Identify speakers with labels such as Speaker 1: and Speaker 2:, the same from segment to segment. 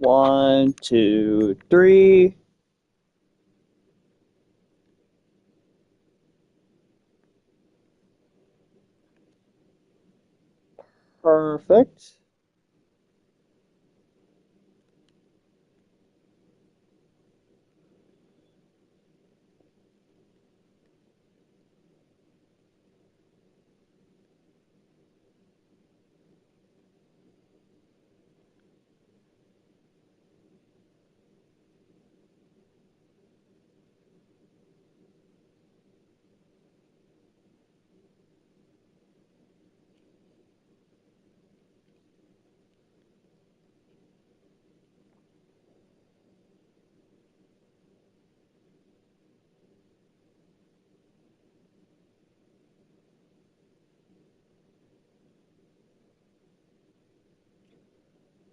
Speaker 1: 1, 2, 3. Perfect.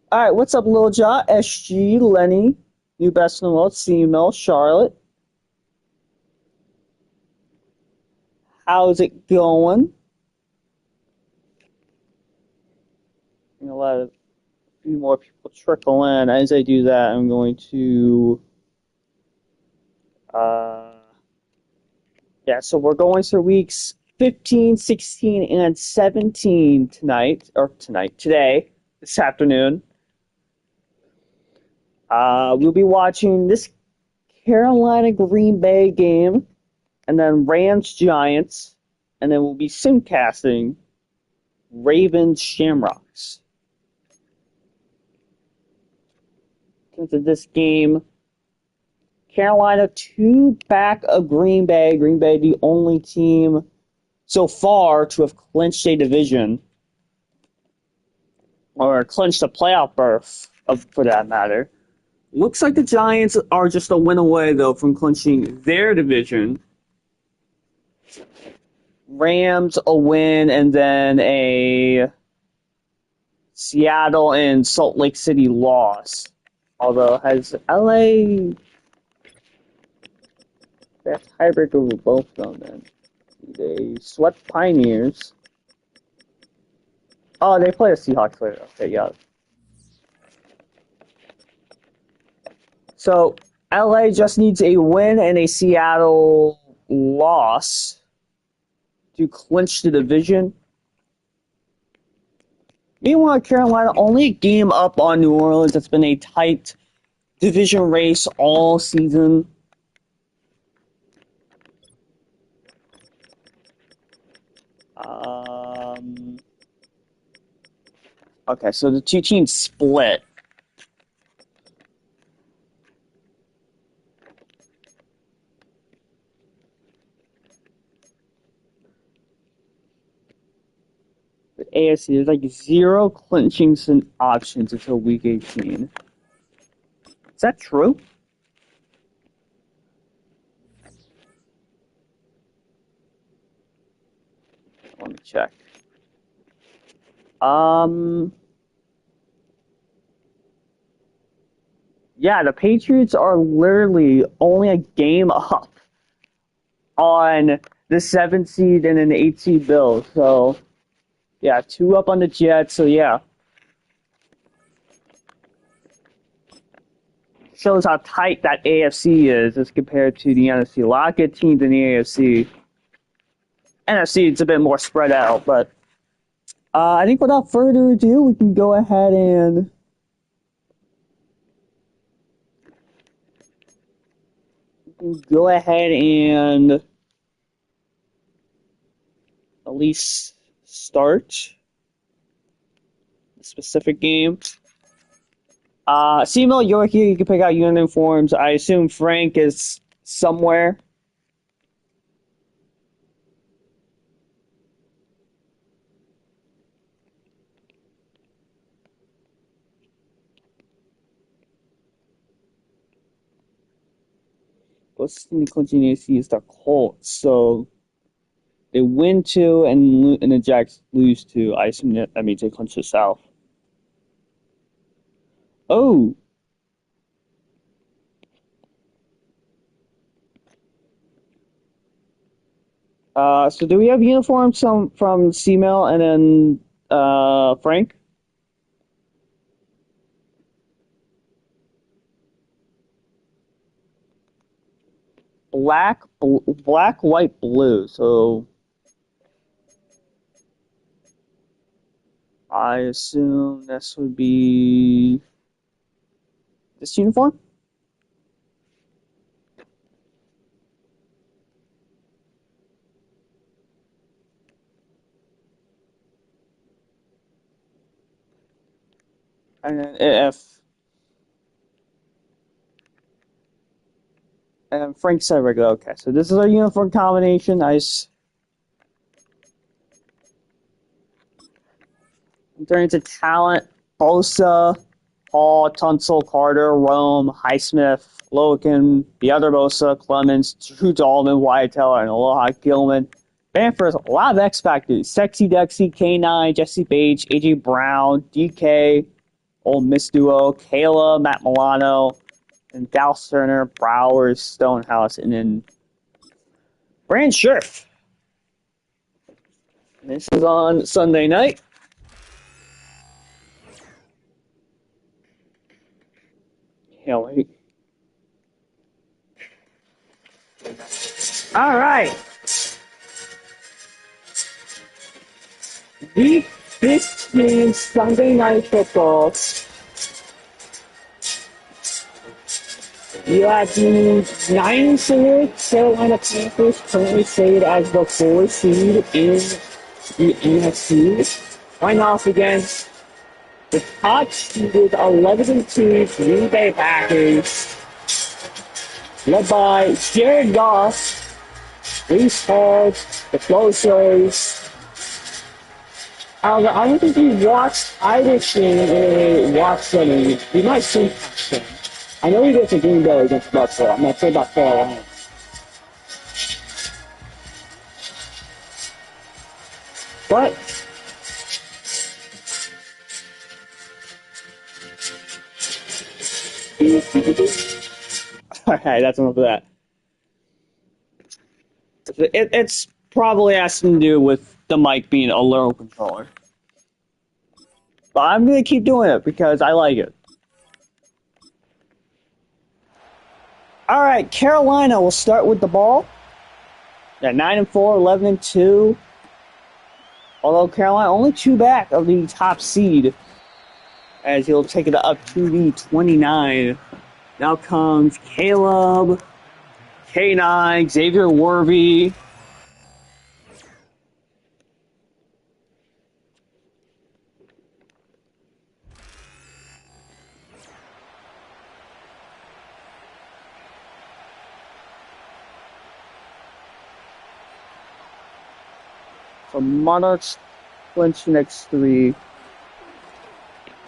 Speaker 1: All right, what's up, Lil Ja, SG, Lenny, New Best in the World, CML, Charlotte. How's it going? A lot of a few more people trickle in. As I do that, I'm going to uh yeah, so we're going through weeks 15, 16, and 17 today, this afternoon. We'll be watching this Carolina Green Bay game, and then Rams Giants, and then we'll be simcasting Ravens Shamrocks. Into this game, Carolina 2 back of Green Bay. Green Bay, the only team so far to have clinched a division, or clinched a playoff berth, for that matter. Looks like the Giants are just a win away, though, from clinching their division. Rams a win, and then a Seattle and Salt Lake City loss. Although, has LA... That's tiebreaker over both of them, then. They swept Pioneers. Oh, they play the Seahawks later. Okay, yeah. So, LA just needs a win and a Seattle loss to clinch the division. Meanwhile, Carolina only a game up on New Orleans. It's been a tight division race all season. Okay, so the two teams split. The AFC, there's like zero clinching options until week 18. Is that true? Let me check. Yeah, the Patriots are literally only a game up on the 7th seed and an 8th seed Bills. So, yeah, 2 up on the Jets. So, yeah. Shows how tight that AFC is as compared to the NFC. A lot of good teams in the AFC. NFC, it's a bit more spread out, but I think without further ado, we can go ahead and at least start the specific game. CML, you're here. You can pick out uniforms. I assume Frank is somewhere. What's the continue to see is the Colts. So they win 2 and the Jacks lose 2. I assume that means they clinch the South. Oh. So do we have uniforms from CML and then Frank? black, white, blue. So I assume this would be this uniform. And then if and Frank said regular. Okay, so this is our uniform combination. Nice. Turning to talent, Bosa, Hall, Tunsil, Carter, Rome, Highsmith, Logan, the other Bosa, Clemens, Drew Dalman, Wyatt Teller, and Aloha Gilman. Bamford, a lot of X Factors. Sexy Dexy, K9, Jesse Bates, AJ Brown, DK, Old Miss Duo, Kayla, Matt Milano, and Dallas Turner, Browers, Stonehouse, and then Brand Scherf. This is on Sunday night. Can't wait. All right. Week 15 Sunday Night Football. You have the 9-4 Carolina Panthers currently stayed as the 4 seed in the NFC. Right off against the top seeded 11-2 Green Bay Packers, led by Jared Goff, Reese Hall, the Closers. I don't think we watched either team really watch them. We might see them. I know we go to Green Bay against Buffalo. I'm not sure about Carolina. But alright, that's enough of that. It's probably has to do with the mic being a low controller. But I'm going to keep doing it because I like it. All right, Carolina will start with the ball. They're 9-4, 11-2. Although Carolina only 2 back of the top seed, as he'll take it up to the 29. Now comes Caleb, K9, Xavier Worthy. So Monarchs clinch the next 3.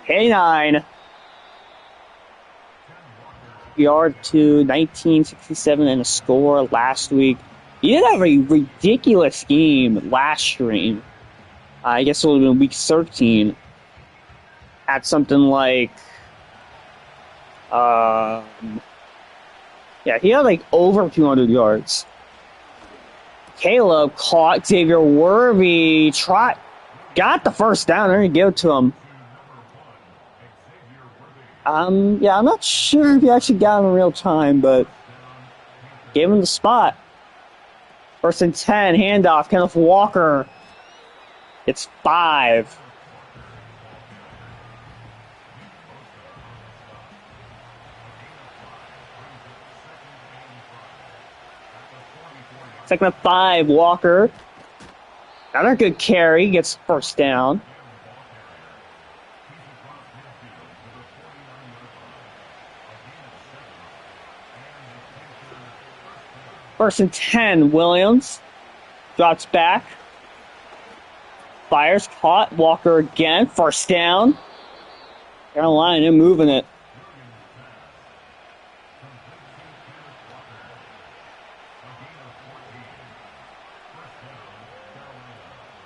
Speaker 1: K9. Yard to 1967 and a score last week. He did have a ridiculous game last stream. I guess it would have been week 13. At something like, yeah, he had like over 200 yards. Caleb caught Xavier Worthy, got the first down. They're gonna give it to him. Yeah, I'm not sure if he actually got him in real time, but gave him the spot. 1st and 10, handoff, Kenneth Walker. It's 5. Second and 5, Walker. Another good carry, gets first down. First and 10, Williams drops back. Fires, caught. Walker again, first down. Carolina moving it.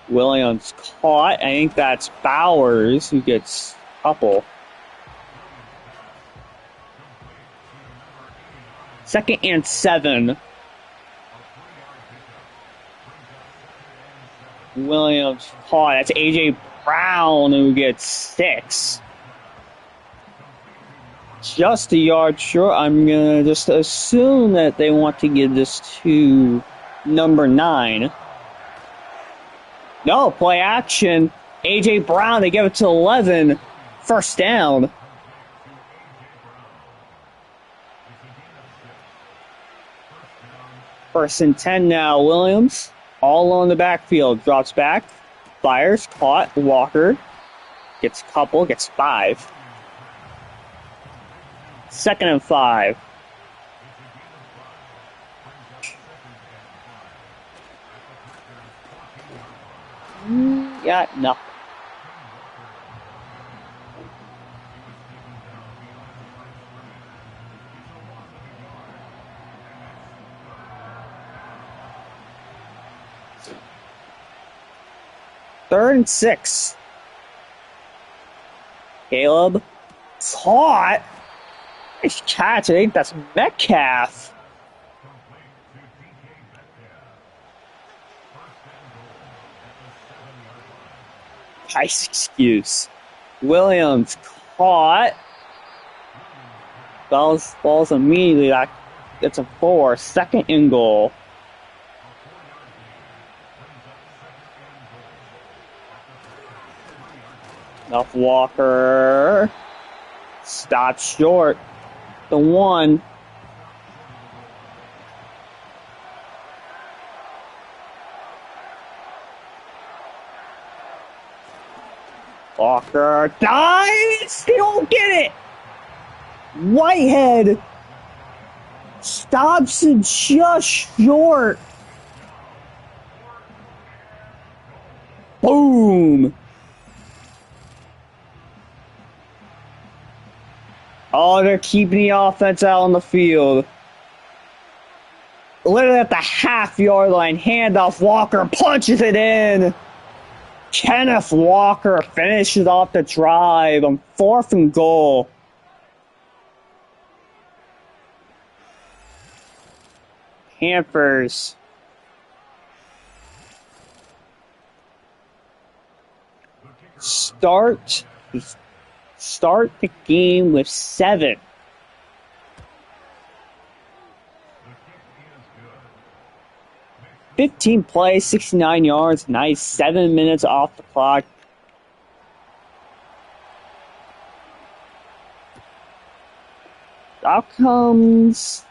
Speaker 1: Williams caught. I think that's Bowers who gets a couple. Second and 7. Williams caught. That's A.J. Brown who gets 6. just a yard short. I'm going to just assume that they want to give this to number 9. No, play action. A.J. Brown, they give it to 11. First down. First and 10 now. Williams, all on the backfield. Drops back. Fires, caught. Walker gets a couple, gets 5. Second and 5. Yeah, nothing. Third and 6. Caleb caught. Nice catch. I think that's Metcalf. Nice excuse. Williams caught. Balls immediately. It's a 4. Second and goal. Enough Walker. Stop short. The 1. Walker dives. They don't get it. Whitehead stops it just short. Boom. Oh, they're keeping the offense out on the field. Literally at the half-yard line, handoff, Walker punches it in. Kenneth Walker finishes off the drive on 4th and goal. Panthers. Start the game with 7. "15 plays, 69 yards, nice. 7 minutes off the clock." Outcomes.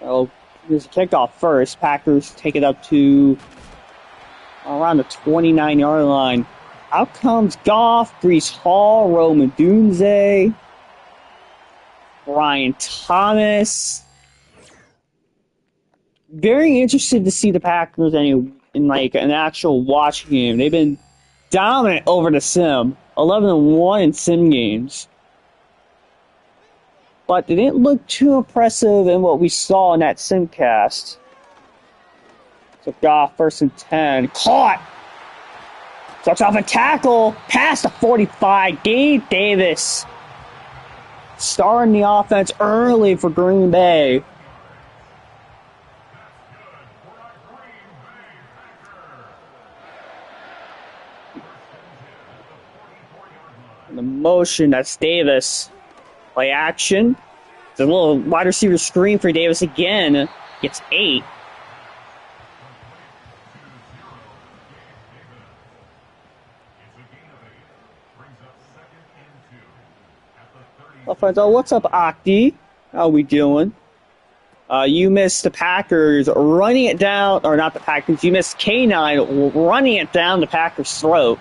Speaker 1: Oh, there's a kickoff first. Packers take it up to around the 29-yard line. Out comes Goff, Breece Hall, Roman Dunze, Brian Thomas. Very interested to see the Packers in like an actual watch game. They've been dominant over the sim, 11-1 in sim games, but they didn't look too impressive in what we saw in that simcast. So Goff, 1st and 10, caught. Starts off a tackle, past the 45. Gabe Davis starting the offense early for Green Bay. The motion, that's Davis. Play action. It's a little wide receiver screen for Davis again. Gets 8. Oh, what's up, Octi? How we doing? You missed the Packers running it down, or not the Packers, you missed K9 running it down the Packers' throat.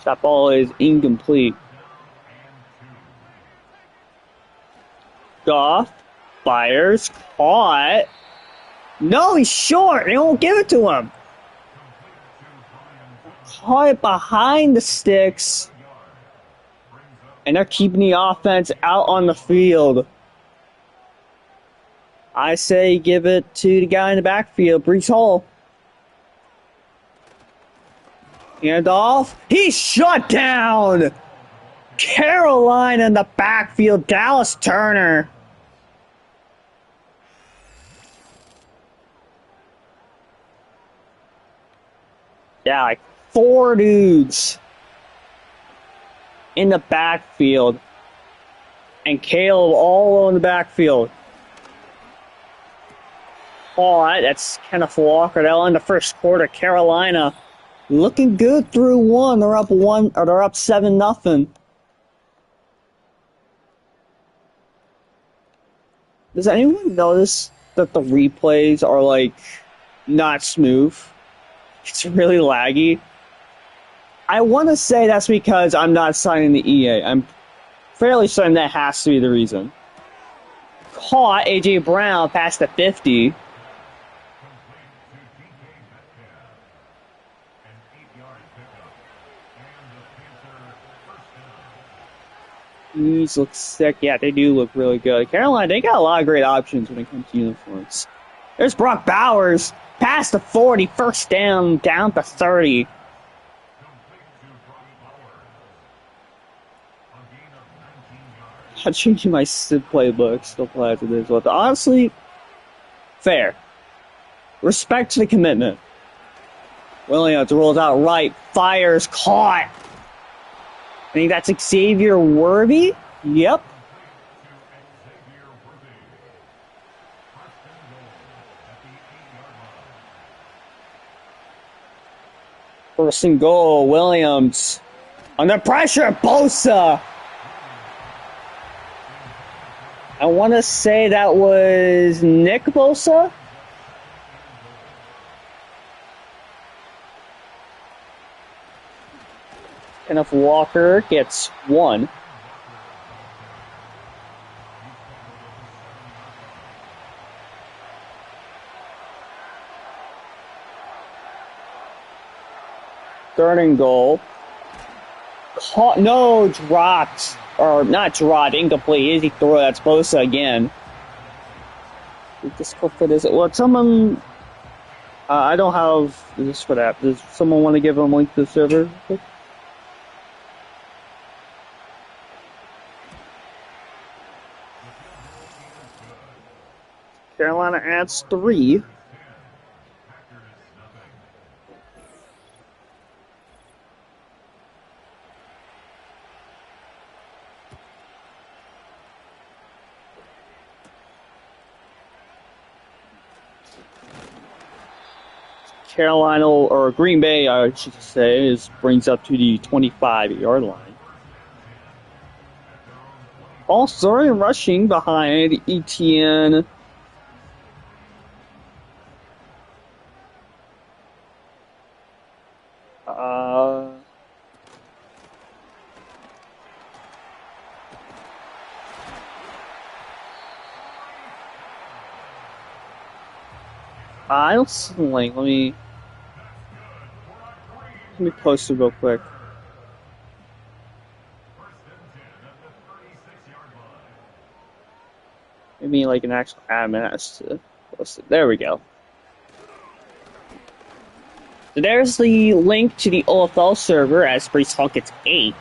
Speaker 1: That ball is incomplete. Goff fires, caught. No, he's short. They won't give it to him. Caught behind the sticks. And they're keeping the offense out on the field. I say give it to the guy in the backfield, Breece Hall. Handoff. He's shut down. Carolina in the backfield. Dallas Turner. Yeah, like 4 dudes. in the backfield. And Caleb all in the backfield. Oh, that's Kenneth Walker. That'll end the first quarter. Carolina looking good through one. They're up 7-0. Does anyone notice that the replays are like not smooth? It's really laggy. I want to say that's because I'm not signing the EA. I'm fairly certain that has to be the reason. Caught A.J. Brown past the 50. These look sick. Yeah, they do look really good. Carolina, they got a lot of great options when it comes to uniforms. There's Brock Bowers. Past the 40. First down to 30. I'm changing my Sid playbook. Still play after this. But honestly, fair. Respect to the commitment. Williams rolls out right. Fires. Caught. I think that's Xavier Worthy. Yep. First and goal. Williams. Under pressure. Bosa. I want to say that was Nick Bosa. Kenneth Walker gets one. Third and goal. No, dropped. Or not dropped, incomplete. Easy throw. That's Bosa again. This fit is it? Well, someone. I don't have this for that. Does someone want to give them a link to the server? Carolina adds 3. Carolina, or Green Bay, I should say, brings up to the 25-yard line. Ball starting rushing behind Etienne. I don't see the link. Let me post it real quick. Maybe like an actual admin has to post it. There we go. So there's the link to the OFL server as Breece Hall gets 8.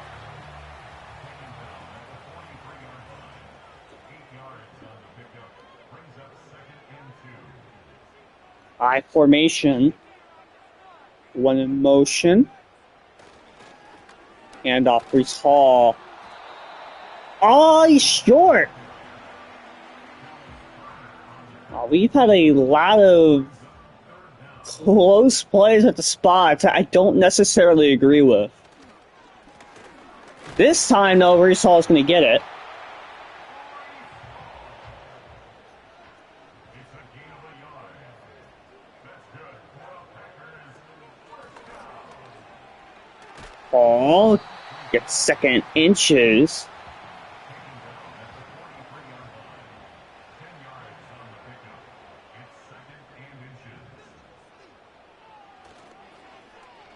Speaker 1: I formation. One in motion. Hand off Breece Hall. Oh, he's short. Oh, we've had a lot of close plays at the spots I don't necessarily agree with. This time, though, Breece Hall is going to get it. Ball gets second inches.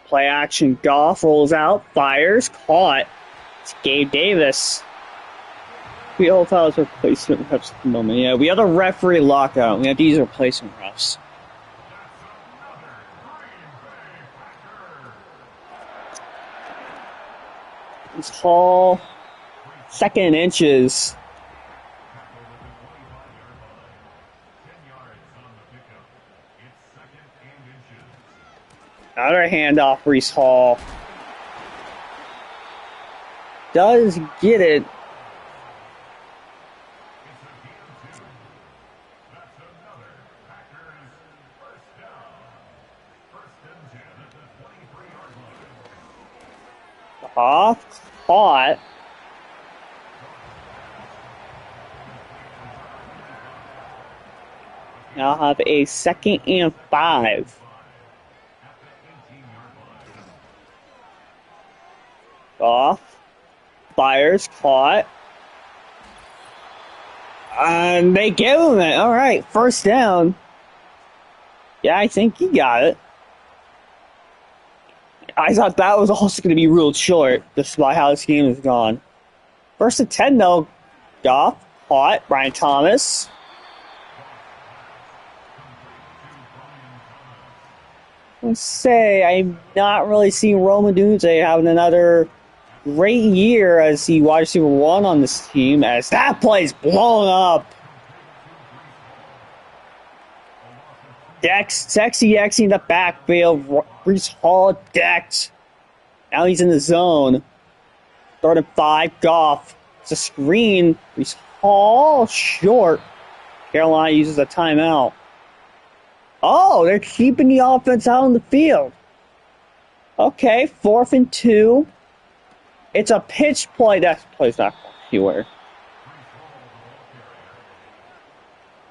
Speaker 1: Play action. Goff rolls out, fires, caught. It's Gabe Davis. We all thought it was replacement refs at the moment. Yeah, we have a referee lockout. We have these replacement refs. It's Hall, second inches. Another handoff, Breece Hall. does get it. Off, caught. Now have a 2nd and 5. Off, fires, caught. And they give him it. All right, 1st down. Yeah, I think he got it. I thought that was also going to be ruled short, despite how this game has gone. 1st and 10, though. Goff, caught. Brian Thomas. Let's say I'm not really seeing Rome Odunze having another great year as the wide receiver 1 on this team, as that play's blown up. Sexy X in the backfield. Breece Hall decked. Now he's in the zone. 3rd and 5. Goff. It's a screen. Breece Hall short. Carolina uses a timeout. Oh, they're keeping the offense out on the field. Okay, 4th and 2. It's a pitch play. That play's not anywhere.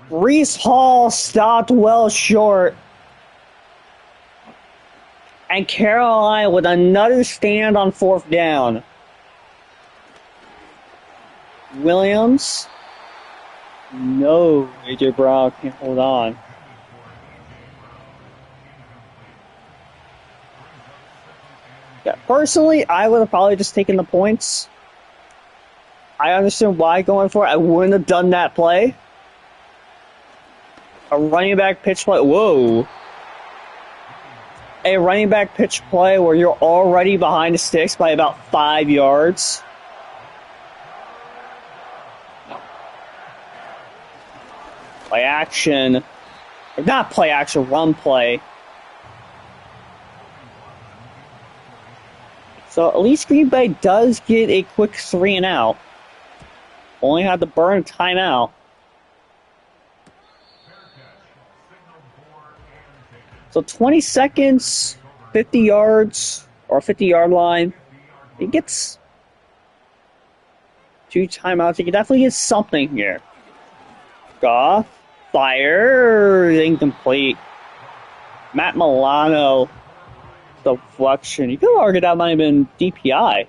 Speaker 1: Breece Hall stopped well short. And Carolina with another stand on 4th down. Williams. No, A.J. Brown can't hold on. Yeah, personally, I would have probably just taken the points. I understand why going for it. I wouldn't have done that play. A running back pitch play. Whoa. A running back pitch play where you're already behind the sticks by about 5 yards. Play action. Or not play action, run play. So at least Green Bay does get a quick 3 and out. Only had to burn a timeout. So 20 seconds, 50 yards, or 50-yard line. He gets 2 timeouts. He can definitely get something here. Goff, fire, incomplete. Matt Milano, deflection. You could argue that might have been DPI.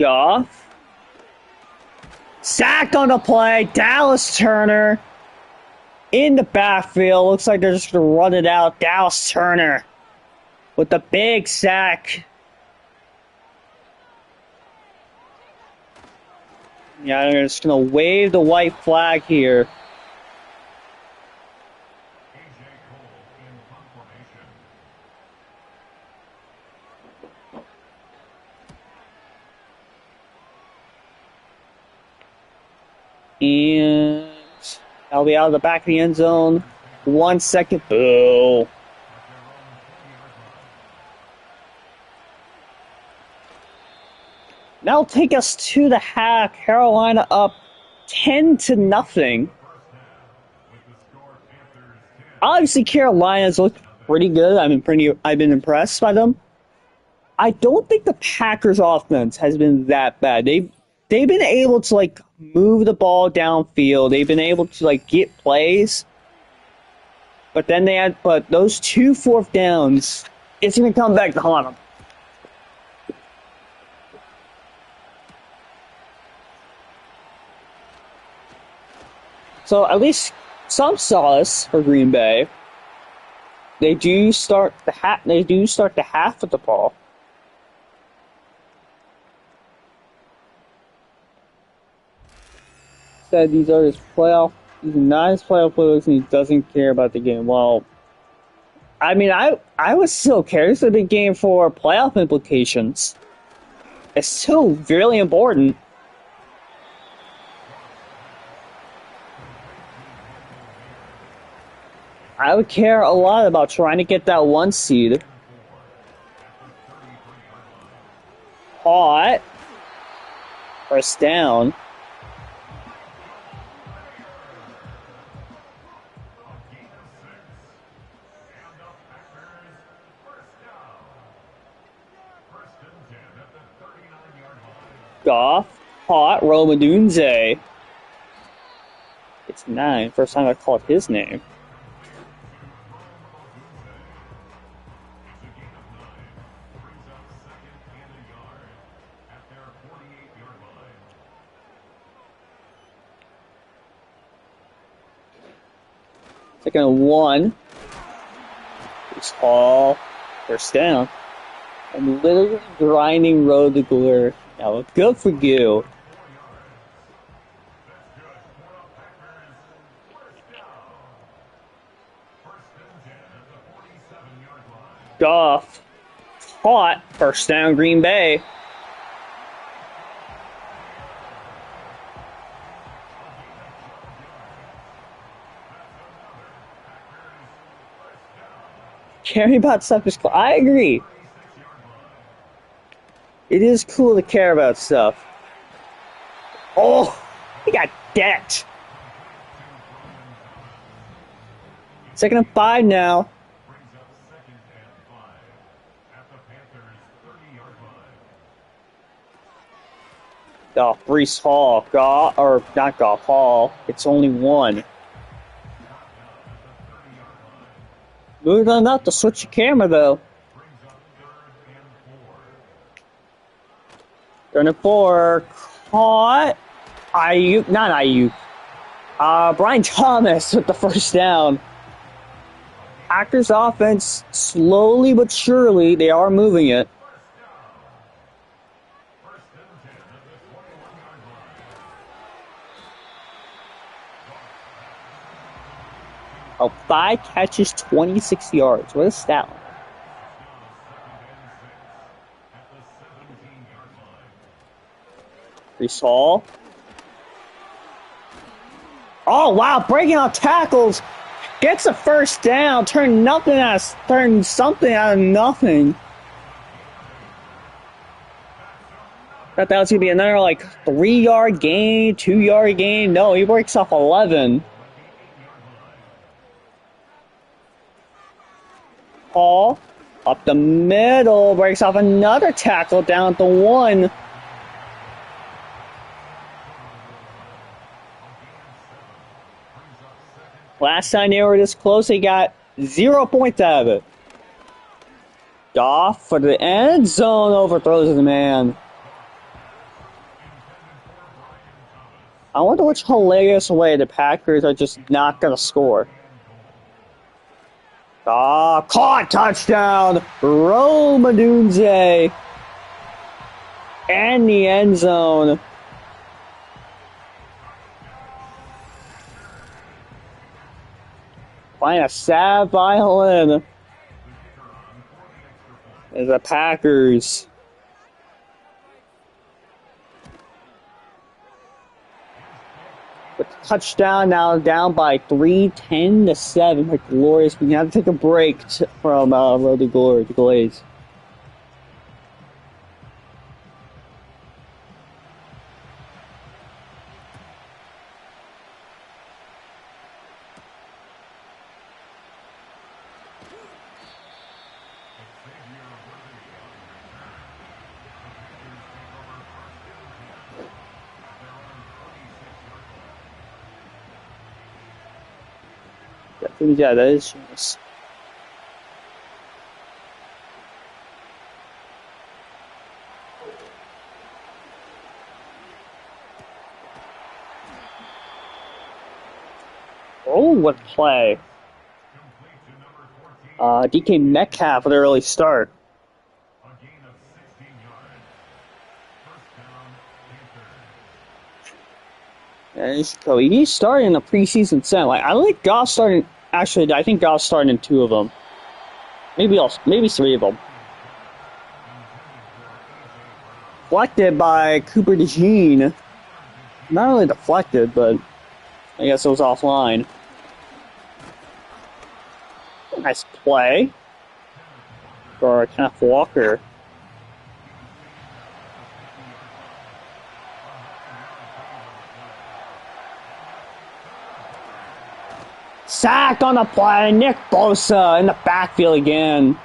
Speaker 1: Goff. Sacked on the play. Dallas Turner in the backfield. Looks like they're just going to run it out. Dallas Turner with the big sack. Yeah, they're just going to wave the white flag here. And I'll be out of the back of the end zone. 1 second. Boo. That'll take us to the half. Carolina up 10-0. Obviously, Carolina's looked pretty good. I've been impressed by them. I don't think the Packers' offense has been that bad. They've been able to move the ball downfield. They've been able to get plays. But then those 2 4th downs, it's gonna come back to haunt them. So at least some solace for Green Bay. They do start the half with the ball. Said these are his not his playoff plays, and he doesn't care about the game. Well, I mean, I would still care. This is a big game for playoff implications. It's still really important. I would care a lot about trying to get that 1 seed. Caught. First down. Goff. Caught. Romadunze. It's 9. First time I called his name. Second and 1. It's Hall. First down. I'm literally grinding Road to Glory. Now, good for you. Goff. Caught. First down, Green Bay. Caring about stuff is cool. I agree. It is cool to care about stuff. Oh, he got decked. Second and 5 now. Oh, Breece Hall. Not Goff, Hall. It's only 1. Moving on up to switch your camera, though. Third and 4. Caught. Ayuk. Not Ayuk. Brian Thomas with the first down. Packers offense, slowly but surely, they are moving it. Oh, 5 catches, 26 yards. What a stat line. Breece Hall. Oh, wow, breaking out tackles. Gets a first down. Turn something out of nothing. Thought that was going to be another, 3-yard gain, 2-yard gain. No, he breaks off 11. Hall up the middle, breaks off another tackle down at the 1. Last time they were this close, they got 0 points out of it. Goff for the end zone, overthrows the man. I wonder which hilarious way the Packers are just not going to score. Caught, touchdown, Romadunze, and the end zone. Playing a sad violin as the Packers. With the touchdown now down by 3, 10-7. Like glorious. We have to take a break from Road to Glory, to Glaze. Yeah, that is nice. Oh, what play. DK Metcalf with an early start. Yeah, he's starting in the preseason set. I like Goff starting. Actually, I think Goff's starting in 2 of them. Maybe 3 of them. Deflected by Cooper DeJean. Not really deflected, but I guess it was offline. Nice play for Kenneth Walker. Sacked on the play. Nick Bosa in the backfield again.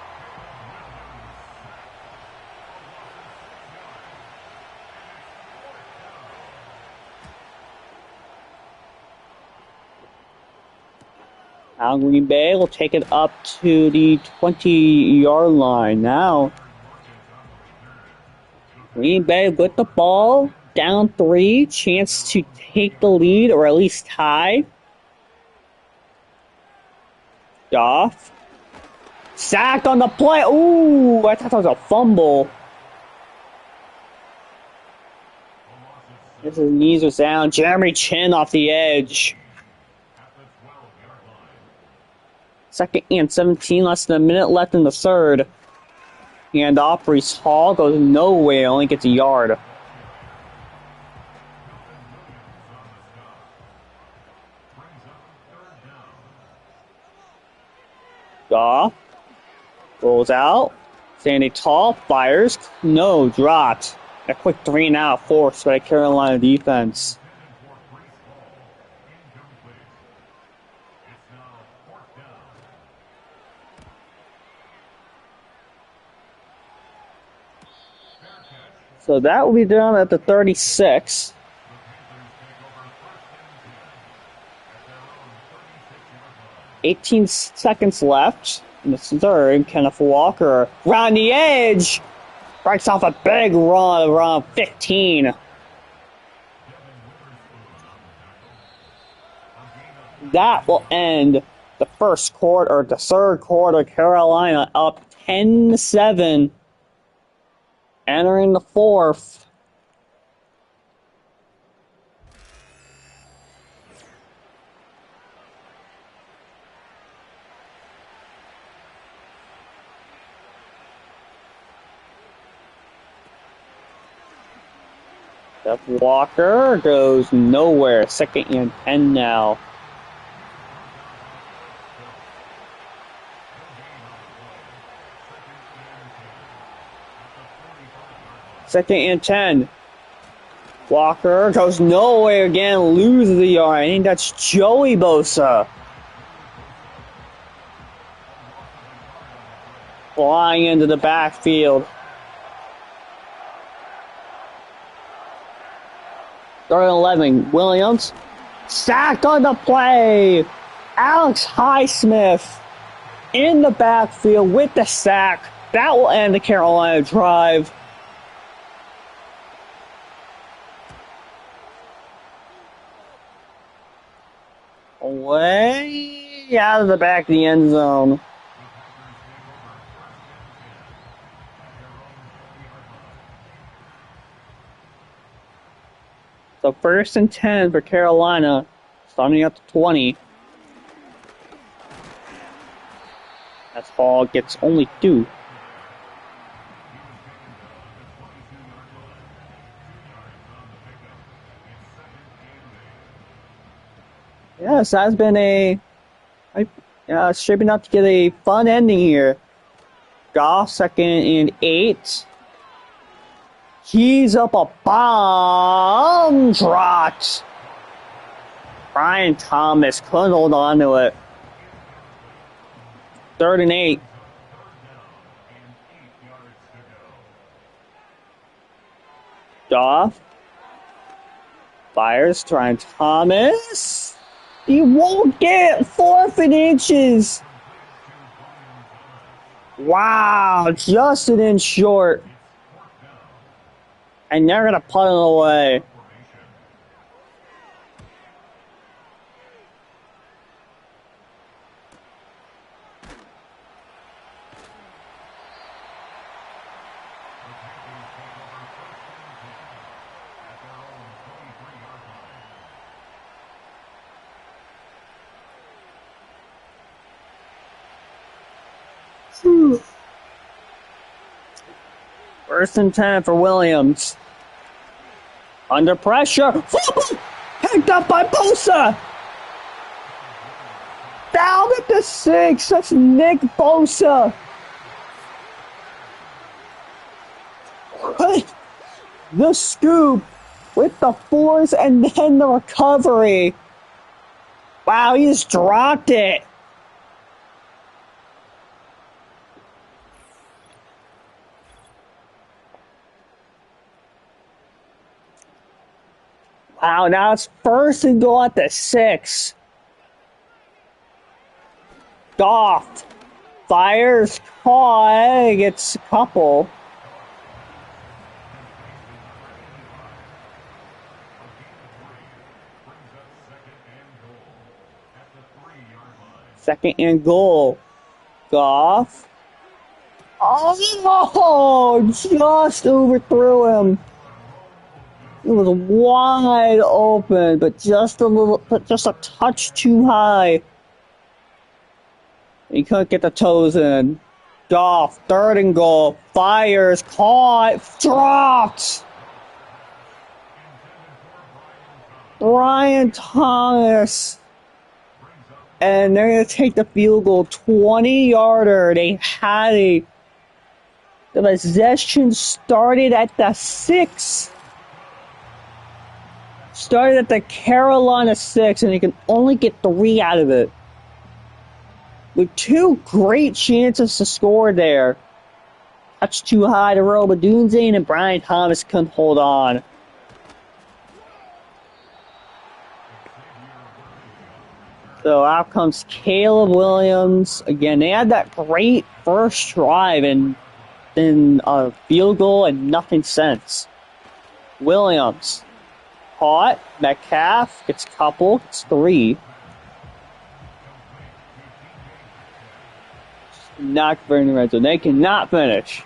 Speaker 1: Now Green Bay will take it up to the 20-yard line. Now Green Bay with the ball, down 3, chance to take the lead or at least tie. Goff. Sacked on the play. Ooh, I thought that was a fumble. His knees are down. Jeremy Chin off the edge. 2nd and 17, less than a minute left in the third. And Breece Hall goes nowhere, only gets a yard. Goff rolls out. Standing tall, fires. No, dropped. A quick 3-and-out forced by the Carolina defense. So that will be down at the 36. $18 left in the third. Kenneth Walker around the edge. Breaks off a big run around 15. That will end the first quarter, or the third quarter. Carolina up 10-7. Entering the fourth. Jeff Walker goes nowhere. 2nd and 10 now. Second and 10. Walker goes nowhere again, loses the yard. I think that's Joey Bosa. Flying into the backfield. 3rd and 11. Williams sacked on the play. Alex Highsmith in the backfield with the sack. That will end the Carolina drive. Way out of the back of the end zone. So 1st and 10 for Carolina, starting at the 20. As Hall gets only 2. Yes, that's been shaping up to get a fun ending here. Goff 2nd and 8. He's up a bomb trot. Brian Thomas couldn't hold on to it. 3rd and 8. Goff fires, trying Thomas. He won't get 4th and inches. Wow, just an inch short. And they're going to punt it away. First and 10 for Williams. Under pressure. Picked up by Bosa. Down at the 6. That's Nick Bosa. The scoop with the force and then the recovery. Wow, he just dropped it. Wow, now it's first and goal at the 6. Goff fires, caught, gets a couple. Second and goal. Goff. Oh, just overthrew him. It was wide open, but just a touch too high. He couldn't get the toes in. Goff, third and goal. Fires, caught, dropped. Brian Thomas. And they're going to take the field goal, 20-yarder. They had it. The possession started at the 6. Started at the Carolina 6, and they can only get 3 out of it. With 2 great chances to score there. Touch too high to roll, but Dunzane and Brian Thomas couldn't hold on. So out comes Caleb Williams. Again, they had that great first drive and then a field goal and nothing since. Williams caught. Metcalf gets a couple. It's 3. Not converting the red zone. They cannot finish.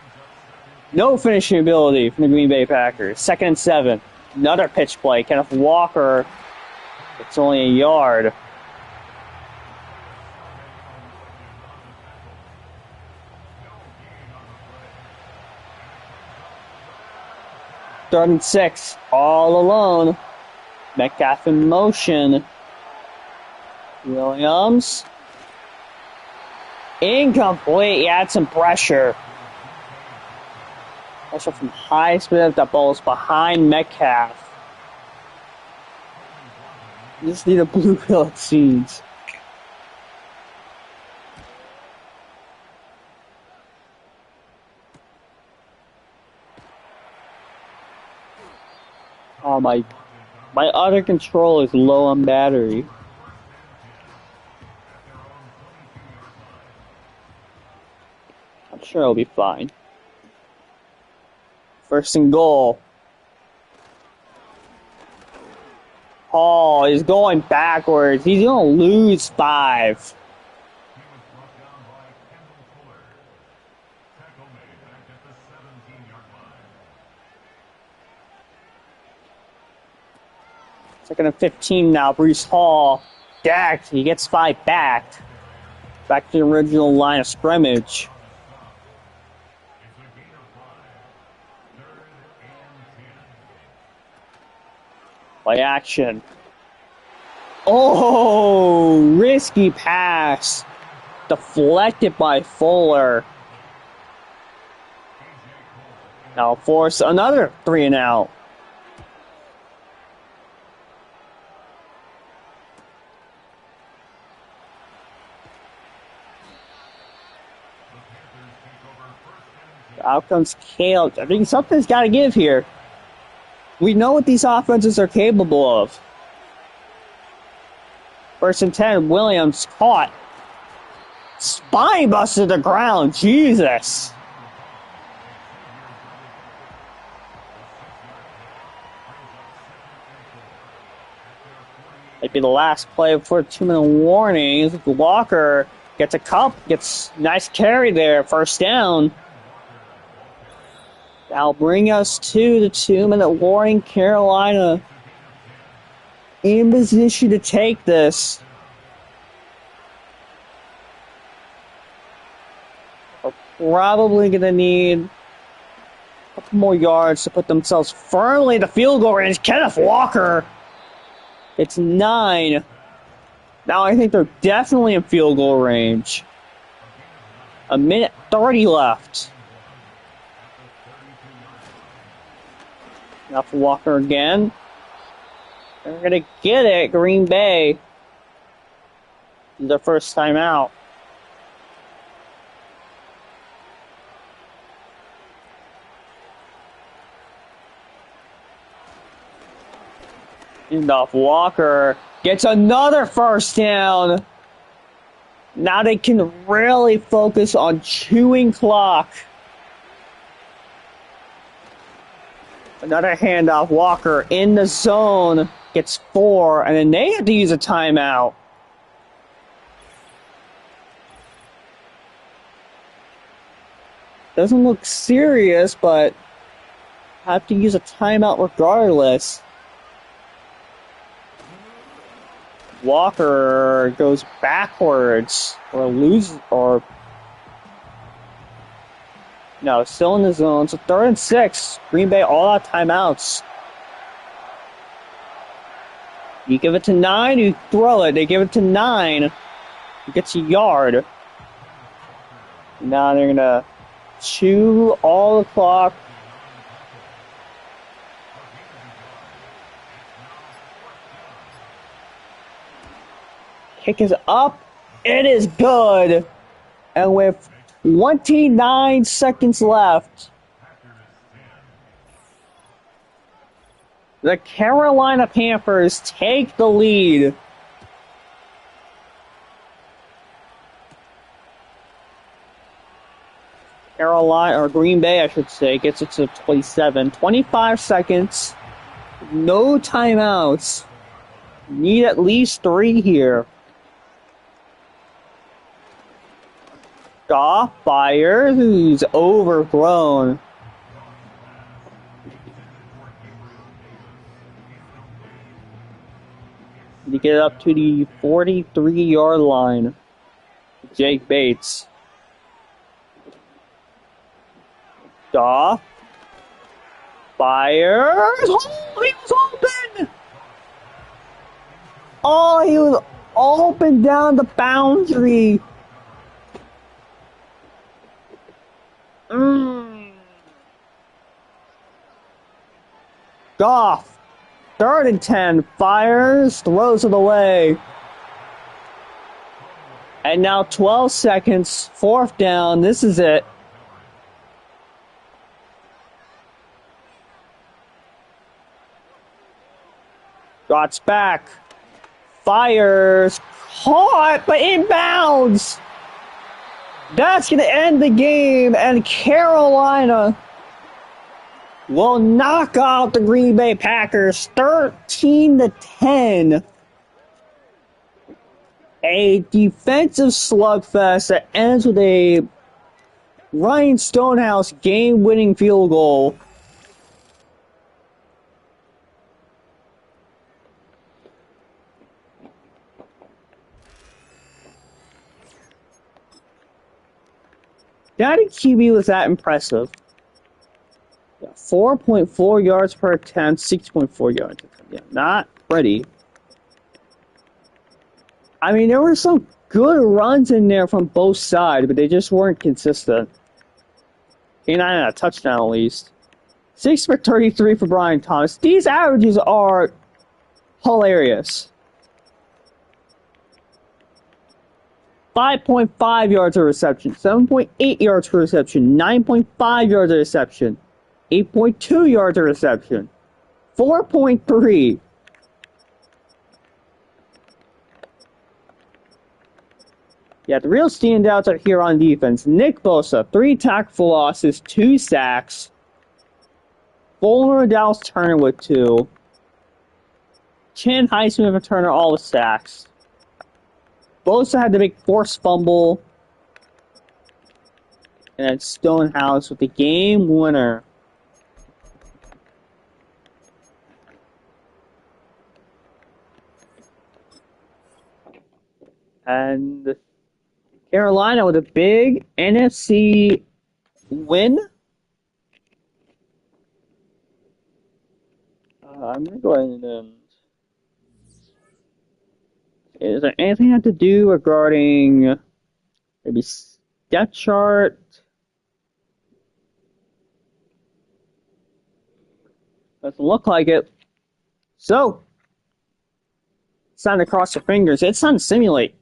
Speaker 1: No finishing ability from the Green Bay Packers. 2nd and 7. Another pitch play. Kenneth Walker. It's only a yard. Third and 6, all alone. Metcalf in motion. Williams. Incomplete. He had some pressure. Also from Highsmith, that ball is behind Metcalf. You just need a blue pill, it seems. Oh, my other controller is low on battery. I'm sure it'll be fine. First and goal. Oh, he's going backwards. He's going to lose 5. Second and 15 now. Breece Hall. Decked. He gets 5 back. Back to the original line of scrimmage. Play action. Oh, risky pass. Deflected by Fuller. Now force another 3 and out. Out comes Caleb. I think something's got to give here. We know what these offenses are capable of. First and 10, Williams caught. Spine busted to the ground. Jesus. Might be the last play before 2-minute warning. Walker gets a cup, gets nice carry there. First down. That'll bring us to the 2-minute warning. Carolina in position to take this. We're probably going to need a couple more yards to put themselves firmly in the field goal range. Kenneth Walker. It's 9. Now I think they're definitely in field goal range. 1:30 left. Now for Walker again. They're going to get it, Green Bay. Their first time out. Enough. Walker gets another first down. Now they can really focus on chewing clock. Another handoff. Walker in the zone. Gets 4, and then they have to use a timeout. Doesn't look serious, but have to use a timeout regardless. Walker goes backwards or loses or no, still in the zone. So 3rd and 6. Green Bay all out timeouts. You give it to 9, you throw it. They give it to 9. It gets a yard. Now they're gonna chew all the clock. Kick is up. It is good. And with 29 seconds left, the Carolina Panthers take the lead. Carolina, or Green Bay, I should say, gets it to 27. 25 seconds. No timeouts. Need at least 3 here. Goff fires, who's overgrown. To get it up to the 43-yard line. Jake Bates. Goff fires. Oh, he was open! Oh, he was open down the boundary. Goff, 3rd and 10, fires, throws it away. And now 12 seconds, 4th down, this is it. Gott's back, fires, caught, but inbounds. That's going to end the game, and Carolina will knock out the Green Bay Packers 13-10. A defensive slugfest that ends with a Ryan Stonehouse game-winning field goal. Daddy QB was that impressive. 4.4 yards per attempt, 6.4 yards. Yeah, not pretty. I mean, there were some good runs in there from both sides, but they just weren't consistent. 9 and a touchdown at least. 6 for 33 for Brian Thomas. These averages are hilarious. 5.5 yards per reception, 7.8 yards per reception, 9.5 yards per reception, 8.2 yards per reception, 4.3. Yeah, the real standouts are here on defense. Nick Bosa, 3 tackle for losses, 2 sacks. Fuller and Dallas Turner with 2. Chin, Highsmith, and Turner all with sacks. Bosa had the big forced fumble. And then Stonehouse with the game winner. And Carolina with a big NFC win. I'm going to go ahead and... Is there anything I have to do regarding maybe depth chart? Doesn't look like it. So, it's time to cross your fingers. It's time to simulate.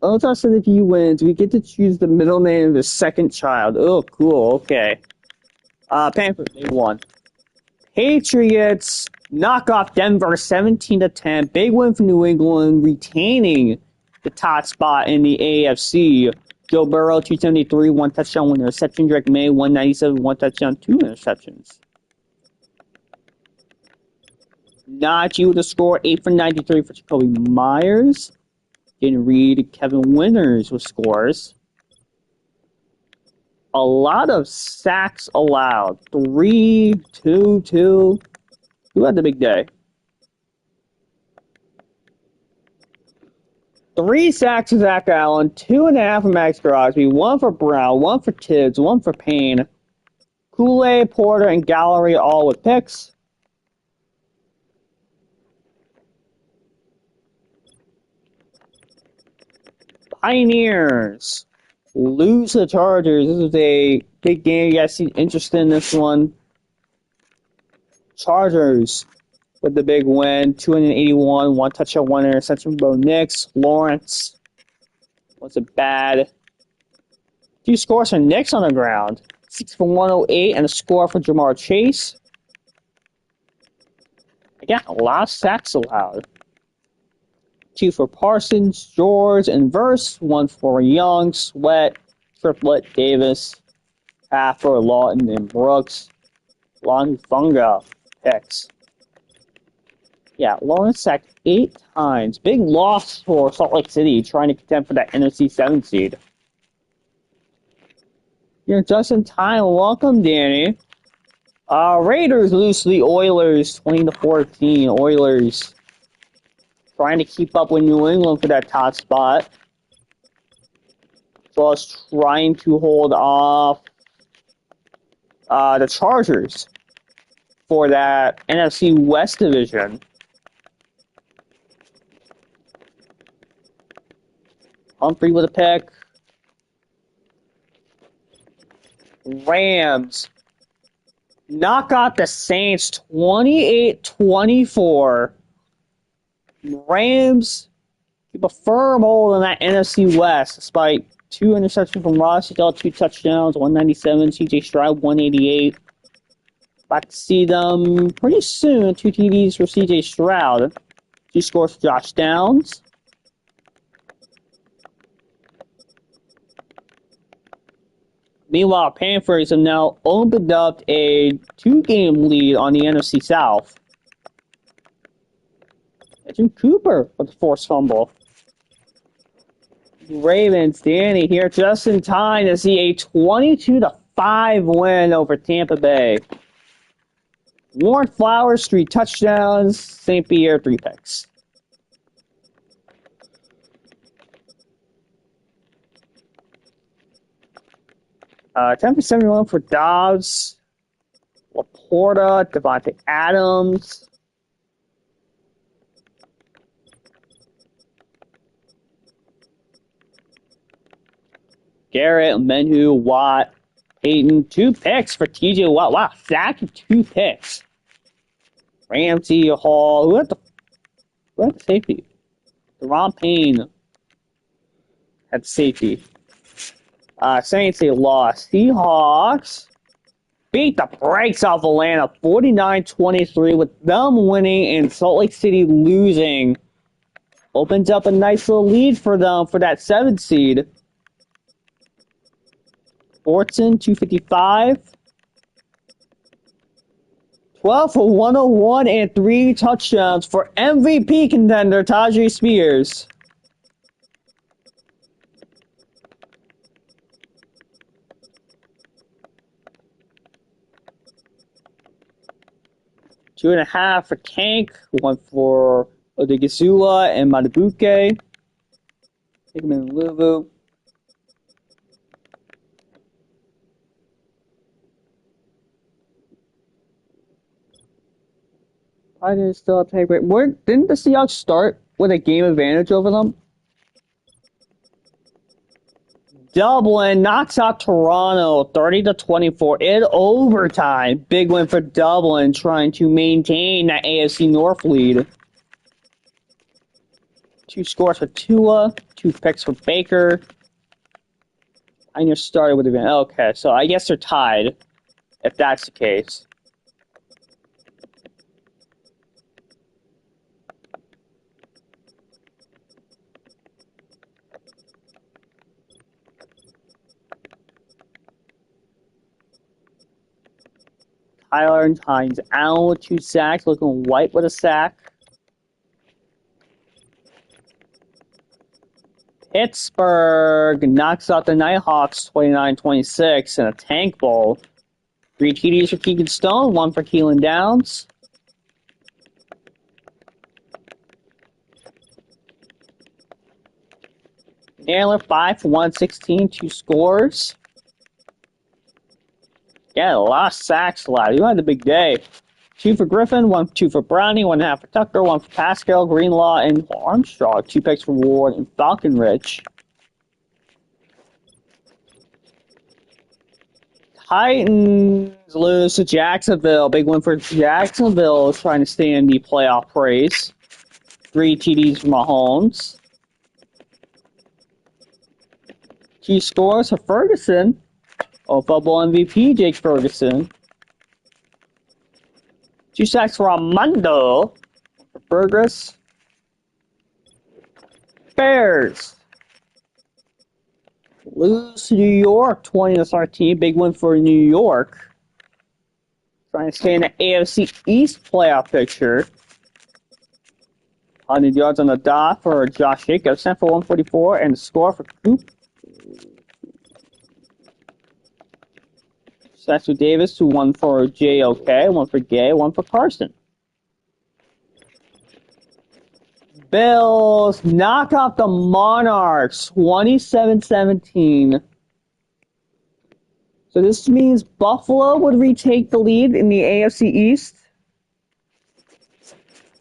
Speaker 1: Ultra said if he wins, we get to choose the middle name of the second child. Oh, cool. Okay. Panthers, they won. Patriots knock off Denver 17-10. Big win for New England, retaining the top spot in the AFC. Joe Burrow, 273, 1 touchdown, 1 interception. Drake May, 197, 1 touchdown, 2 interceptions. Najee with a score, 8 for 93 for Jacoby Myers. Didn't read Kevin Winters with scores. A lot of sacks allowed. 3, 2, 2. Who had the big day? 3 sacks for Zach Allen, 2.5 for Max Crosby, 1 for Brown, 1 for Tibbs, 1 for Payne. Kool-Aid, Porter, and Gallery all with picks. Pioneers lose to the Chargers. This is a big game. You guys seem interested in this one. Chargers with the big win. 281, 1 touchdown, 1 interception. Bo Nix. Lawrence wasn't bad. 2 scores for Nix on the ground. 6 for 108 and a score for Jamar Chase. Again, a lot of sacks allowed. 2 for Parsons, George, and Verse. 1 for Young, Sweat, Triplett, Davis, Paffer, Lawton, and Brooks. Lon Funga picks. Yeah, Lawrence sacked 8 times. Big loss for Salt Lake City, trying to contend for that NFC 7 seed. You're just in time. Welcome, Danny. Raiders lose to the Oilers, 20-14. Oilers trying to keep up with New England for that top spot. So I was trying to hold off the Chargers for that NFC West division. Humphrey with a pick. Rams knock out the Saints 28-24. Rams keep a firm hold on that NFC West despite 2 interceptions from Ross. He got 2 touchdowns, 197. CJ Stroud, 188. About to see them pretty soon. 2 TDs for CJ Stroud. 2 scores for Josh Downs. Meanwhile, Panthers have now opened up a 2-game lead on the NFC South. Jim Cooper with the forced fumble. Ravens, Danny here just in time to see a 22-5 win over Tampa Bay. Warren Flowers, 3 touchdowns. St. Pierre, 3 picks. Uh, 10-71 for Dobbs. Laporta, Devontae Adams. Garrett, Menhu, Watt, Peyton, 2 picks for TJ Watt. Wow, Zach, 2 picks. Ramsey, Hall. Who had the safety? Deron Payne had safety. Saints, they lost. Seahawks beat the brakes off Atlanta 49-23 with them winning and Salt Lake City losing. Opens up a nice little lead for them for that 7th seed. Fortson, 255. 12 for 101 and 3 touchdowns for MVP contender Tajay Spears. Two and a half for Tank, 1 for Odigizula and Matabuke. Hickman and Luvu. I didn't still have take break. Didn't the Seahawks start with a game advantage over them? Dublin knocks out Toronto 30-24 in overtime. Big win for Dublin, trying to maintain that AFC North lead. 2 scores for Tua, 2 picks for Baker. I just started with the game. Okay, so I guess they're tied, if that's the case. Tyler Hines Allen with 2 sacks, looking White with a sack. Pittsburgh knocks out the Nighthawks 29-26 in a tank bowl. 3 TDs for Keegan Stone, 1 for Keelan Downs. Naylor 5 for 116, 2 scores. Yeah, a lot of sacks allowed. You had a big day. 2 for Griffin, 2 for Brownie, 1.5 for Tucker, 1 for Pascal, Greenlaw, and Armstrong. 2 picks for Ward and Falconridge. Titans lose to Jacksonville. Big win for Jacksonville, trying to stay in the playoff race. 3 TDs for Mahomes. 2 scores for Ferguson. Bubble MVP, Jake Ferguson. 2 sacks for Armando. For Burgess. Bears lose to New York, 20-13. Big win for New York. Trying to stay in the AFC East playoff picture. 100 yards on the dot for Josh Jacobs, sent for 144, and the score for Coop. Sacks for Davis, 1 for JOK, 1 for Gay, 1 for Carson. Bills knock off the Monarchs 27-17. So this means Buffalo would retake the lead in the AFC East.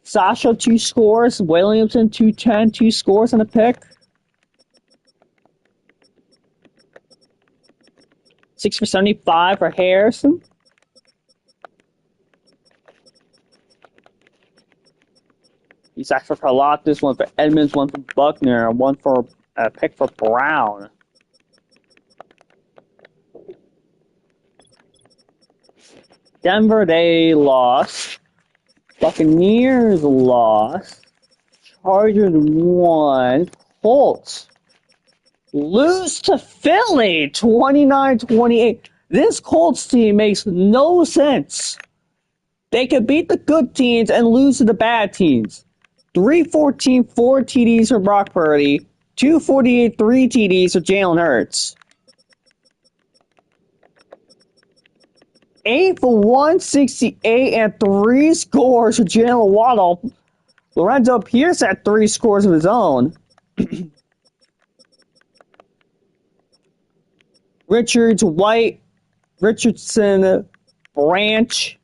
Speaker 1: Sasha 2 scores, Williamson 210, 2 scores on a pick. 6 for 75 for Harrison. He's sacks for Karlaftis, 1 for Edmonds, 1 for Buckner, 1 for a pick for Brown. Denver, they lost. Buccaneers lost. Chargers won. Colts lose to Philly 29-28. This Colts team makes no sense. They could beat the good teams and lose to the bad teams. 314, 4 TDs for Brock Purdy. 248, 3 TDs for Jalen Hurts. 8 for 168 and 3 scores for Jalen Waddle. Lorenzo Pierce had 3 scores of his own. Richards, White, Richardson, Branch.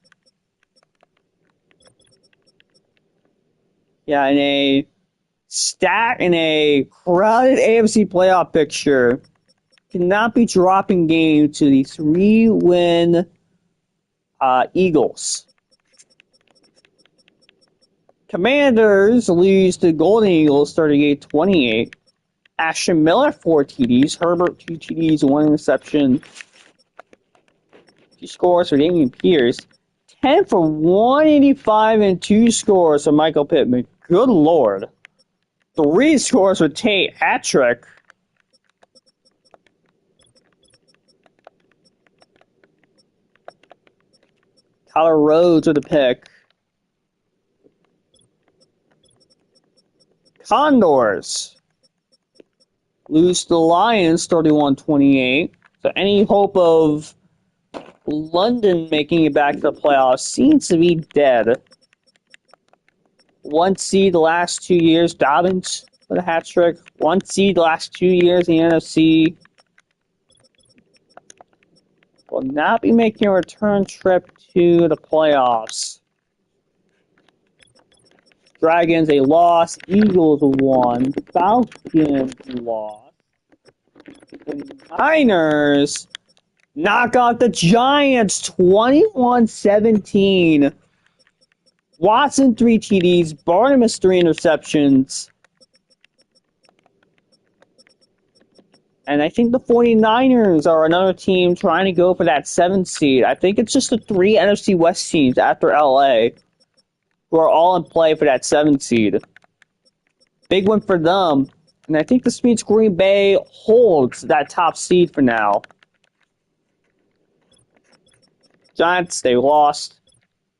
Speaker 1: Yeah, in a crowded AFC playoff picture, cannot be dropping game to the 3-win Eagles. Commanders lose to Golden Eagles 38-28. Ashton Miller 4 TDs, Herbert 2 TDs, 1 interception. 2 scores for Damian Pierce. 10 for 185 and 2 scores for Michael Pittman. Good Lord. 3 scores for Tate Hattrick. Tyler Rhodes with a pick. Condors lose to the Lions 31-28. So any hope of London making it back to the playoffs seems to be dead. 1 seed the last 2 years, Dobbins with a hat trick. 1 seed the last 2 years in the NFC. Will not be making a return trip to the playoffs. Dragons, a loss. Eagles, 1. Falcons, lost. The Niners knock out the Giants 21-17. Watson 3 TDs, Barnabas 3 interceptions. And I think the 49ers are another team trying to go for that 7th seed. I think it's just the three NFC West teams after LA who are all in play for that 7th seed. Big one for them. And I think this means Green Bay holds that top seed for now. Giants, they lost.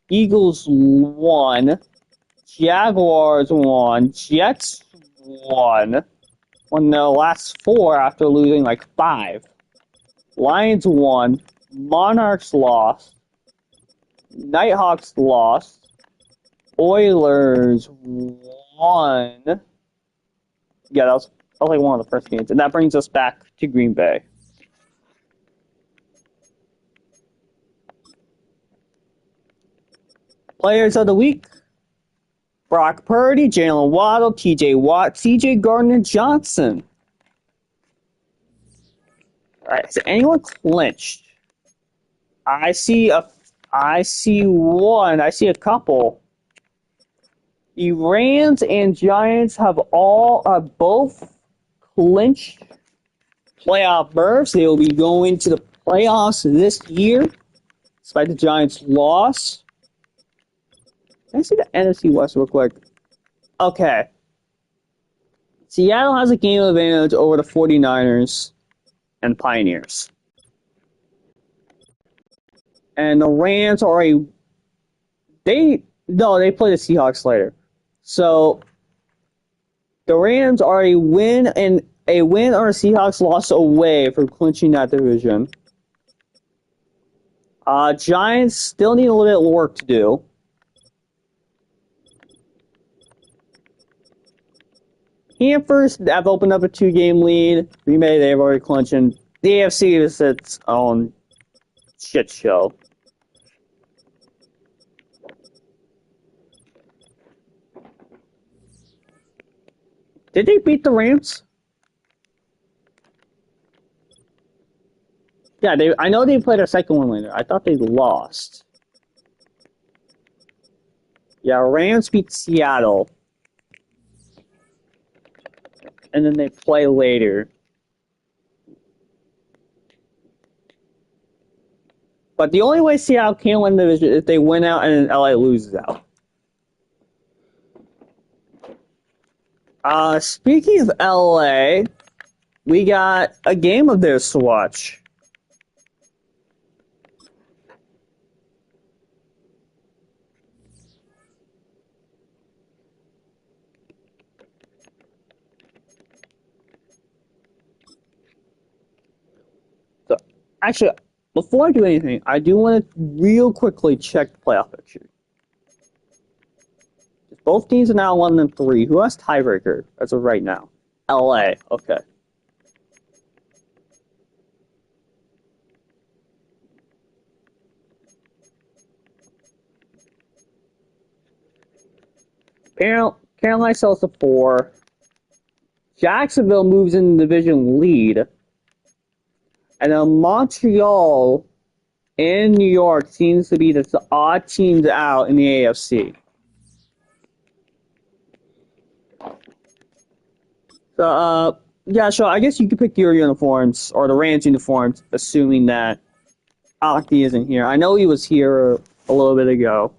Speaker 1: Eagles won. Jaguars won. Jets won. Won the last 4 after losing like 5. Lions won. Monarchs lost. Nighthawks lost. Oilers won. Yeah, that was only one of the first games. And that brings us back to Green Bay. Players of the week. Brock Purdy, Jalen Waddle, TJ Watt, CJ Gardner-Johnson. All right, has anyone clinched? I see one. I see a couple. The Rams and Giants have both clinched playoff berths. They will be going to the playoffs this year, despite the Giants' loss. Can I see the NFC West real quick? Okay. Seattle has a game advantage over the 49ers and Pioneers. And the Rams are they play the Seahawks later. So the Rams are a win or a Seahawks loss away from clinching that division. Giants still need a little bit of work to do. Panthers have opened up a 2-game lead. Green Bay, they've already clinched. And the AFC is its own shit show. Did they beat the Rams? Yeah, I know they played their second one later. I thought they lost. Yeah, Rams beat Seattle. And then they play later. But the only way Seattle can win the division is if they win out and then LA loses out. Speaking of LA, we got a game of theirs to watch. So, actually, before I do anything, I do want to real quickly check the playoff picture. Both teams are now 1-3. Who has tiebreaker as of right now? LA. Okay. Carolina sells to 4. Jacksonville moves in the division lead. And then Montreal and New York seems to be the odd teams out in the AFC. So, yeah, so I guess you could pick your uniforms, or the Rams uniforms, assuming that Octi isn't here. I know he was here a little bit ago.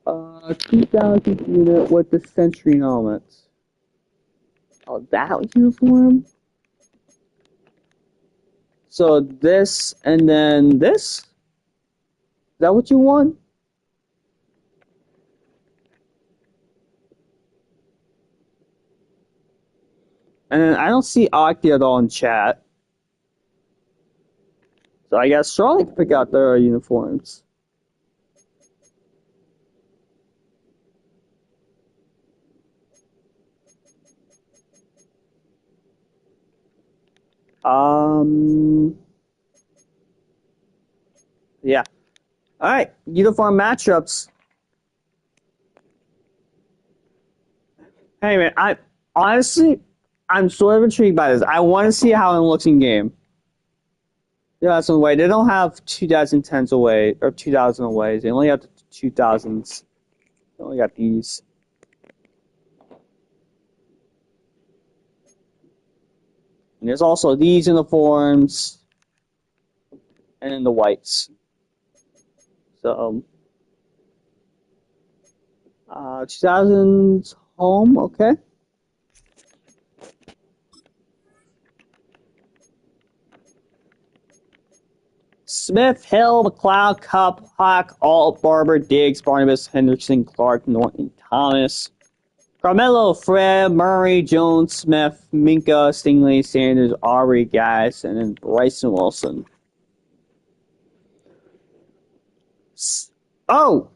Speaker 1: 2,000 unit with the Century helmets. Oh, that uniform? So this, and then this? Is that what you want? And I don't see Octi at all in chat. So I guess Charlotte can pick out their uniforms. Yeah. Alright, uniform matchups. Hey man, I'm sort of intrigued by this. I want to see how it looks in game. Yeah, that's the way. They don't have 2010s away, or 2000 away. They only have the 2000s. They only got these. And there's also these uniforms and then the whites. So 2000s home, okay. Smith, Hill, McLeod, Cup, Hawk, Alt, Barber, Diggs, Barnabas, Henderson, Clark, Norton, Thomas, Carmelo, Fred, Murray, Jones, Smith, Minka, Stingley, Sanders, Aubrey, Gass, and then Bryson Wilson. Oh!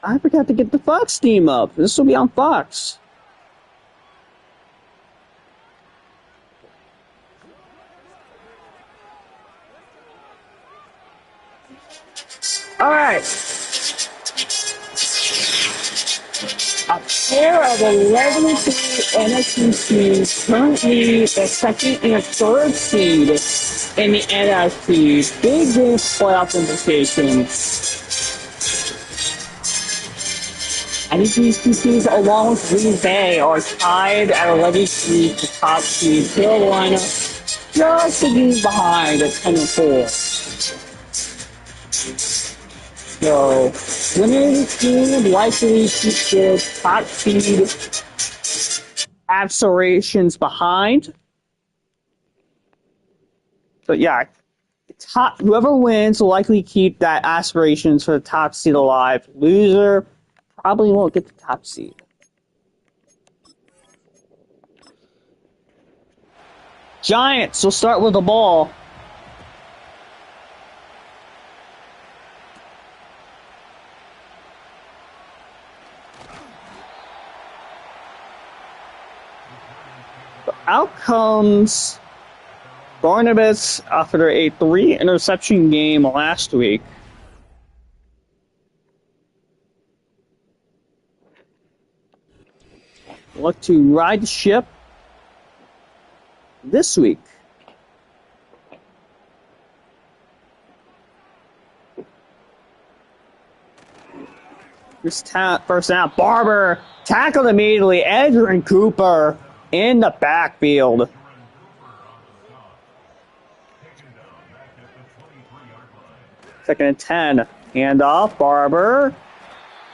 Speaker 1: I forgot to get the Fox team up. This will be on Fox. Alright. A pair of 11-seed NFC teams currently the second and third seed in the NFC. Big playoff implications. I think these two teams, along with Green Bay, are tied at 11 seed to top seed. Carolina just a game behind at 10-4. So, winning team likely keeps their top seed aspirations behind. But yeah, whoever wins will likely keep that aspirations for the top seed alive. Loser probably won't get the top seed. Giants will start with the ball. Out comes Barnabas after a 3-interception game last week. Look to ride the ship this week. First down, Barber tackled immediately. Edgerrin Cooper in the backfield. Second and 10. Handoff. Barber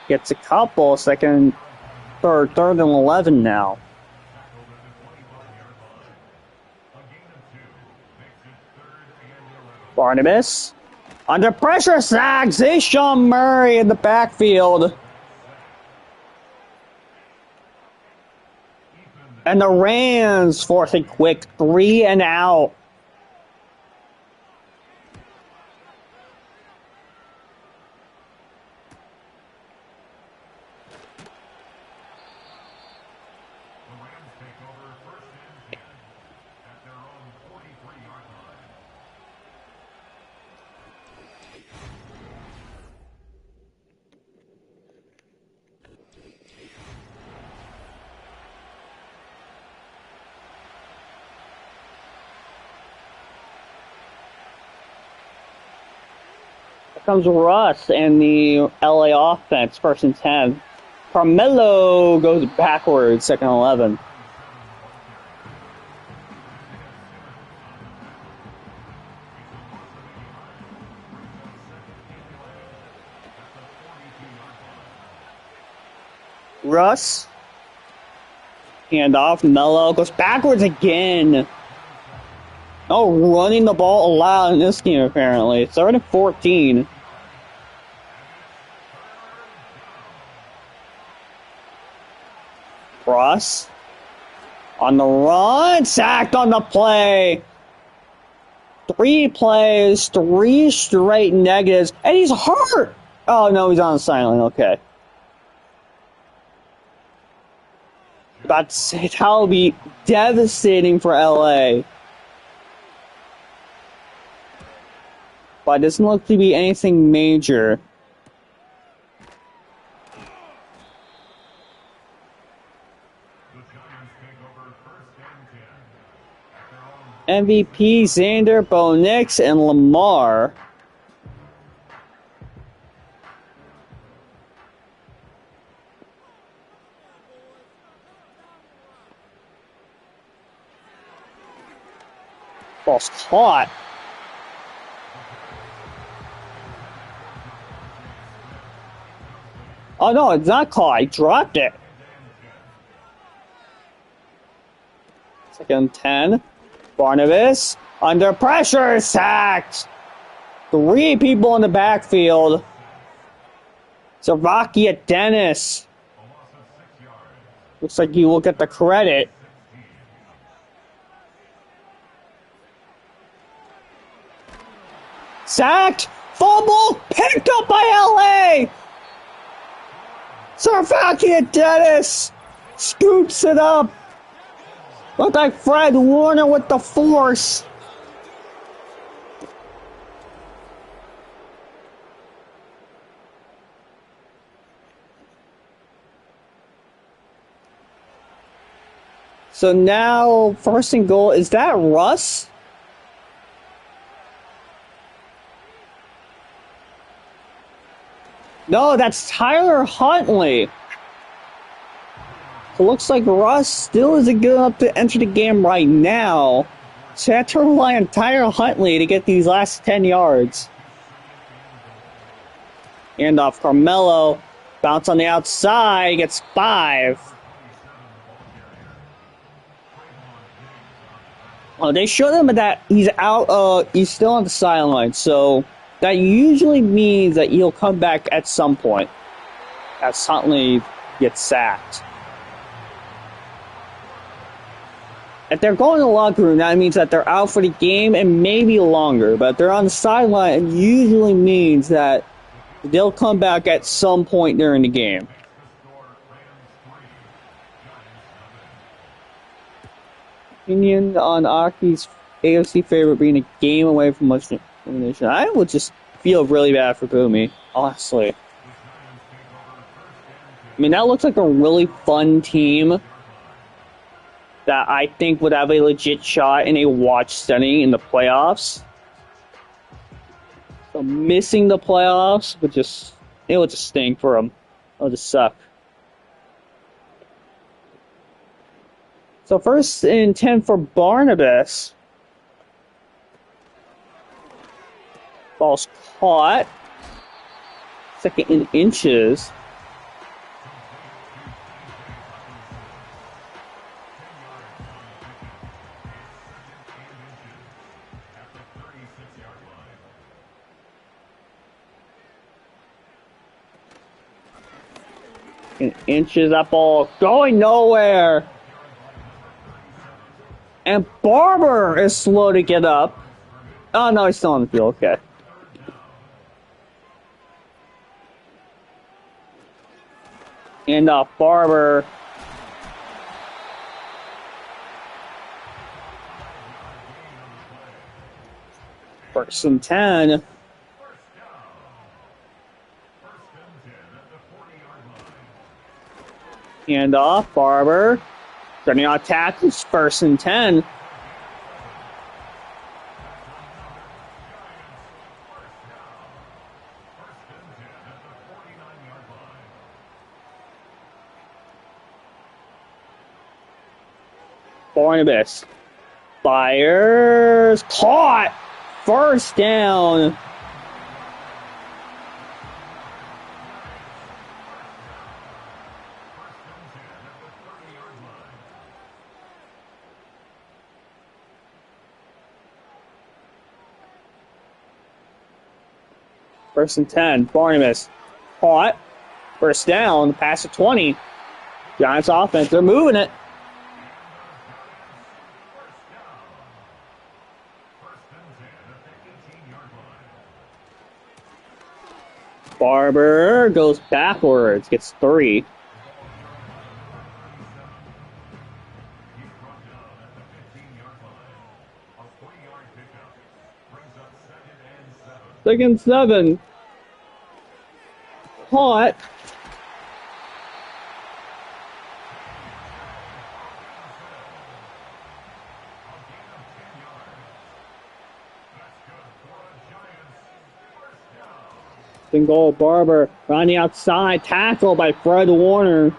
Speaker 1: gets a couple. Third and 11 now. Barnabas under pressure, sags. Sean Murray in the backfield. And the Rams force a quick 3 and out. Comes Russ and the LA offense, first and 10. Carmelo goes backwards, second and 11. Russ, handoff, Melo goes backwards again. Oh, running the ball allowed in this game, apparently. Third and 14. Ross on the run, sacked on the play. 3 plays, 3 straight negatives, and he's hurt. Oh, no, he's on the sideline. Okay. About to say, that will be devastating for LA. But it doesn't look to be anything major. MVP, Xander, Bo Nix, and Lamar. Ball's caught. Oh no, it's not caught. He dropped it. Second 10. Barnabas under pressure, sacked. 3 people in the backfield. Zarakia Dennis. Looks like he will get the credit. Sacked. Fumble. Picked up by LA. Zarakia Dennis scoops it up. Looked like Fred Warner with the force. So now, first and goal, is that Russ? No, that's Tyler Huntley. So it looks like Russ still isn't good enough to enter the game right now. So I have to rely on Tyler Huntley to get these last 10 yards. And off Carmelo. Bounce on the outside, gets 5. They showed him that he's out. He's still on the sideline, so that usually means that he'll come back at some point as Huntley gets sacked. If they're going to the locker room, that means that they're out for the game and maybe longer. But if they're on the sideline, it usually means that they'll come back at some point during the game. Opinion on Aki's AFC favorite being a game away from elimination. I would just feel really bad for Boomy, honestly. I mean, that looks like a really fun team that I think would have a legit shot in a watch setting in the playoffs. So missing the playoffs would just stink for them. It would just suck. So first and 10 for Barnabas. Ball's caught. Second in inches. In inches, that ball going nowhere. And Barber is slow to get up. Oh, no, he's still on the field. Okay. And Barber. First and 10. Hand off, Barber. Running on tackles, first and 10. Barnabas fires, caught, first down. First and 10, Barnabas caught, first down, pass at 20. Giants offense, they're moving it. Barber goes backwards, gets 3. Second 7. Caught. Single Barber on the outside, tackle by Fred Warner.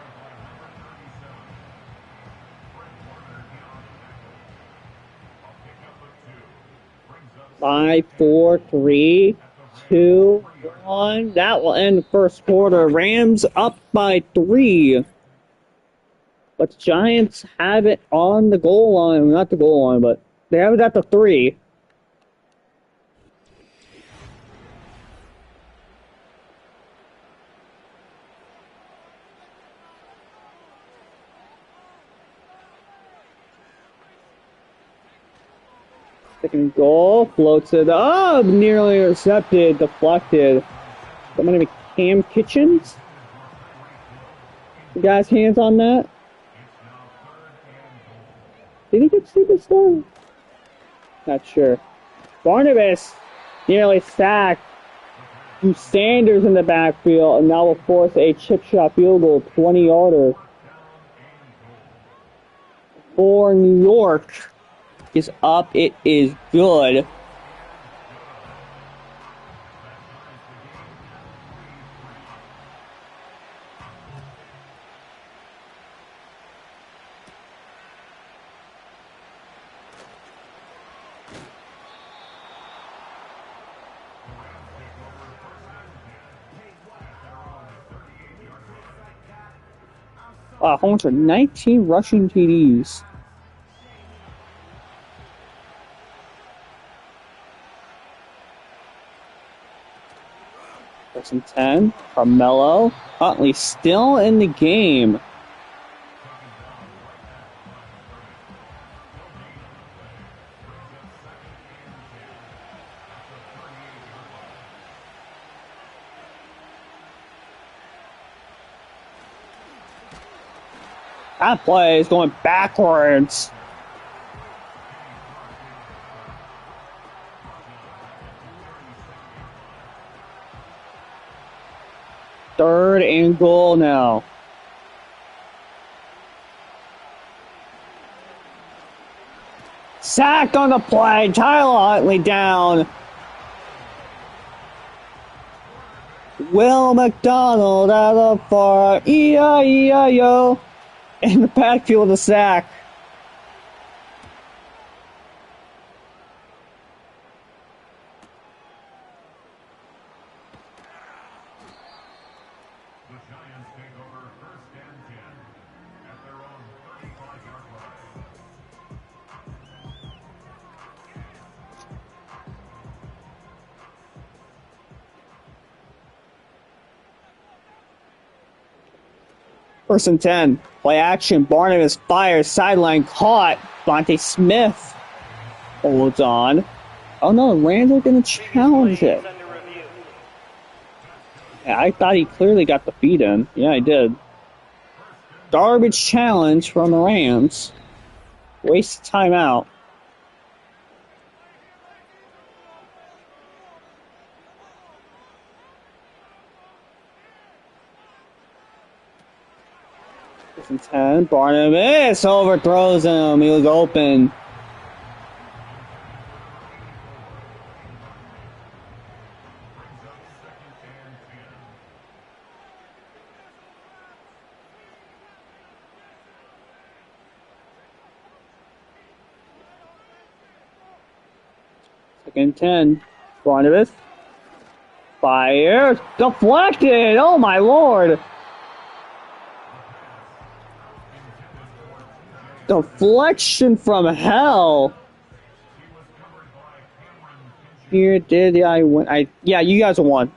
Speaker 1: 5, 4, 3, 2, 1. That will end the first quarter. Rams up by 3. But the Giants have it on the goal line. Not the goal line, but they have it at the 3. Second goal, floats it up, nearly intercepted, deflected. Somebody named Cam Kitchens? You guys' hands on that? Did he get superstar? Not sure. Barnabas nearly sacked. Sanders in the backfield, and now will force a chip shot field goal, 20-yarder. For New York is up. It is good. Holmes are 19 rushing TDs. First and 10. Carmelo. Huntley still in the game. That play is going backwards. Third and goal now. Sacked on the play. Tyler Huntley down. Will McDonald out of far. E-I-E-I-O. In the backfield, a sack.
Speaker 2: The Giants take over first and 10 at their own 35-yard line.
Speaker 1: First and 10. Play action. Barnabas fires. Sideline caught. Vontae Smith holds on. Oh no, Randall going to challenge it. Yeah, I thought he clearly got the feed in. Yeah, he did. Garbage challenge from the Rams. Waste timeout. First and 10. Barnabas overthrows him. He was open. Second 10. Barnabas. Fires. Deflected. Oh my lord. Deflection from hell. Here did I win? Yeah, you guys won.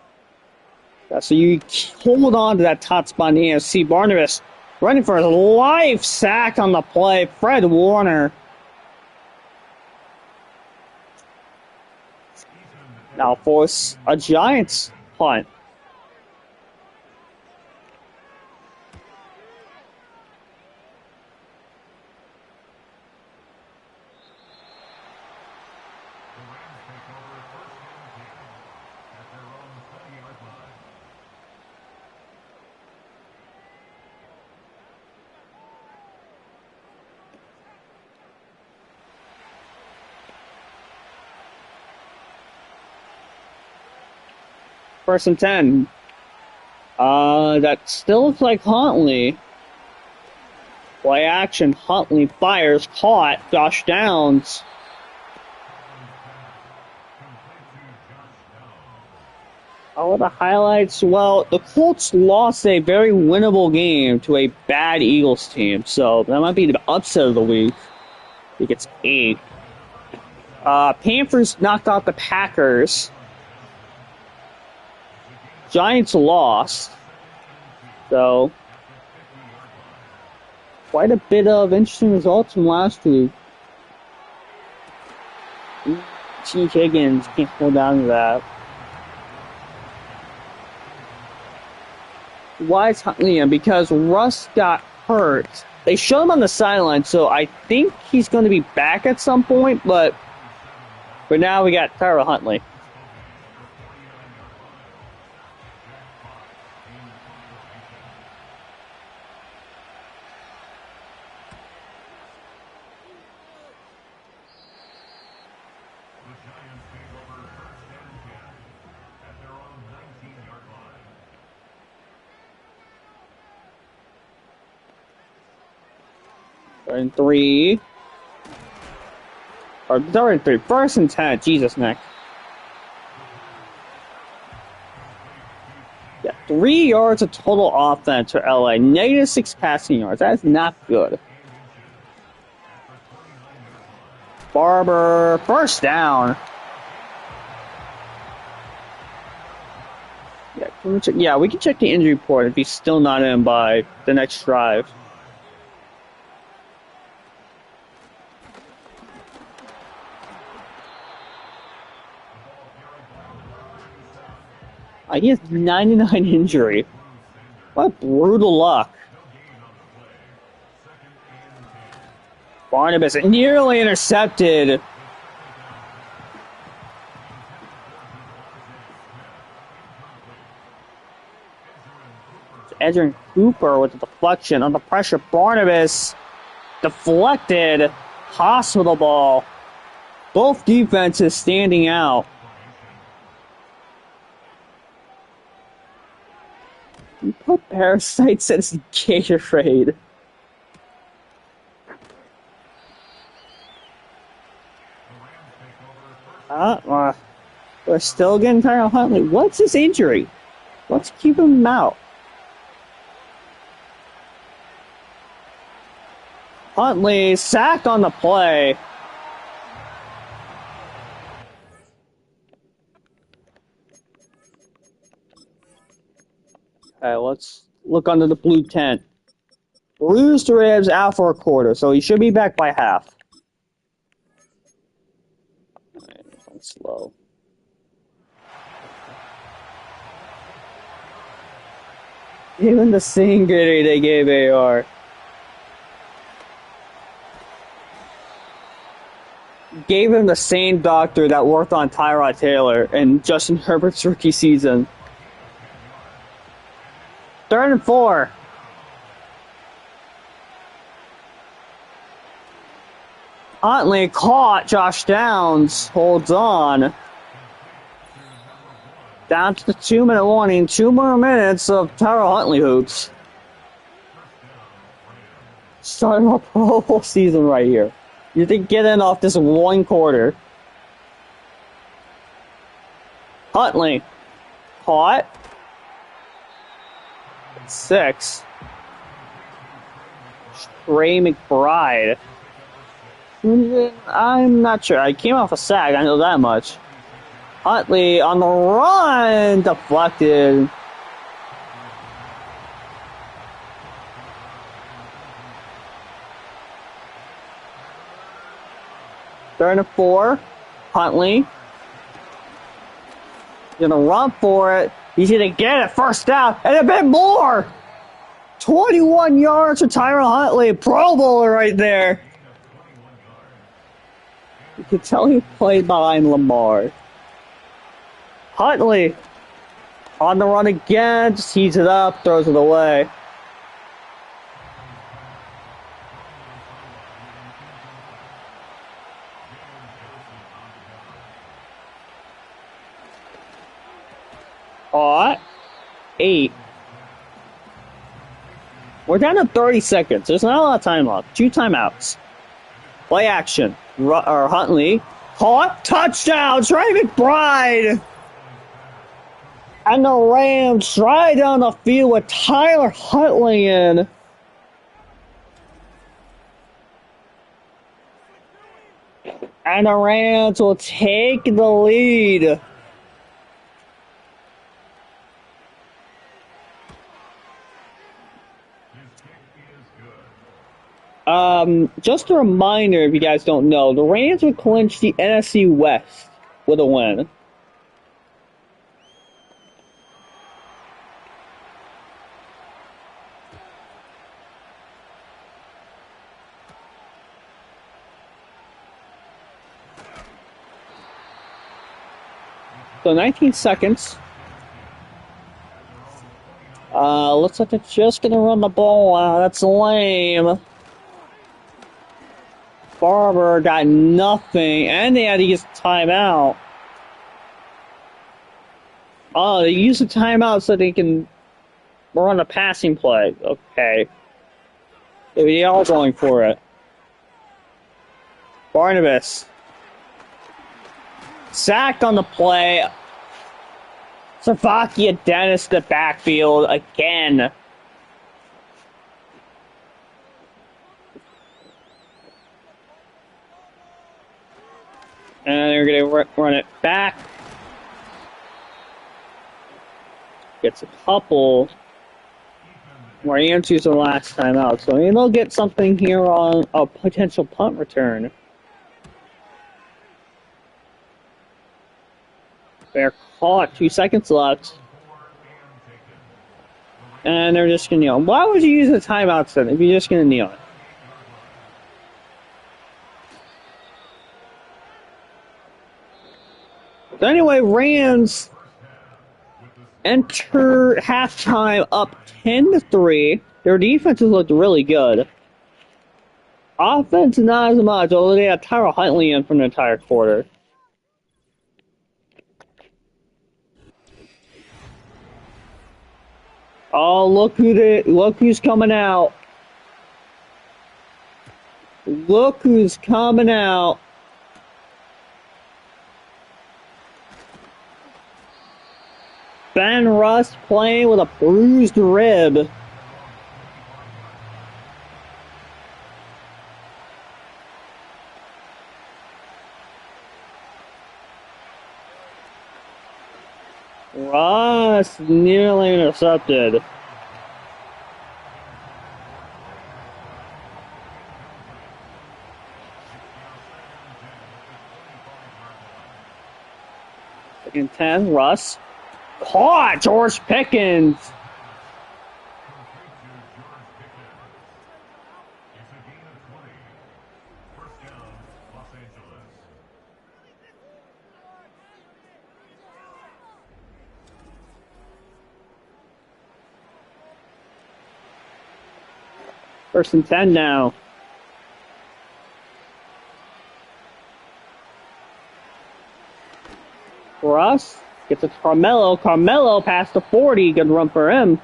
Speaker 1: So you hold on to that top spot in the AFC. Barnabas running for his life. Sack on the play. Fred Warner. Now force a Giants punt. First and 10. That still looks like Huntley. Play action. Huntley fires. Caught. Josh Downs. All the highlights. Well, the Colts lost a very winnable game to a bad Eagles team, so that might be the upset of the week. I think it's 8. Panthers knocked out the Packers. Giants lost. So, quite a bit of interesting results from last week. T. Higgins can't hold down to that. Why is Huntley in? Because Russ got hurt. They showed him on the sideline, so I think he's going to be back at some point, but for now we got Tyler Huntley. And 3. Or third and 3. 1st and 10. Jesus, Nick. Yeah, 3 yards of total offense for LA. -6 passing yards. That is not good. Barber, first down. Yeah, we can check the injury report if he's still not in by the next drive. He has 99 injury. What brutal luck. Barnabas nearly intercepted. Edgerrin Cooper with the deflection under pressure. Barnabas deflected. Hospital ball. Both defenses standing out. You put parasites as Gatorade. We're still getting Tyler Huntley. What's his injury? Let's keep him out. Huntley sacked on the play. Okay, let's look under the blue tent. Bruised ribs out for a quarter, so he should be back by half. Alright, this one's slow. Even the same Gatorade they gave AR. Gave him the same doctor that worked on Tyrod Taylor in Justin Herbert's rookie season. 3rd and 4. Huntley caught. Josh Downs holds on. Down to the 2-minute warning. 2 more minutes of Tyler Huntley hoops. Starting a Pro Bowl season right here. You think get in off this one quarter. Huntley caught. 6. Trey McBride. I'm not sure. I came off a sack. I know that much. Huntley on the run. Deflected. Third and 4. Huntley. Gonna run for it. He's gonna get it. First down. And a bit more. 21 yards for Tyron Huntley. Pro Bowler right there. You can tell he played behind Lamar. Huntley on the run again. Just heats it up. Throws it away. Caught. 8. We're down to 30 seconds. There's not a lot of time left. 2 timeouts. Play action. Huntley. Caught. Touchdown. Trey McBride. And the Rams drive down the field with Tyler Huntley in. And the Rams will take the lead.
Speaker 2: His kick is good.
Speaker 1: Just a reminder, if you guys don't know, the Rams would clinch the NFC West with a win. So 19 seconds. Looks like they're just gonna run the ball out. That's lame. Barber got nothing, and they had to use a timeout. Oh, they used a timeout so they can run a passing play. Okay. They are going for it. Barnabas. Sacked on the play. Savakia Dennis the backfield again. And they're going to run it back. Gets a couple. Rams used the last time out. So maybe they'll get something here on a potential punt return. They're caught. 2 seconds left. And they're just going to kneel. Why would you use a timeout then if you're just going to kneel? So anyway, Rams enter halftime up 10-3. Their defenses looked really good. Offense, not as much, although they had Tyler Huntley in for an entire quarter. Oh, look who's coming out. Look who's coming out. Ben Russ playing with a bruised rib. Russ nearly intercepted. Second 10, Russ. Caught George Pickens.
Speaker 2: It's a gain of 20. First down, Los Angeles.
Speaker 1: First and 10 now. Russ gets it to Carmelo. Carmelo past the 40. Good run for him.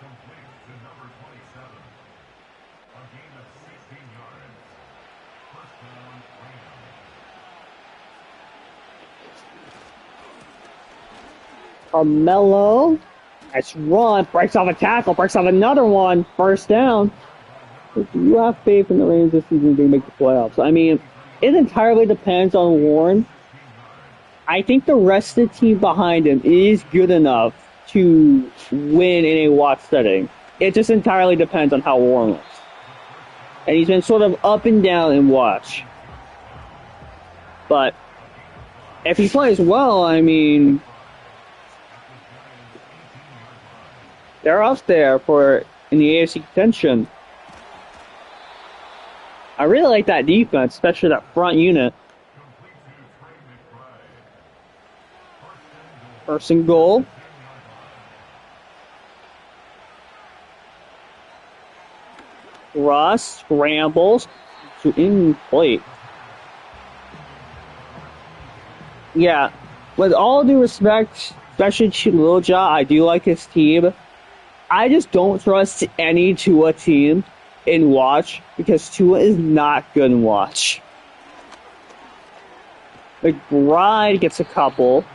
Speaker 2: Complete to number 27. A gain of 16 yards. First down, Rams.
Speaker 1: Carmelo. Nice run. Breaks off a tackle. Breaks off another one. First down. Do you have faith in the Rams this season to make the playoffs? I mean, it entirely depends on Warren. I think the rest of the team behind him is good enough to win in a watch setting. It just entirely depends on how Warren looks. And he's been sort of up and down in watch. But if he plays well, I mean, they're up there for in the AFC contention. I really like that defense, especially that front unit. First and goal. Russ scrambles to incomplete. Yeah, with all due respect, especially to Lil Ja, I do like his team. I just don't trust any Tua team in watch because Tua is not good in watch. McBride gets a couple.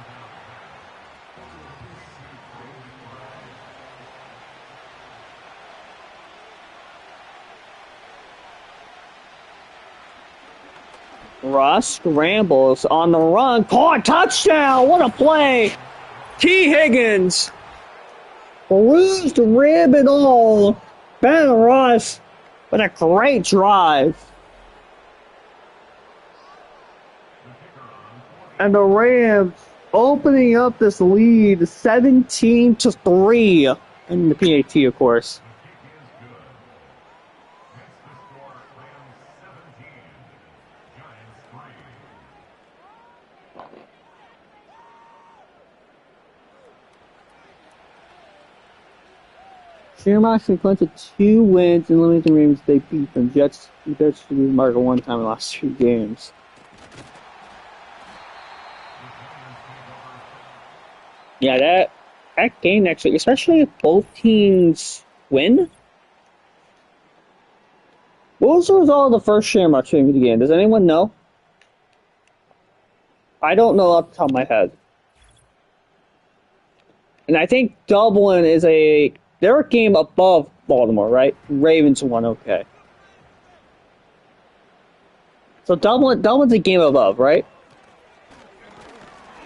Speaker 1: Russ scrambles on the run. Caught touchdown. What a play. T. Higgins. Bruised rib and all. Ben Russ with a great drive. And the Rams opening up this lead 17-3. And the PAT, of course. Shamrocks and Clinton 2 wins and limited the Rams. They beat them. Jets to the mark one time in the last 2 games. Yeah, that game next week, especially if both teams win. What was the result of the first Shamrocks game of the game? Does anyone know? I don't know off the top of my head. And I think Dublin is they're a game above Baltimore, right? Ravens won, okay. So Dublin's a game above, right?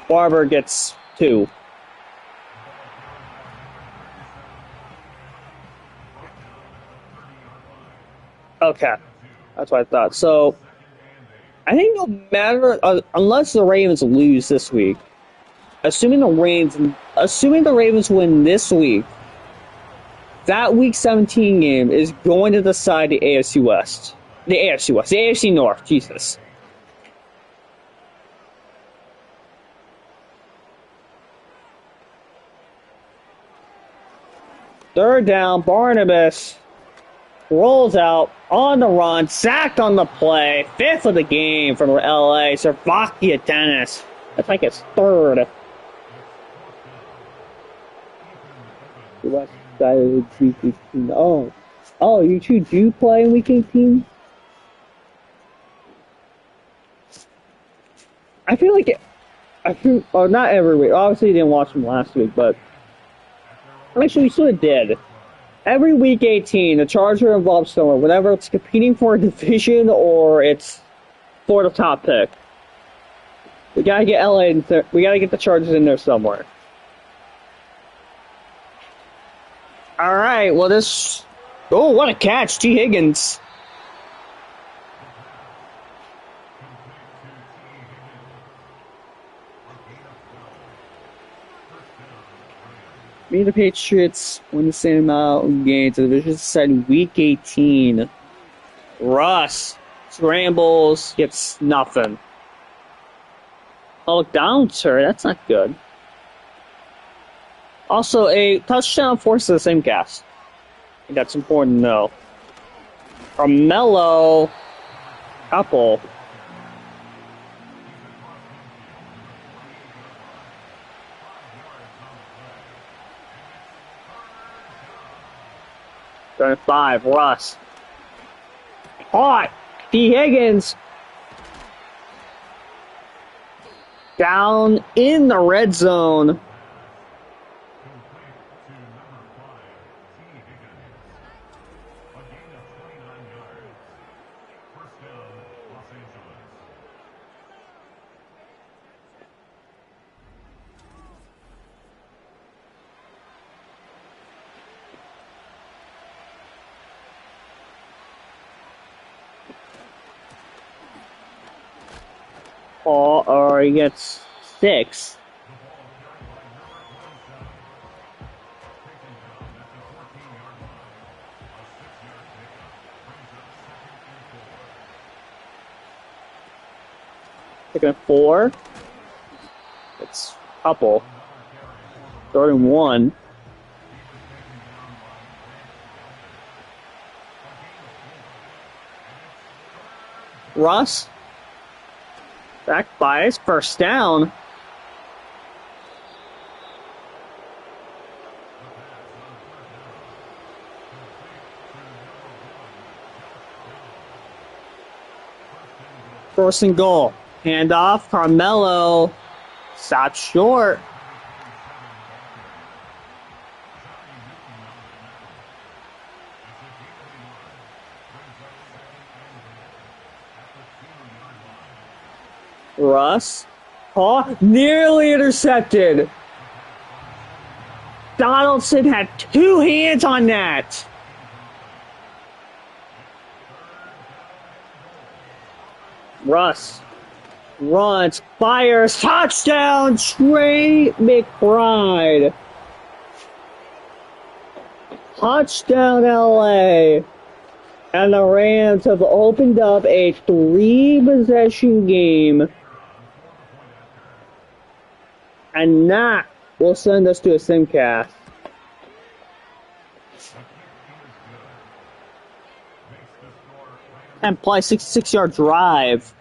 Speaker 1: Barber gets 2. Okay, that's what I thought. So, I think no matter, unless the Ravens lose this week, assuming the Ravens win this week, that Week 17 game is going to decide the AFC West. The AFC North, Jesus. Third down, Barnabas rolls out on the run, sacked on the play, 5th of the game from LA, Servakia Dennis. That's like his 3rd. West side of the Week 18. Oh, you two do play in Week 18? I feel like not every week. Obviously, you didn't watch them last week, but actually, we sort of did. Every Week 18, the Chargers are involved somewhere, whenever it's competing for a division or it's for the top pick. We gotta get we gotta get the Chargers in there somewhere. All right, well oh, what a catch, T. Higgins. Me and the Patriots win the same amount of games. The division decided Week 18. Russ scrambles, gets nothing. Oh, down, sir. That's not good. Also, a touchdown forces the same cast. I think that's important to know. Carmelo, couple. Turn 5, Russ. Caught! T. Higgins. Down in the red zone. Or he gets 6. Taking a 4. It's a couple. 3rd and 1. Russ. Back by his first down. First and goal. Handoff. Carmelo. Stopped short. Russ. Oh, nearly intercepted. Donaldson had two hands on that. Russ runs, fires, touchdown, Trey McBride. Touchdown, LA. And the Rams have opened up a 3-possession game. And that will send us to a simcast. And play 66-yard drive.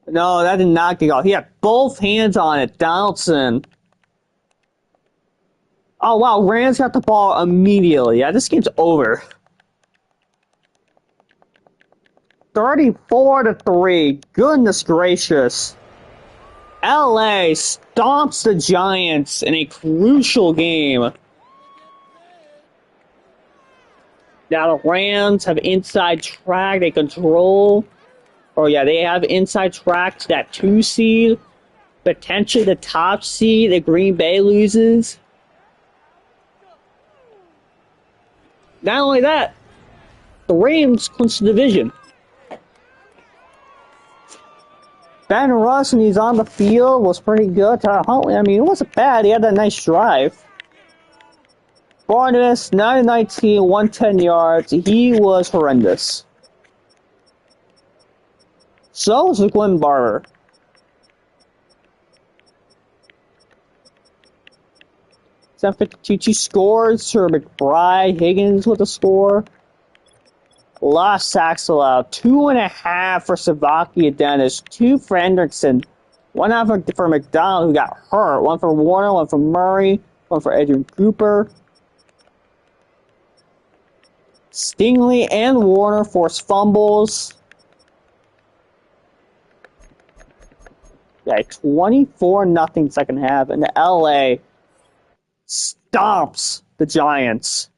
Speaker 1: No, that did not get off. He had both hands on it, Donaldson. Oh, wow, Rams got the ball immediately. Yeah, this game's over. 34-3. Goodness gracious. LA stomps the Giants in a crucial game. Now the Rams have inside track. They control. Oh, yeah, they have inside track to that 2 seed. Potentially the top seed that Green Bay loses. Not only that, the Rams clinch the division. Ben Russ, when he's on the field, was pretty good. Huntley, I mean, it wasn't bad. He had that nice drive. Barnabas, 9-19, 110 yards. He was horrendous. So was Glenn Barber. San Francisco scores. Sir McBride, Higgins with a score. A lot of sacks allowed. 2.5 for Savaki Dennis. 2 for Hendrickson. 1.5 for McDonald, who got hurt. 1 for Warner, 1 for Murray, 1 for Adrian Cooper. Stingley and Warner forced fumbles. Yeah, 24-0 second half, and LA stomps the Giants.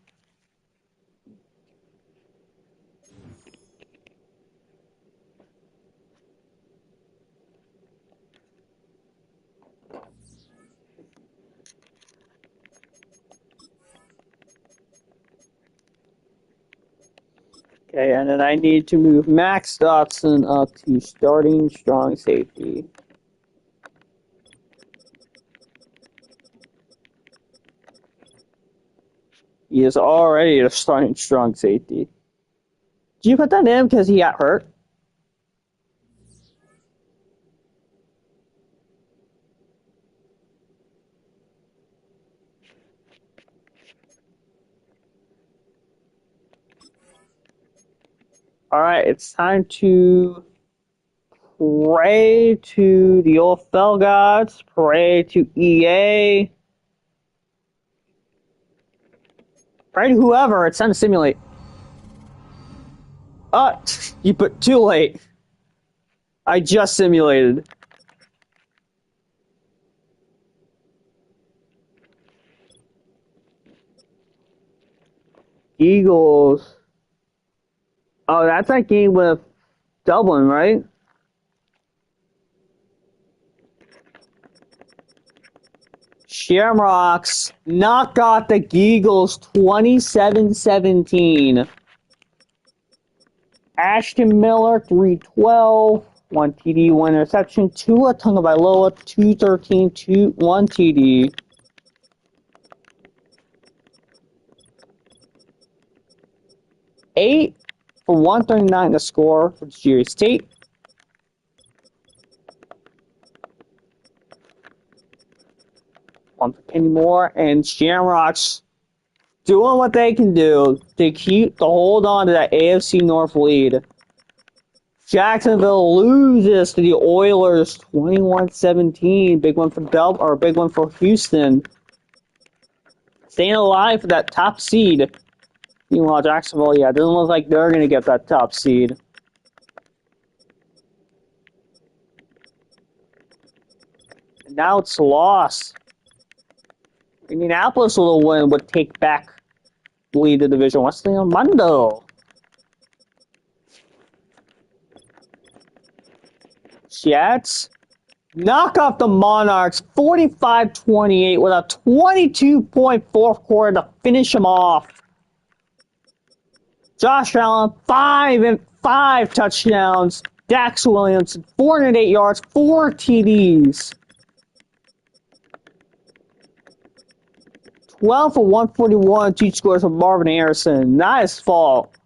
Speaker 1: Okay, and then I need to move Max Dotson up to starting strong safety. He is already a starting strong safety. Did you put that in because he got hurt? Alright, it's time to pray to the old fell gods, pray to EA, pray to whoever, it's time to simulate. You put too late. I just simulated. Eagles. Oh, that's that game with Dublin, right? Shamrocks knock out the Eagles 27-17. Ashton Miller, 312, 1 TD, 1 interception. Tua Tagovailoa, 213, 1 TD. Eight for 139 to score for Jerry State. One for Kenny Moore, and Shamrocks doing what they can do to hold on to that AFC North lead. Jacksonville loses to the Oilers 21-17. Big one for big one for Houston. Staying alive for that top seed. Meanwhile, Jacksonville, yeah, doesn't look like they're going to get that top seed. And now it's lost. Indianapolis with a win would take back the lead of Division West on Monday. Jets knock off the Monarchs 45-28 with a 22-point quarter to finish them off. Josh Allen, 5 touchdowns. Dax Williams, 408 yards, 4 TDs. 12 for 141, 2 scores from Marvin Harrison. Not his fault.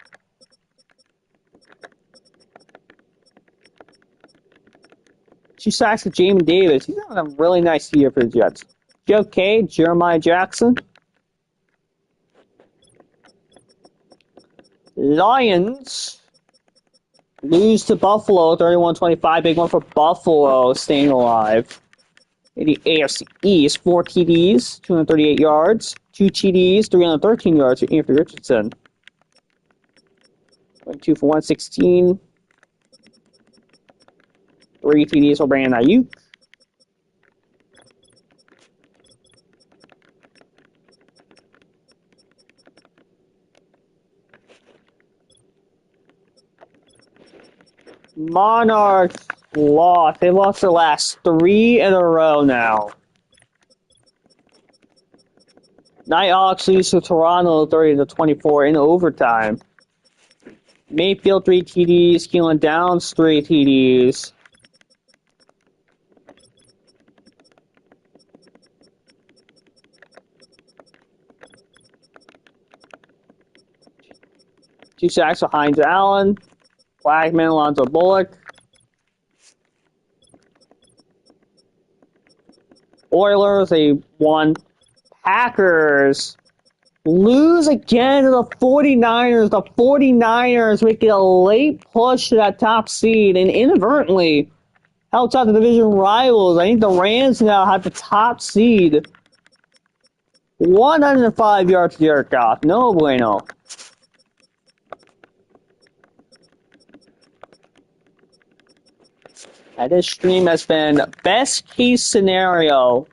Speaker 1: Two sacks with Jamin Davis. He's having a really nice year for the Jets. Joe K, Jeremiah Jackson. Lions lose to Buffalo, 31-25. Big one for Buffalo, staying alive. In the AFC East, 4 TDs, 238 yards. 2 TDs, 313 yards for Anthony Richardson. 2 for 116. 3 TDs for Brandon Ayuk. Monarchs lost. They lost their last 3 in a row now. Nighthawks lose to Toronto 30-24 in overtime. Mayfield 3 TDs. Keelan Downs 3 TDs. Two sacks for Hines Allen. Blackman, Alonzo Bullock. Oilers, they won. Packers lose again to the 49ers. The 49ers making a late push to that top seed and inadvertently helped out the division rivals. I think the Rams now have the top seed. 105 yards to Jared Goff. No bueno. And this stream has been best case scenario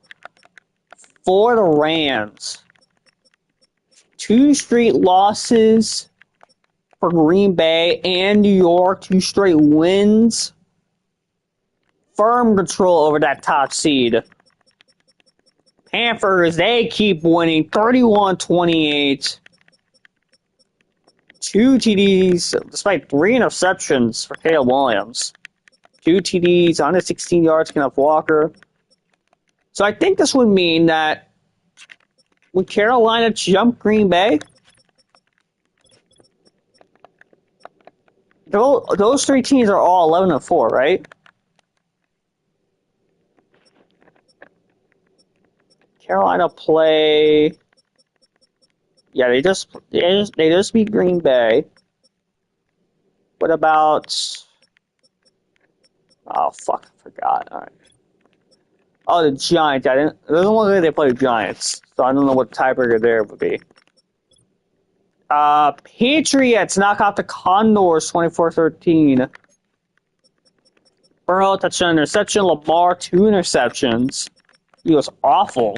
Speaker 1: for the Rams. 2 straight losses for Green Bay and New York. 2 straight wins. Firm control over that top seed. Panthers, they keep winning 31-28. 2 TDs, despite 3 interceptions for Caleb Williams. 2 TDs, 116 yards, Kenneth Walker. So I think this would mean that when Carolina jump Green Bay, those 3 teams are all 11-4, right? Carolina play. Yeah, they just beat Green Bay. What about? Oh fuck, I forgot. All right. Oh, the Giants. I didn't. There's one way they play the Giants, so I don't know what tiebreaker there would be. Patriots knock out the Condors 24-13. Burrow touchdown interception. Lamar 2 interceptions. He was awful.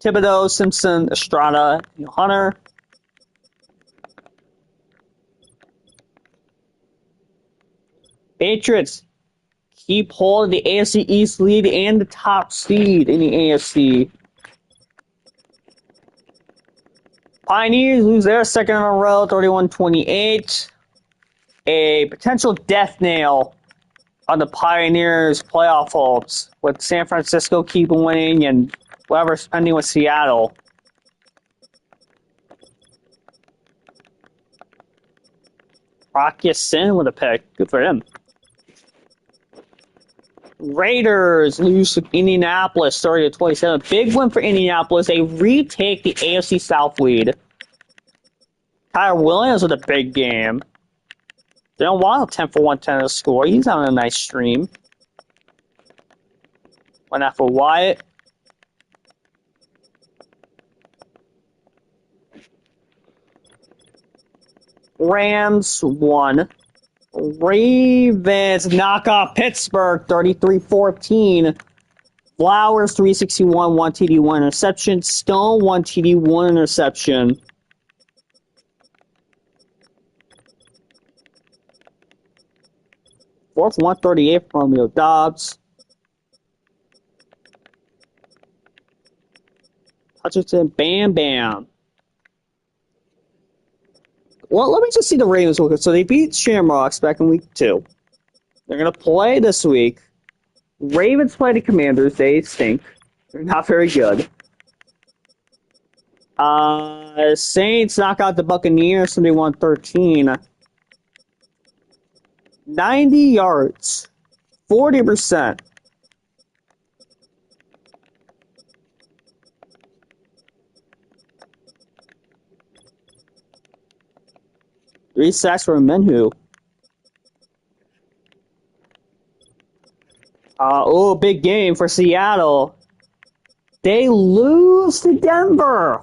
Speaker 1: Thibodeau, Simpson, Estrada, and Hunter. Patriots keep hold of the AFC East lead and the top seed in the AFC. Pioneers lose their second in a row, 31-28. A potential death nail on the Pioneers' playoff hopes, with San Francisco keeping winning and whatever's pending with Seattle. Rock Ya-Sin with a pick. Good for him. Raiders lose to Indianapolis 30-27. Big win for Indianapolis. They retake the AFC South lead. Kyler Williams with a big game. Dylan Waddle 10 for 110 to score. He's on a nice stream. Went out for Wyatt. Rams won. Ravens knock off Pittsburgh 33-14. Flowers 361, 1 TD, 1 interception. Stone 1 TD, 1 interception. Fourth, 138 from Romeo Dobbs. Hutchinson, bam, bam. Well, let me just see the Ravens real quick. So they beat Shamrocks back in week 2. They're going to play this week. Ravens play the Commanders. They stink. They're not very good. Saints knock out the Buccaneers, so they won 13. 90 yards. 40%. Three sacks for Menhu. Big game for Seattle. They lose to Denver.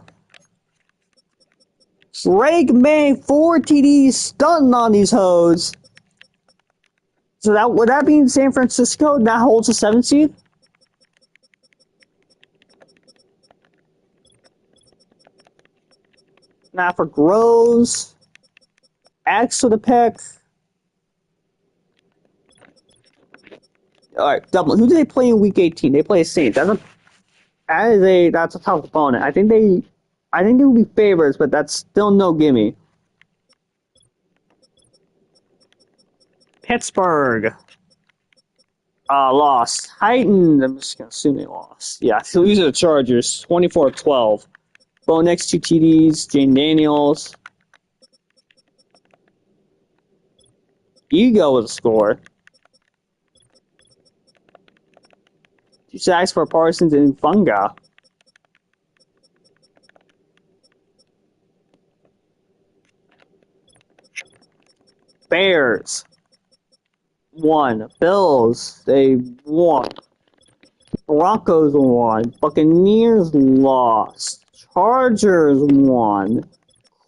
Speaker 1: Drake May, 4 TDs, stunting on these hoes. So would that be in San Francisco? That holds a 7th seed? Now for Groves. X for the pick. Alright, Dublin. Who do they play in week 18? They play Saints. That's a tough opponent. I think they will be favorites, but that's still no gimme. Pittsburgh. Lost. Titans. I'm just gonna assume they lost. Yeah, so these are the Chargers. 24-12. Bo next 2 TDs. Jane Daniels. Ego with a score. 2 sacks for Parsons and Funga. Bears won. Bills, they won. Broncos won. Buccaneers lost. Chargers won.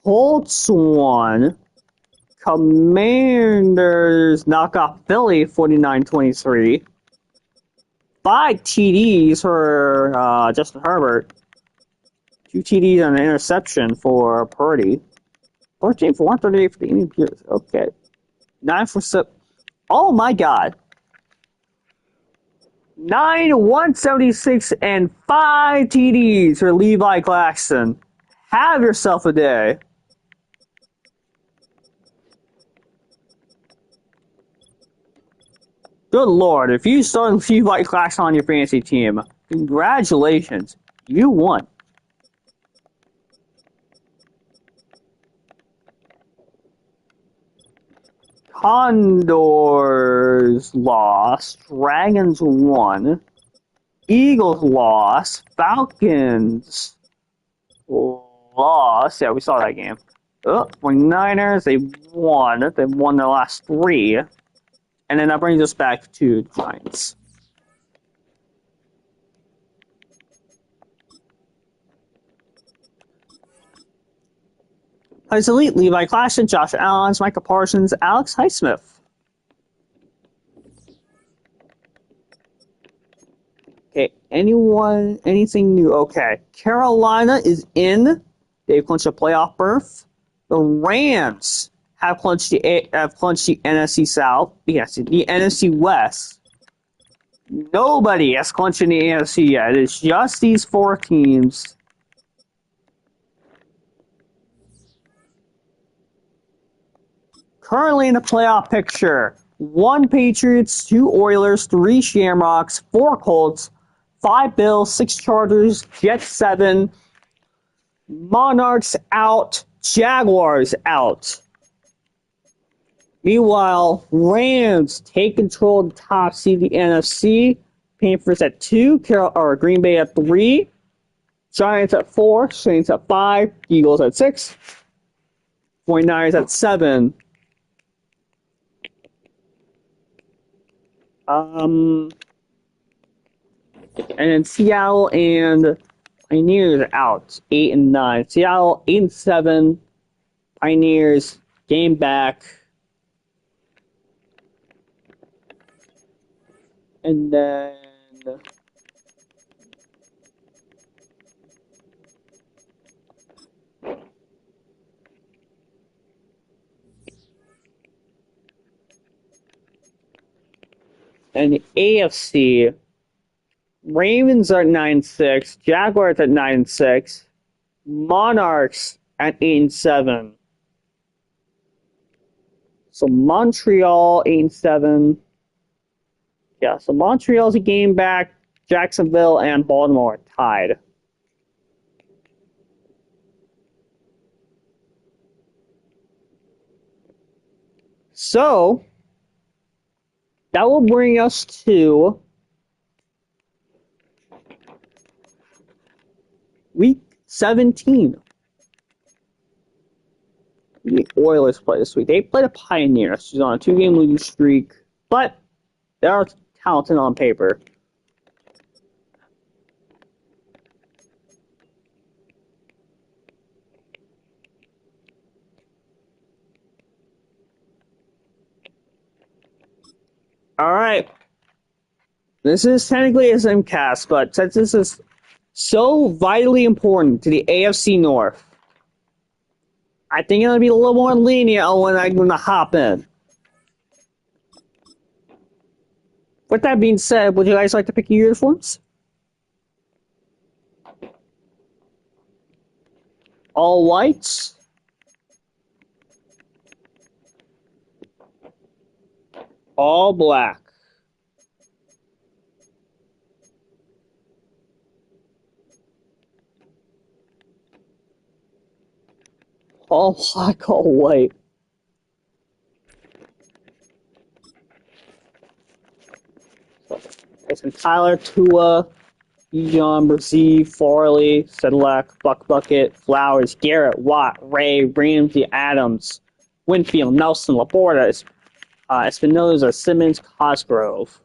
Speaker 1: Colts won. Commanders knock off Philly 49-23. 5 TDs for Justin Herbert. 2 TDs and an interception for Purdy. 14 for 138 for the Indians. Okay. 9 for 7. Oh my god. 9, 176, and 5 TDs for Levi Claxton. Have yourself a day. Good lord, if you start Levi Claxton on your fantasy team, congratulations. You won. Condors lost. Dragons won. Eagles lost. Falcons lost. Yeah, we saw that game. 49ers, they won. They won their last 3. And then that brings us back to Giants. His Elite, Levi Claxton, Josh Allen, Micah Parsons, Alex Highsmith. Okay, anything new? Okay, Carolina is in. They've clinched a playoff berth. The Rams have clinched the NFC South. Yes, the NFC West. Nobody has clinched in the NFC yet. It's just these 4 teams. Currently in the playoff picture, 1 Patriots, 2 Oilers, 3 Shamrocks, 4 Colts, 5 Bills, 6 Chargers, Jets 7, Monarchs out, Jaguars out. Meanwhile, Rams take control of the top seed of the NFC. Panthers at 2, Green Bay at 3, Giants at 4, Saints at 5, Eagles at 6, 49ers at 7. And then Seattle and Pioneers out 8 and 9. Seattle 8 and 7. Pioneers game back. And then And the AFC, Ravens are at 9-6, Jaguars at 9-6, Monarchs at 8-7. So Montreal 8-7. Yeah, so Montreal's a game back. Jacksonville and Baltimore are tied. So that will bring us to week 17. The Oilers play this week. They play the Pioneers, who's on a 2-game losing streak, but they are talented on paper. All right. This is technically a simcast, but since this is so vitally important to the AFC North, I think I'm going to be a little more lenient on when I'm going to hop in. With that being said, would you guys like to pick your uniforms? All whites? All black? All black, all white. It's Tyler, Tua, Bijan, Brzee, Farley, Sedlak, Bucket, Flowers, Garrett, Watt, Ray, Ramsey, Adams, Winfield, Nelson, Laporta, Espinoza, Simmons, Cosgrove.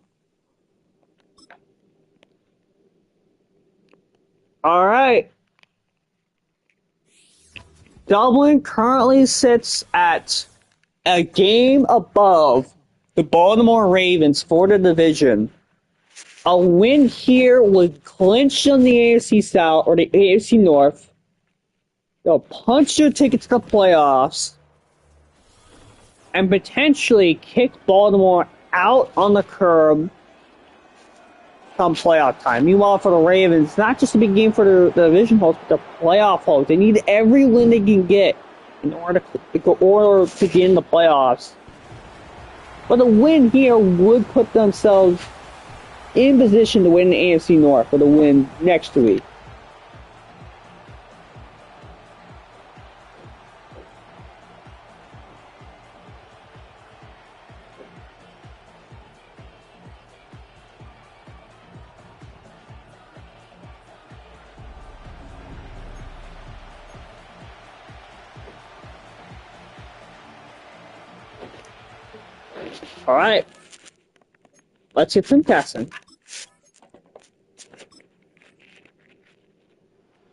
Speaker 1: All right. Dublin currently sits at a game above the Baltimore Ravens for the division. A win here would clinch on the AFC South or the AFC North. They'll punch their ticket to the playoffs and potentially kick Baltimore out on the curb come playoff time. Meanwhile, for the Ravens, it's not just a big game for the division host, but the playoff host. They need every win they can get in order to get in the playoffs. But the win here would put themselves in position to win the AFC North for the win next week. All right, let's get some casting.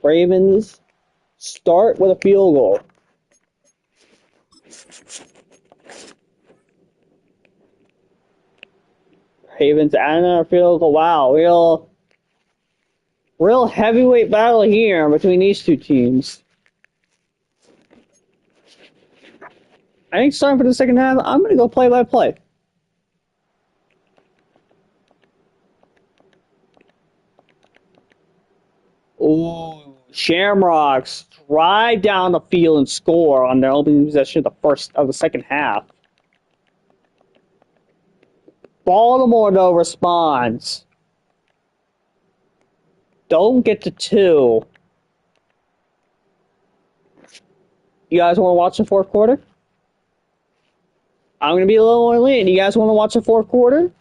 Speaker 1: Ravens start with a field goal. Ravens add another field goal. Wow, real heavyweight battle here between these two teams. I think starting for the second half, I'm going to go play by play. Ooh, Shamrocks drive down the field and score on their opening possession of the second half. Baltimore, though, responds. Don't get to 2. You guys want to watch the fourth quarter? I'm going to be a little more lenient. You guys want to watch the fourth quarter?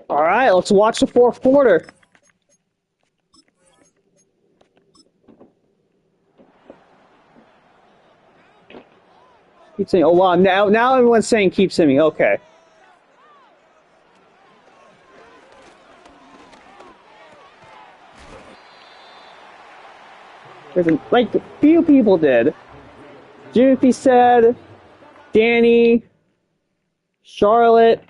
Speaker 1: All right, let's watch the fourth quarter. Keep saying, oh wow, now everyone's saying keep sending. Okay. Like a few people did. Jufy said, Danny, Charlotte.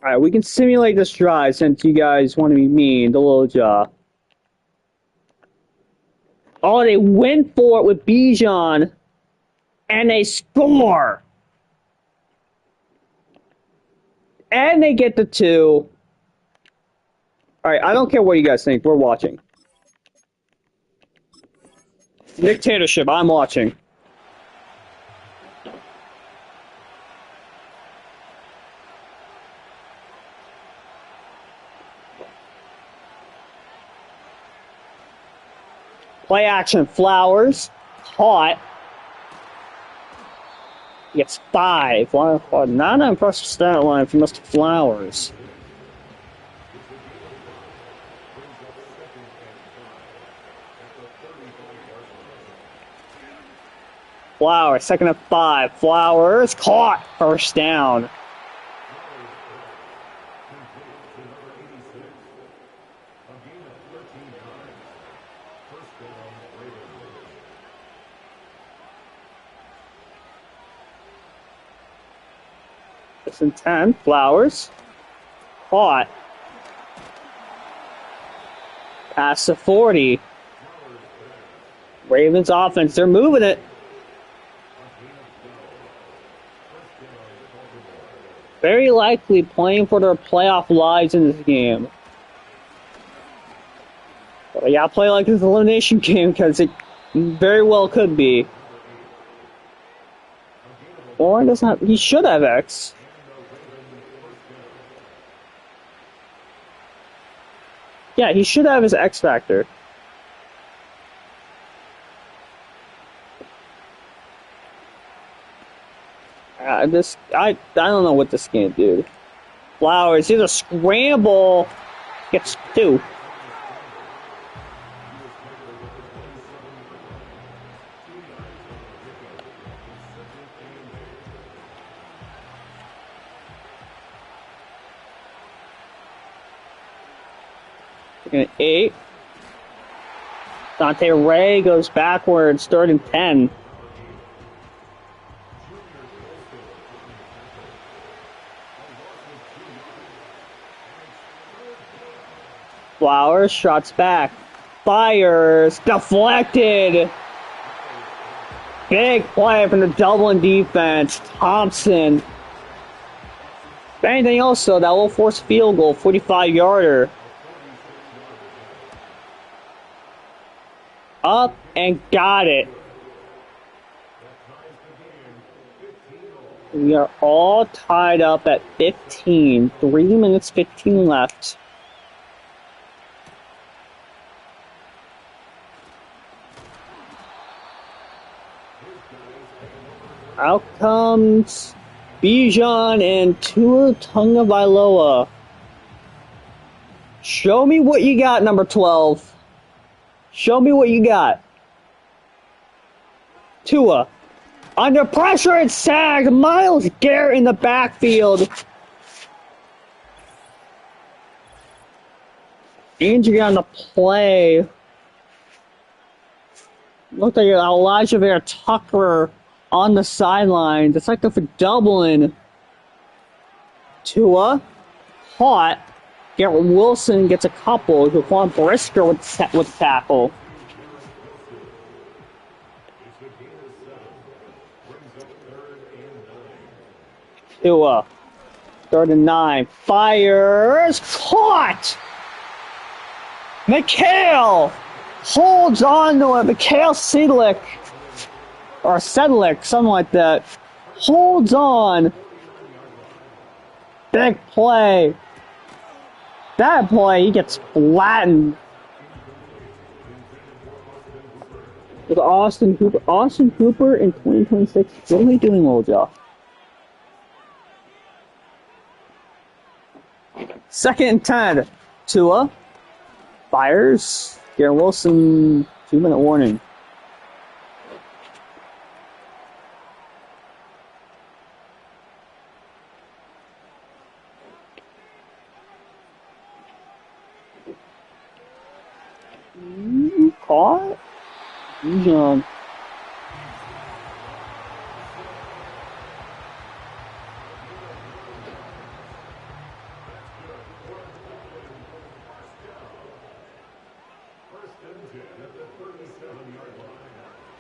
Speaker 1: Alright, we can simulate this drive since you guys want to be mean, the little jaw. Oh, they went for it with Bijan. And they score! And they get the 2. Alright, I don't care what you guys think. We're watching. Dictatorship, I'm watching. Play action, Flowers. Caught. Gets 5. Not an impressive stat line for Mr. Flowers. Flowers, second and 5. Flowers caught. First down. First and 10. Flowers caught. Pass to 40. Ravens offense, they're moving it. Very likely playing for their playoff lives in this game. But I gotta play like this elimination game because it very well could be. Or does not. He should have X. Yeah, he should have his X factor. I don't know what this game, dude. Flowers, he's a scramble. Gets 2. And 8. Dante Ray goes backwards, 3rd and 10. Flowers, shots back. Fires, deflected. Big play from the Dublin defense. Thompson. If anything else, though, that will force field goal, 45-yarder. Up and got it. We are all tied up at 15. 3 minutes, 15 left. Out comes Bijan and Tua Tagovailoa. Show me what you got, number 12. Show me what you got. Tua. Under pressure, it's sacked. Myles Garrett in the backfield. Injury on the play. Looked like Elijah Vera Tucker on the sidelines. It's like they're for Dublin. Tua. Caught. Garrett Wilson gets a couple. Jaquan Brisker with tackle. Tua. 3rd and 9. Fires. Caught. McHale holds on to it. Mikhail Sedlick. Or Sedlick, something like that. Holds on. Big play. That play, he gets flattened. With Austin Cooper. Austin Cooper in 2026 really doing well, Josh. 2nd and 10. Tua. Fires. Garrett Wilson, 2-minute warning. Caught? Bijan.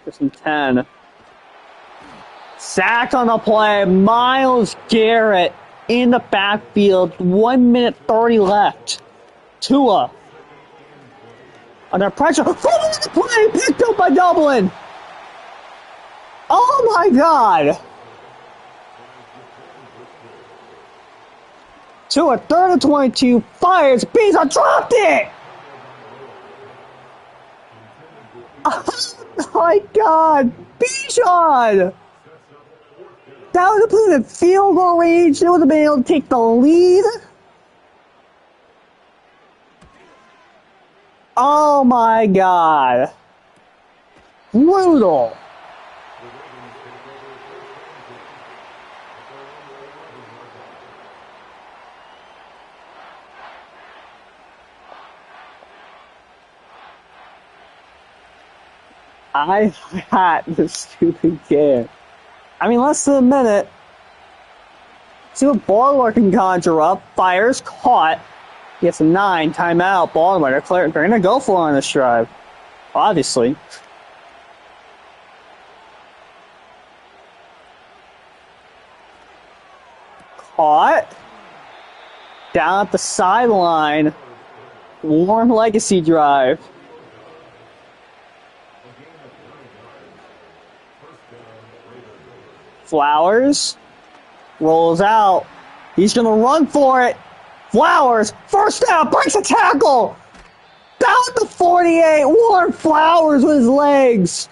Speaker 1: First and 10. Sacked on the play. Myles Garrett in the backfield. 1 minute 30 left. Tua under pressure. Fumbling the play. Picked up by Dublin. Oh my God. Tua, 3rd and 22. Fires. Bijan dropped it. Oh my God. Bijan. That would have put him in field goal range. They would have been able to take the lead. Oh my God. Brutal. I had this stupid game. I mean, less than a minute. See what Baltimore can conjure up. Fires, caught. Gets a 9, timeout. Baltimore, they're going to go for it on this drive. Obviously. Caught. Down at the sideline. Warm legacy drive. Flowers rolls out. He's going to run for it. Flowers, first down, breaks a tackle. Down at the 48. Warren Flowers with his legs.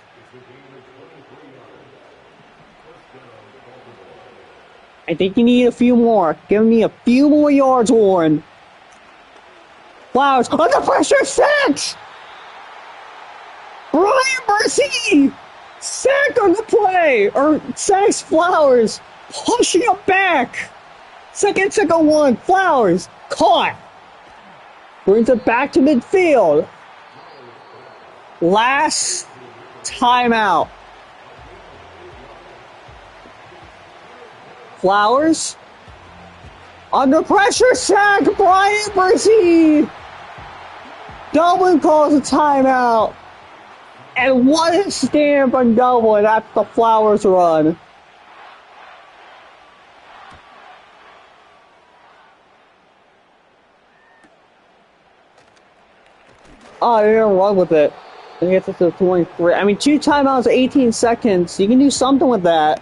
Speaker 1: I think you need a few more. Give me a few more yards, Warren. Flowers under pressure, sacks. Brian Mercy sacked on the play, or sacks Flowers, pushing him back. Second one, Flowers, caught. Brings it back to midfield. Last timeout. Flowers, under pressure, sack, Brian Mercy. Dublin calls a timeout. And what a stand from Dublin after the Flowers run. Oh, they're going to run with it. And get to 23. I mean, 2 timeouts, 18 seconds. You can do something with that.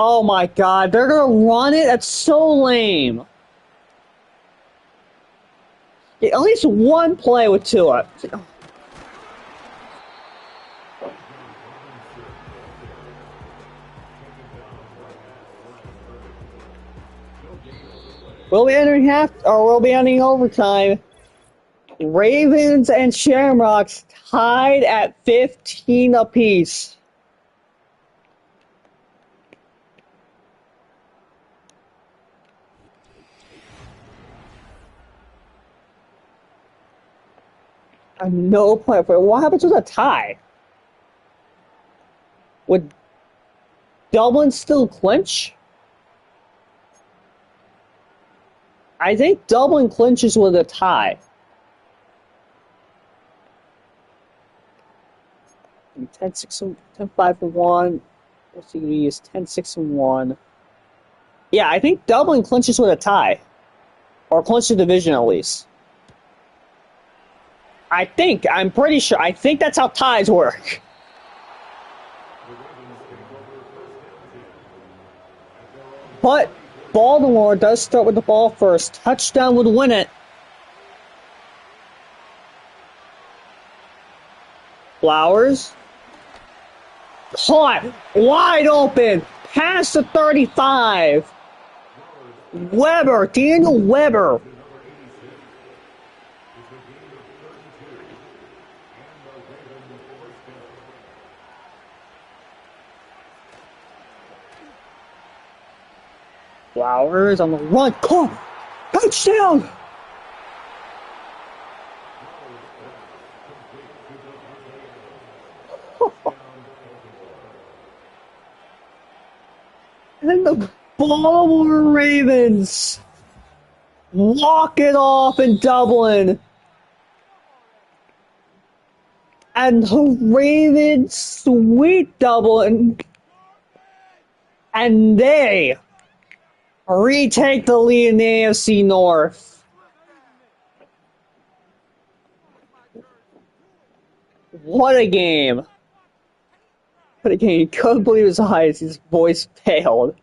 Speaker 1: Oh my God, they're going to run it? That's so lame. Yeah, at least one play with Tua. We'll be ending overtime. Ravens and Shamrocks tied at 15 apiece. No point. But what happens with a tie? Would Dublin still clinch? I think Dublin clinches with a tie. 10-6, 10-5-1. What's he gonna use? 10-6-1. Yeah, I think Dublin clinches with a tie. Or clinches the division at least. I'm pretty sure. I think that's how ties work. But Baltimore does start with the ball first. Touchdown would win it. Flowers. Caught. Wide open. Past the 35. Weber. Daniel Weber. Flowers on the run. Caught. Touchdown. And the Baltimore Ravens walk it off in Dublin. And the Ravens sweep Dublin. And they retake the lead in the AFC North. What a game. What a game. He couldn't believe his eyes. His voice failed.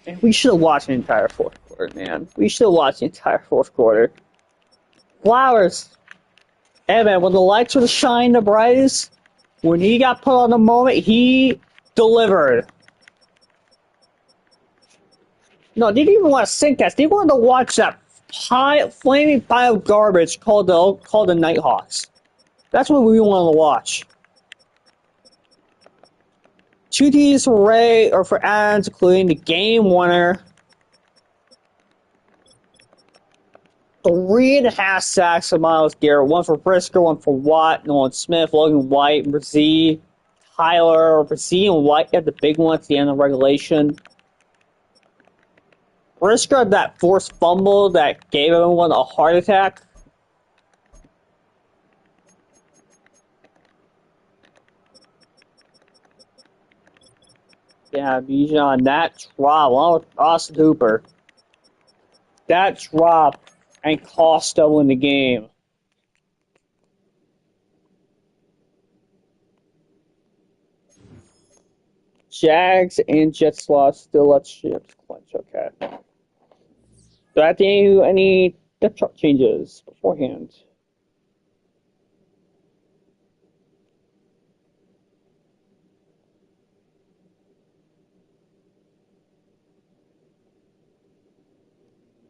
Speaker 1: And we should have watched the entire fourth quarter, man. We should have watched the entire fourth quarter. Flowers. Hey, man, when the lights were shining the brightest, when he got put on the moment, he delivered. No, they didn't even want to sync that. They wanted to watch that flaming pile of garbage called the Nighthawks. That's what we wanted to watch. 2 Ds for Ray or for Adams, including the game winner. 3.5 sacks for Myles Garrett. 1 for Brisker, 1 for Watt, Nolan Smith, Logan White, Brzee, Tyler. Brzee and White had the big one at the end of regulation. Brisker had that forced fumble that gave everyone a heart attack. Yeah, Bijan, that drop, along with Austin Hooper. That drop and cost Dublin the game. Jags and Jets lost. Still let ships clinch. Okay. So at the end, any depth chart changes beforehand?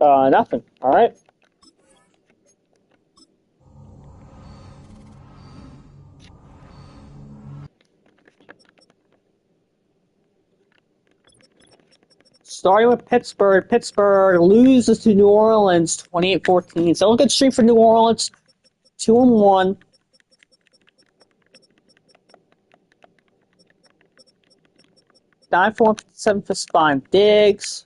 Speaker 1: Nothing. All right. Starting with Pittsburgh. Pittsburgh loses to New Orleans 28-14. So a good streak for New Orleans. 2-1. Nine for 7 for Spine Diggs.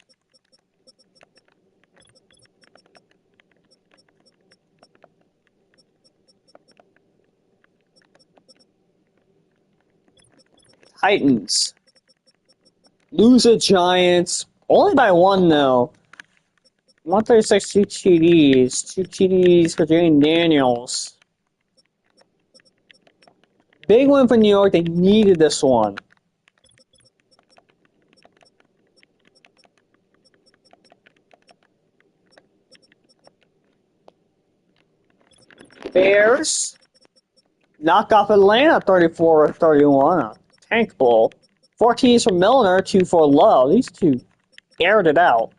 Speaker 1: Titans lose the Giants. Only by 1, though. 136, 2 TDs. 2 TDs for Jane Daniels. Big win for New York. They needed this one. Bears knock off Atlanta 34-31. Tank Bowl. 4 TDs for Milner, 2 for Lowe. These two aired it out.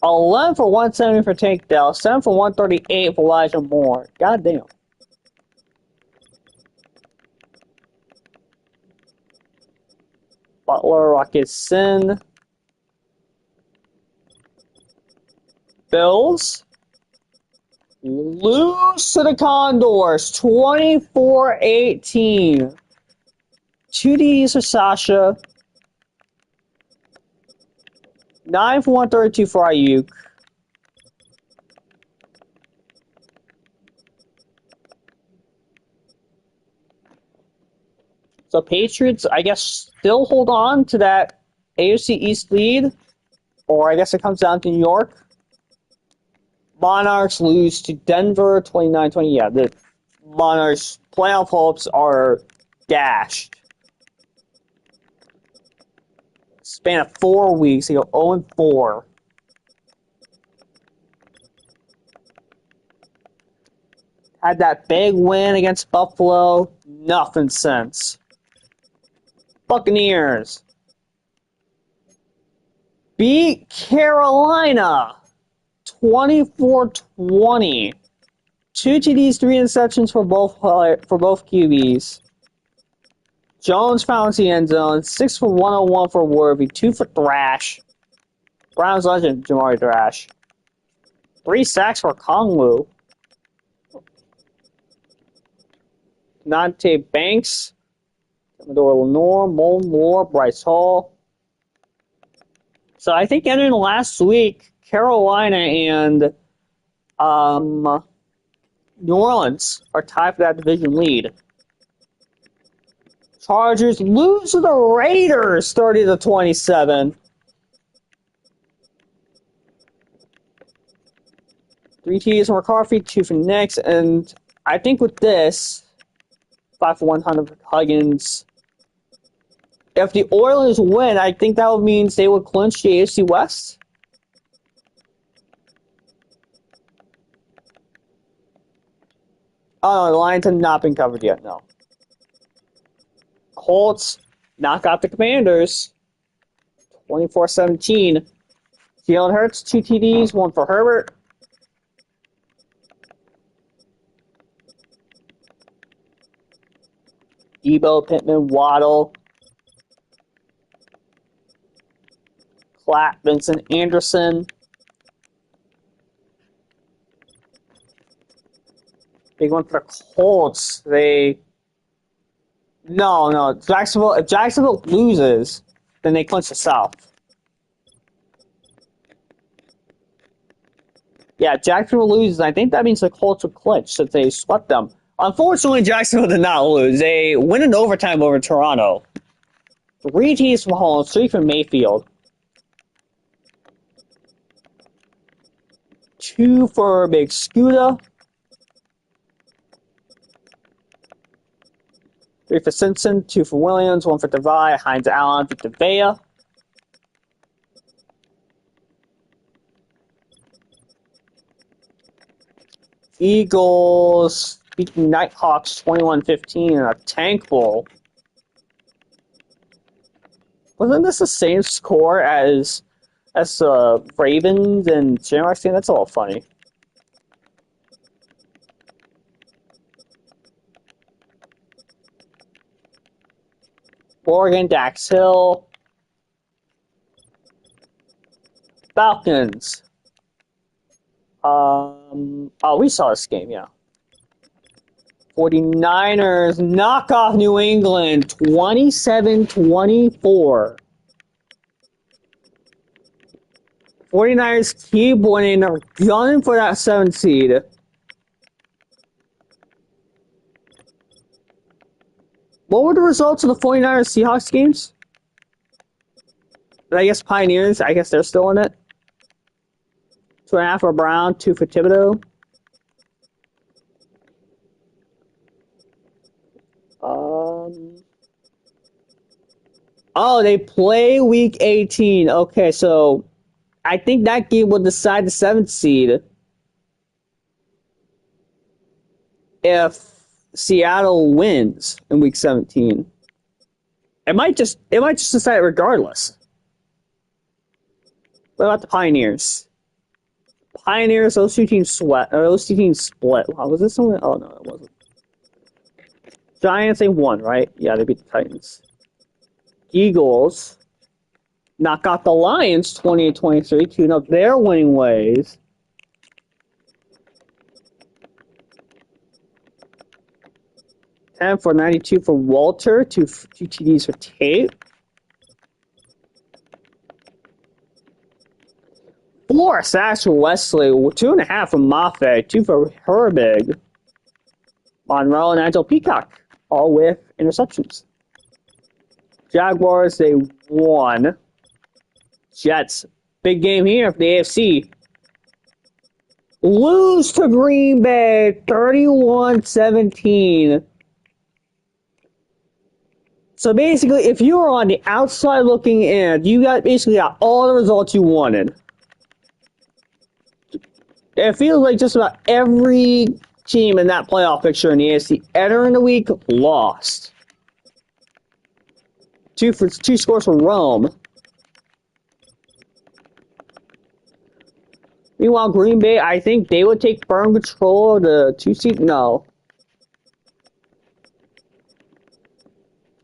Speaker 1: 11 for 170 for Tank Dell. 7 for 138 for Elijah Moore. Goddamn. Butler, Rocketson. Bills lose to the Condors 24-18. 2 Ds for Sasha. 9 for 132 for Ayuk. So Patriots, I guess, still hold on to that AFC East lead. Or I guess it comes down to New York. Monarchs lose to Denver 29-20. Yeah, the Monarchs' playoff hopes are dashed. Span of 4 weeks, they go 0-4. Had that big win against Buffalo, nothing since. Buccaneers beat Carolina 24-20. 2 TDs, 3 interceptions for both QBs. Jones found the end zone. 6 for 101 for Worthy. 2 for Thrash. Browns legend Jamari Thrash. 3 sacks for Kongwu. Nante Banks. Commodore Lenore, Moore, Bryce Hall. So I think entering last week, Carolina and New Orleans are tied for that division lead. Chargers lose to the Raiders 30-27. 3 TDs from McCarthy, 2 for Nix, and I think with this, 5 for 100 for Huggins. If the Oilers win, I think that would mean they would clinch the AFC West. Oh, no, the Lions have not been covered yet, no. Colts knock out the Commanders, 24-17. Jalen Hurts, 2 TDs, 1 for Herbert. Debo, Pittman, Waddle, Clapp, Vincent Anderson. Big one for the Colts. No. Jacksonville. If Jacksonville loses, then they clinch the South. Yeah, if Jacksonville loses, I think that means the Colts will clinch since they swept them. Unfortunately, Jacksonville did not lose. They win in overtime over Toronto. 3 TDs from Holland, 3 from Mayfield. 2 for Big Scuda. 3 for Simpson, 2 for Williams, 1 for Devay, Hines Allen for Devea. Eagles beating Nighthawks 21-15 in a tank bowl. Wasn't this the same score as Ravens and January? That's a little funny. Oregon, Dax Hill. Falcons. We saw this game, yeah. 49ers knock off New England 27-24. 49ers keep winning, gunning for that 7th seed. What were the results of the 49ers Seahawks games? I guess Pioneers, I guess they're still in it. 2.5 for Brown, 2 for Thibodeau. Oh, they play week 18. Okay, so I think that game will decide the 7th seed. If Seattle wins in week 17. It might just decide regardless. What about the Pioneers? Pioneers, those two teams split. Wow, was this one? Oh no, it wasn't. Giants, they won, right? Yeah, they beat the Titans. Eagles knock out the Lions 28-23, tune up their winning ways. For 92 for Walter, two TDs for Tate. 4 sacks for Wesley, 2.5 for Maffei, 2 for Herbig. Monroe and Angel Peacock, all with interceptions. Jaguars, they won. Jets, big game here for the AFC. Lose to Green Bay, 31-17. So basically, if you were on the outside looking in, you basically got all the results you wanted. It feels like just about every team in that playoff picture in the AFC entering the week lost. 2 scores for Rome. Meanwhile, Green Bay, I think they would take firm control of the 2 seed. No,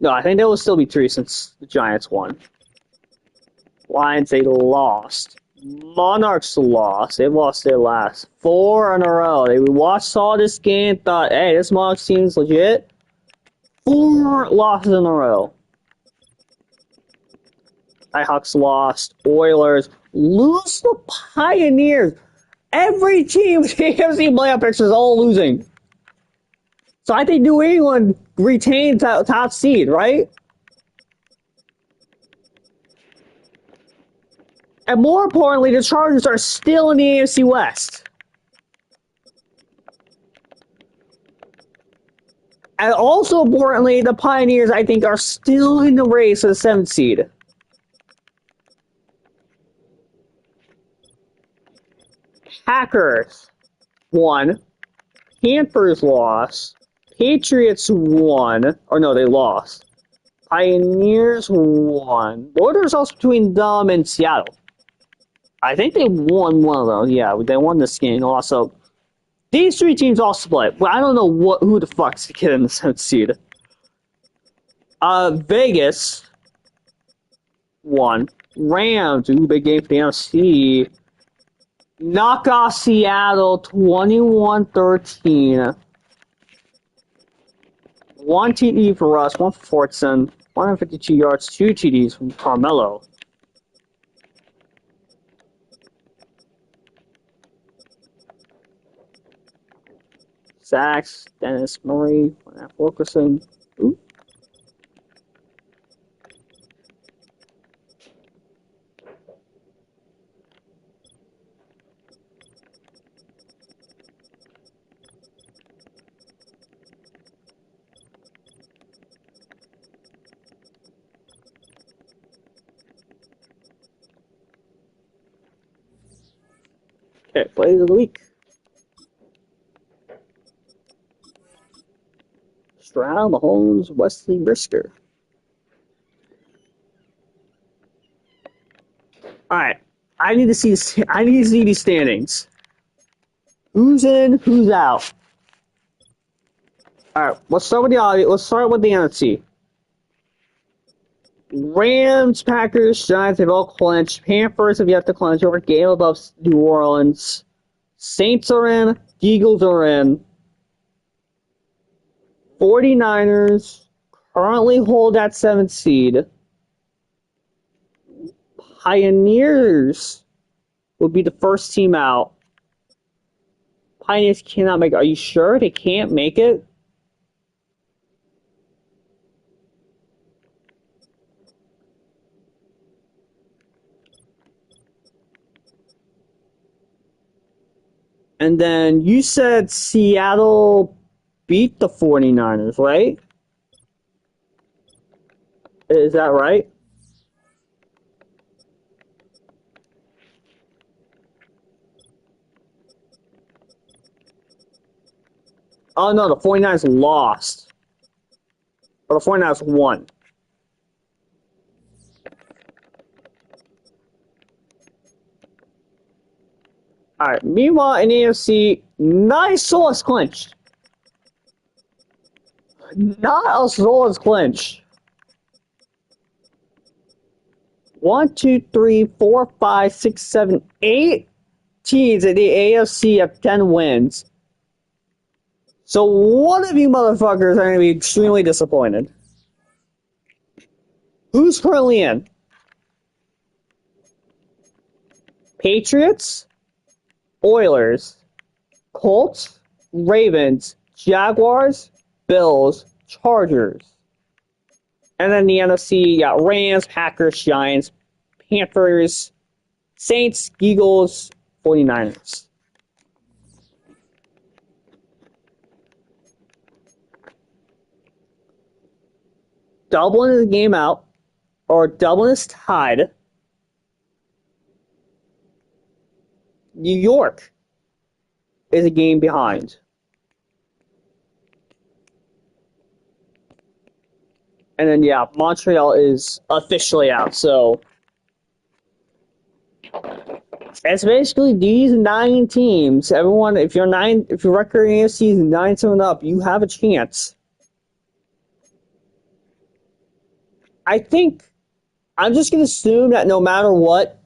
Speaker 1: I think they will still be 3 since the Giants won. Lions, they lost. Monarchs lost. They've lost their last 4 in a row. They saw this game, thought, hey, this Monarchs team's legit. 4 losses in a row. Nighthawks lost. Oilers lose the Pioneers. Every team in the AFC playoff picture is all losing. So I think New England retains that top seed, right? And more importantly, the Chargers are still in the AFC West. And also importantly, the Pioneers, I think, are still in the race for the 7th seed. Packers won. Panthers lost. Patriots won. Or no, they lost. Pioneers won. Borders also between them and Seattle. I think they won one of those. Yeah, they won this game also. These 3 teams all split. Well, I don't know who the fuck's the kid in the 7th seed. Vegas won. Rams, big game for the NFC. Knock off Seattle 21-13. 1 TD for Russ, 1 for Fortson, 152 yards, 2 TDs from Carmelo. Sacks, Dennis Murray, Wilkerson. Ooh. Okay, plays of the week. Stroud, Mahomes, Wesley, Brisker. All right, I need to see these standings. Who's in? Who's out? All right, let's start with the audio. Let's start with the NFC. Rams, Packers, Giants have all clinched. Panthers have yet to clinch over game above New Orleans. Saints are in. Eagles are in. 49ers currently hold that 7th seed. Pioneers would be the first team out. Pioneers cannot make it. Are you sure they can't make it? And then you said Seattle beat the 49ers, right? Is that right? Oh, no, the 49ers lost. Or the 49ers won. All right. Meanwhile, in the AFC, nice Solis clinched. Not a Solis clinch. 1, 2, 3, 4, 5, 6, 7, 8 teams in the AFC have 10 wins. So one of you motherfuckers are going to be extremely disappointed. Who's currently in? Patriots, Oilers, Colts, Ravens, Jaguars, Bills, Chargers. And then the NFC, you got Rams, Packers, Giants, Panthers, Saints, Eagles, 49ers. Dublin is a game out, or Dublin is tied. New York is a game behind. And then, yeah, Montreal is officially out. So it's basically these 9 teams. Everyone, if your record in AFC is 9-7 up, you have a chance. I think I'm just gonna assume that no matter what,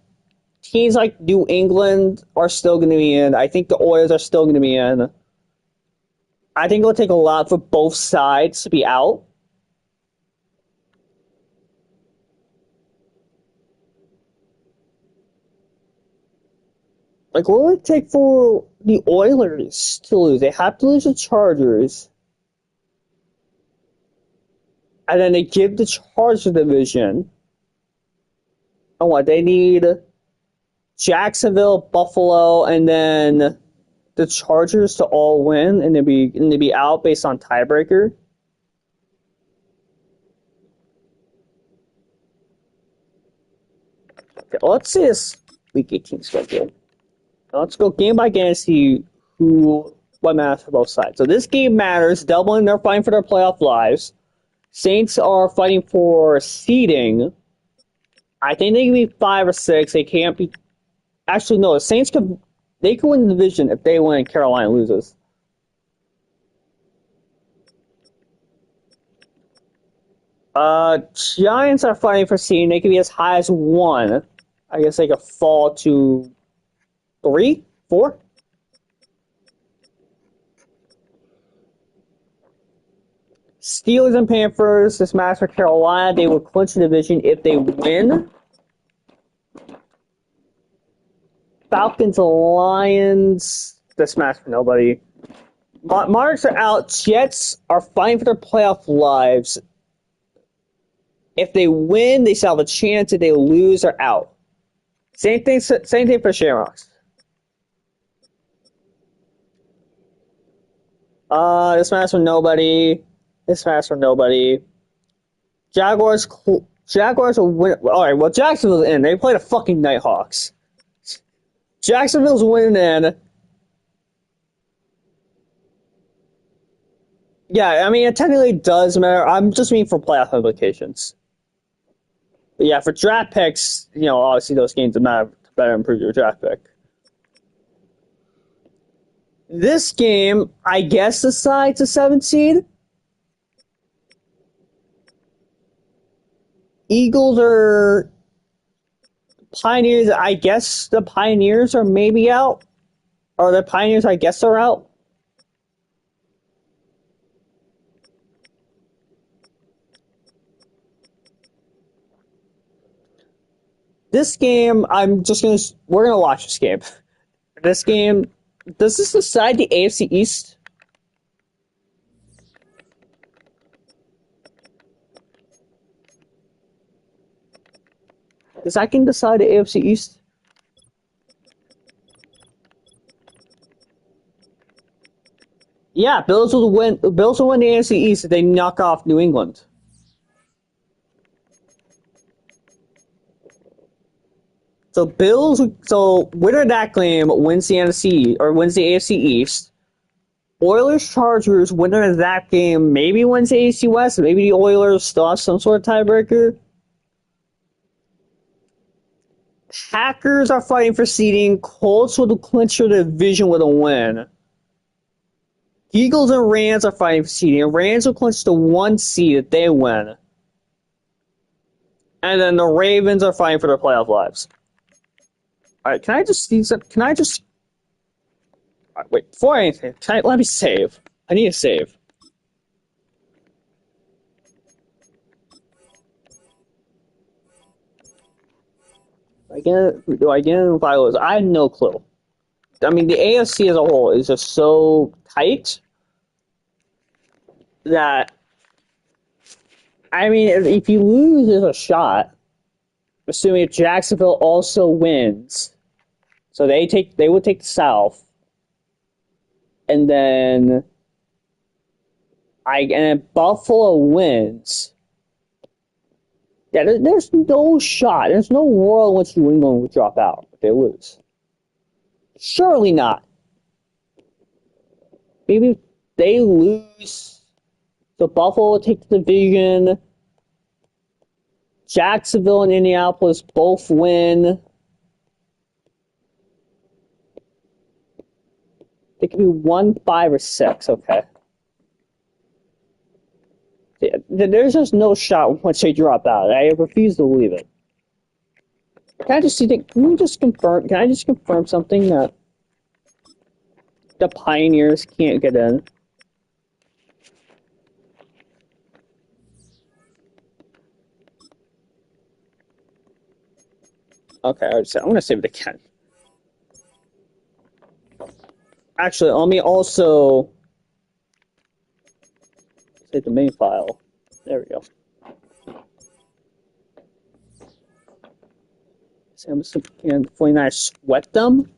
Speaker 1: teams like New England are still gonna be in. I think the Oilers are still gonna be in. I think it'll take a lot for both sides to be out. Like, what would it take for the Oilers to lose? They have to lose the Chargers, and then they give the Chargers division. And what they need Jacksonville, Buffalo, and then the Chargers to all win, and they'd be out based on tiebreaker. Okay, let's see this Week 18 schedule. Now let's go game by game and see what matters for both sides. So this game matters. Dublin, they're fighting for their playoff lives. Saints are fighting for seeding. I think they can be 5 or 6. They can't be. Actually, no. The Saints could win the division if they win and Carolina loses. Giants are fighting for seeding. They could be as high as 1. I guess they could fall to 3, 4. Steelers and Panthers, this match for Carolina, they will clinch the division if they win. Falcons, Lions, this match for nobody. Monarchs are out. Jets are fighting for their playoff lives. If they win, they still have a chance. If they lose, they're out. Same thing for Shamrocks. This match for nobody. This match for nobody. Jaguars will win. Alright, well, Jacksonville's in. They play the fucking Nighthawks. Jacksonville's winning in. Yeah, I mean, it technically does matter. I'm just meaning for playoff implications. But yeah, for draft picks, obviously those games matter to better improve your draft pick. This game, I guess, decides a 7 seed. Eagles or Pioneers, I guess the Pioneers are maybe out. Or the Pioneers, I guess, are out. This game, we're gonna watch this game. This game, does this decide the AFC East? Does that game decide the AFC East? Yeah, Bills will win the AFC East if they knock off New England. So winner of that game wins the NFC or wins the AFC East. Oilers Chargers, winner of that game maybe wins the AFC West. Maybe the Oilers still have some sort of tiebreaker. Packers are fighting for seeding. Colts will clinch the division with a win. Eagles and Rams are fighting for seeding. Rams will clinch the 1 seed if they win. And then the Ravens are fighting for their playoff lives. Alright, can I just see some? Can I just. Right, wait, before anything, let me save. I need to save. Do I get it? I have no clue. I mean, the AFC as a whole is just so tight that, I mean, if you lose, there's a shot. Assuming if Jacksonville also wins, so they would take the South, and then if Buffalo wins. Yeah, there's no shot. There's no world in which New England would drop out if they lose. Surely not. Maybe if they lose, so Buffalo will take the division. Jacksonville and Indianapolis both win. They could be 1, 5, or 6. Okay. Yeah, there's just no shot once they drop out. I refuse to believe it. Can I just confirm? Can I just confirm something that the Pioneers can't get in? Okay, I'm gonna save it again. Actually, let me also save the main file. There we go. Can 49 sweat them?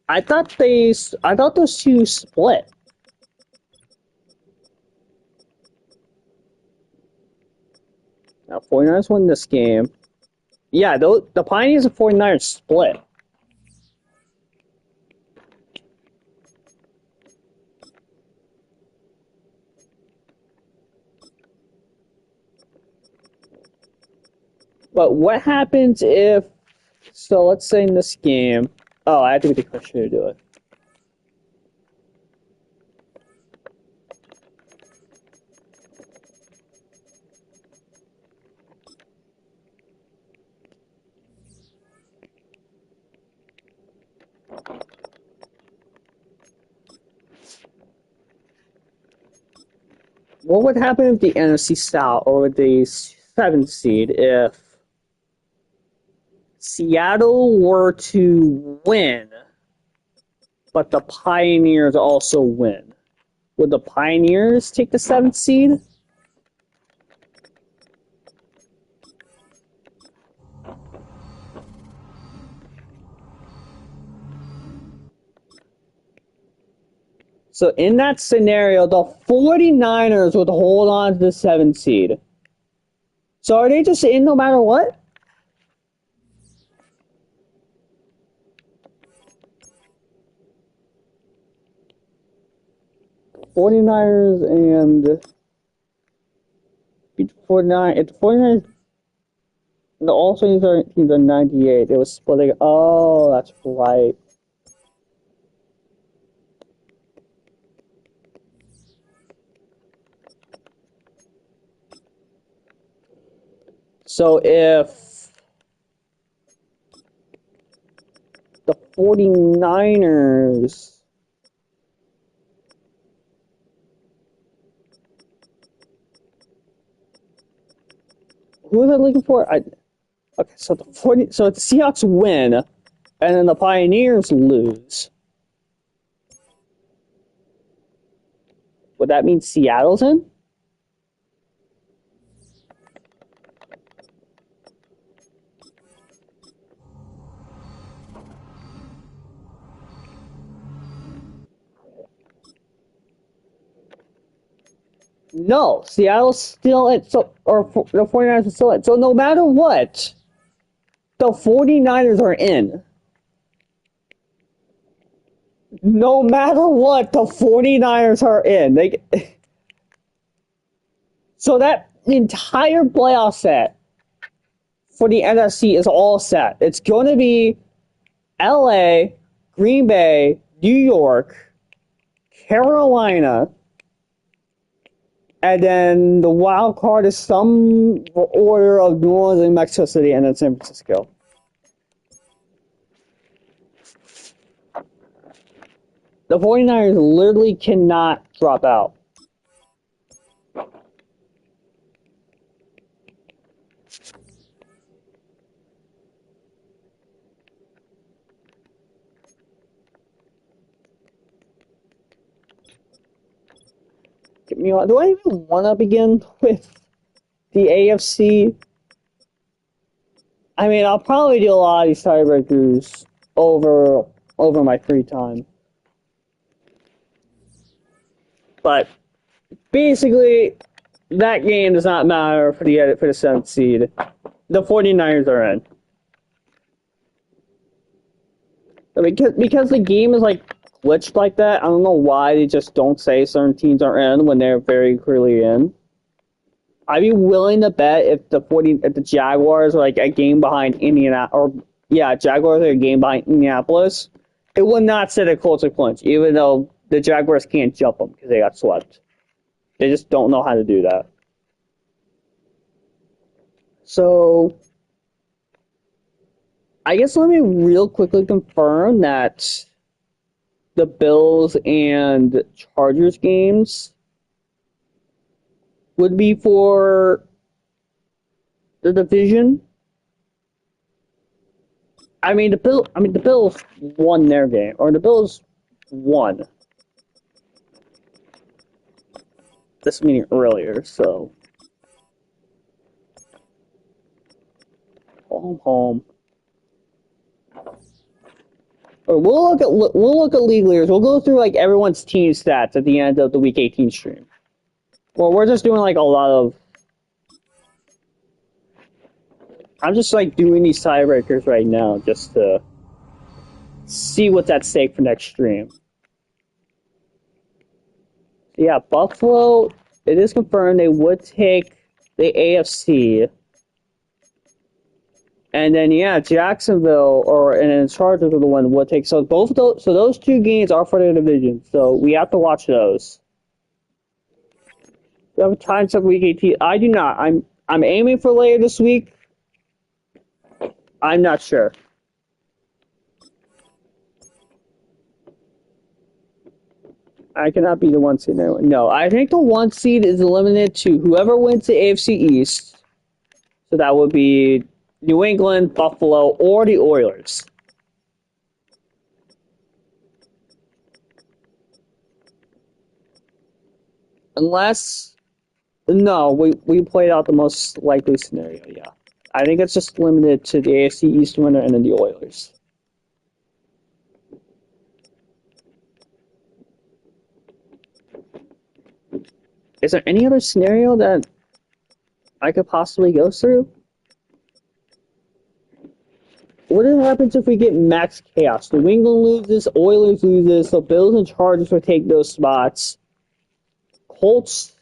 Speaker 1: I thought those two split. Now 49ers won this game. Yeah, the Pioneers and 49ers split. But what happens if... So let's say in this game... Oh, I have to be the question to do it. What would happen if the NFC South or the 7th seed if Seattle were to win, but the Pioneers also win? Would the Pioneers take the 7th seed? So in that scenario, the 49ers would hold on to the 7th seed. So are they just in no matter what? '49ers and beat the 49. If the 49ers, the all teams are 98. It was splitting. Oh, that's right. So if the 49ers who are they looking for? Okay, so the Seahawks win, and then the Pioneers lose. Would that mean Seattle's in? No, Seattle's still at, so, or the 49ers are still at. So no matter what, the 49ers are in. No matter what, the 49ers are in. So that entire playoff set for the NFC is all set. It's going to be LA, Green Bay, New York, Carolina, and then the wild card is some order of New Orleans and Mexico City, and then San Francisco. The 49ers literally cannot drop out. Do I even want to begin with the AFC? I mean, I'll probably do a lot of these tiebreakers over my free time. But basically, that game does not matter for the 7th seed. The 49ers are in. Because the game is like glitched like that, I don't know why they just don't say certain teams are in when they're very clearly in. I'd be willing to bet if the Jaguars are like a game behind Jaguars are a game behind Indianapolis, it would not set a closer clinch, even though the Jaguars can't jump them because they got swept. They just don't know how to do that. So, I guess let me real quickly confirm that the Bills and Chargers games would be for the division. The Bills won their game, or the Bills won. this meeting earlier, so home. Or we'll look at league leaders. We'll go through like everyone's team stats at the end of the week 18 stream. Well, we're just doing like a lot of. I'm just like doing these tiebreakers right now just to see what's at stake for next stream. Yeah, Buffalo. It is confirmed they would take the AFC. And then yeah, Jacksonville and then Chargers are the one would take. So both of those two games are for their division. So we have to watch those. We have a time set week 18. I do not. I'm aiming for later this week. I'm not sure. I cannot be the one seed there. No, I think the one seed is limited to whoever wins the AFC East. So that would be New England, Buffalo, or the Oilers. Unless, no, we played out the most likely scenario, yeah. I think it's just limited to the AFC East winner and then the Oilers. Is there any other scenario that I could possibly go through? What happens if we get max chaos? New England loses, Oilers loses, so Bills and Chargers will take those spots. Colts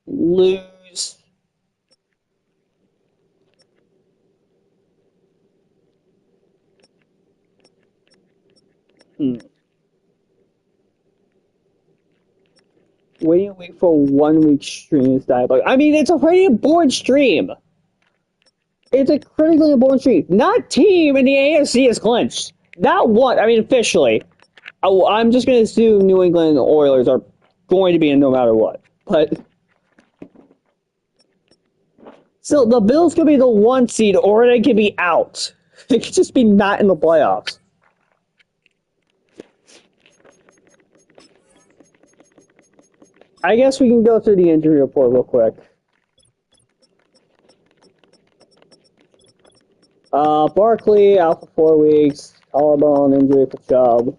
Speaker 1: lose. Wait for 1 week streams dialogue. I mean, it's a pretty important stream. It's a critically important stream. Not team in the AFC is clinched. Not one. I mean, officially. I'm just going to assume New England and the Oilers are going to be in no matter what. But still, the Bills could be the 1 seed or they could be out. They could just be not in the playoffs. I guess we can go through the injury report real quick. Barkley out for 4 weeks. Collarbone injury for Chubb.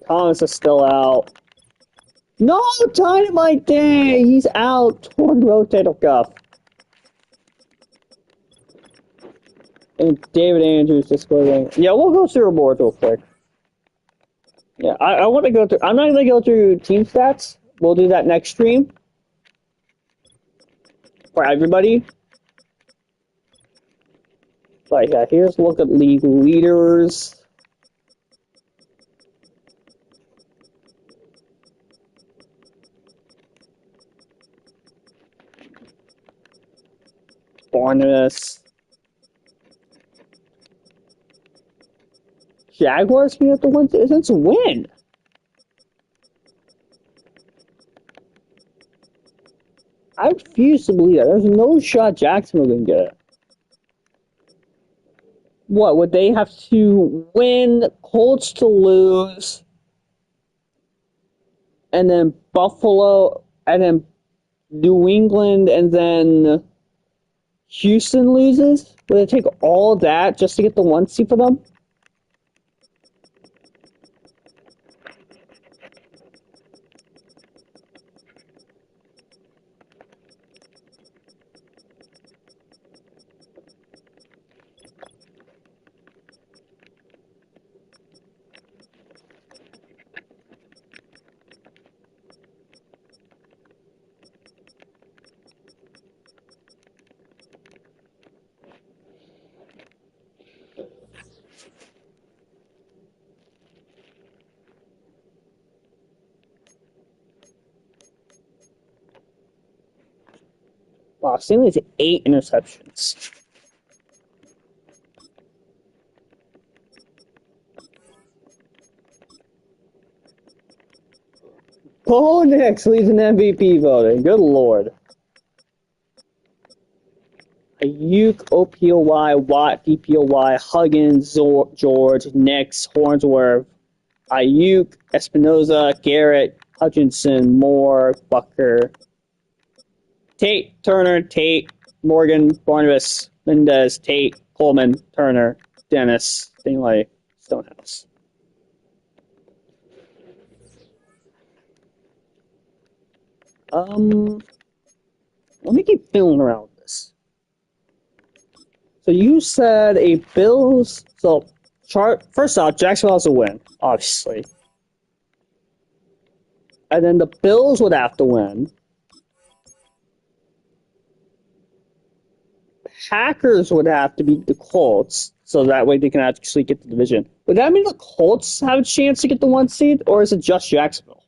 Speaker 1: Thomas is still out. No, Dynamite Day! He's out. Torn rotator cuff. And David Andrews just quitting. Yeah, we'll go through the board real quick. Yeah, I want to go through. I'm not going to go through team stats. We'll do that next stream. For everybody. But yeah, here's a look at league leaders. Barnabas. Jaguars can have to win since when? I refuse to believe that. There's no shot Jacksonville can get it. What, would they have to win, Colts to lose, and then Buffalo, and then New England, and then Houston loses? Would it take all that just to get the 1 seed for them? Wow, Stanley's 8 interceptions. Bo Nix leads in MVP voting. Good lord. Ayuk, OPOY, Watt, DPOY, Huggins, George, Nix, Hornsworth, Ayuk, Espinoza, Garrett, Hutchinson, Moore, Bucker, Tate, Turner, Tate, Morgan, Barnabas, Mendez, Tate, Coleman, Turner, Dennis, Stingley, Stonehouse. Let me keep feeling around with this. So you said a Bills. So first off, Jacksonville has to win, obviously, and then the Bills would have to win. Packers would have to beat the Colts, so that way they can actually get the division. Would that mean the Colts have a chance to get the 1 seed, or is it just Jacksonville?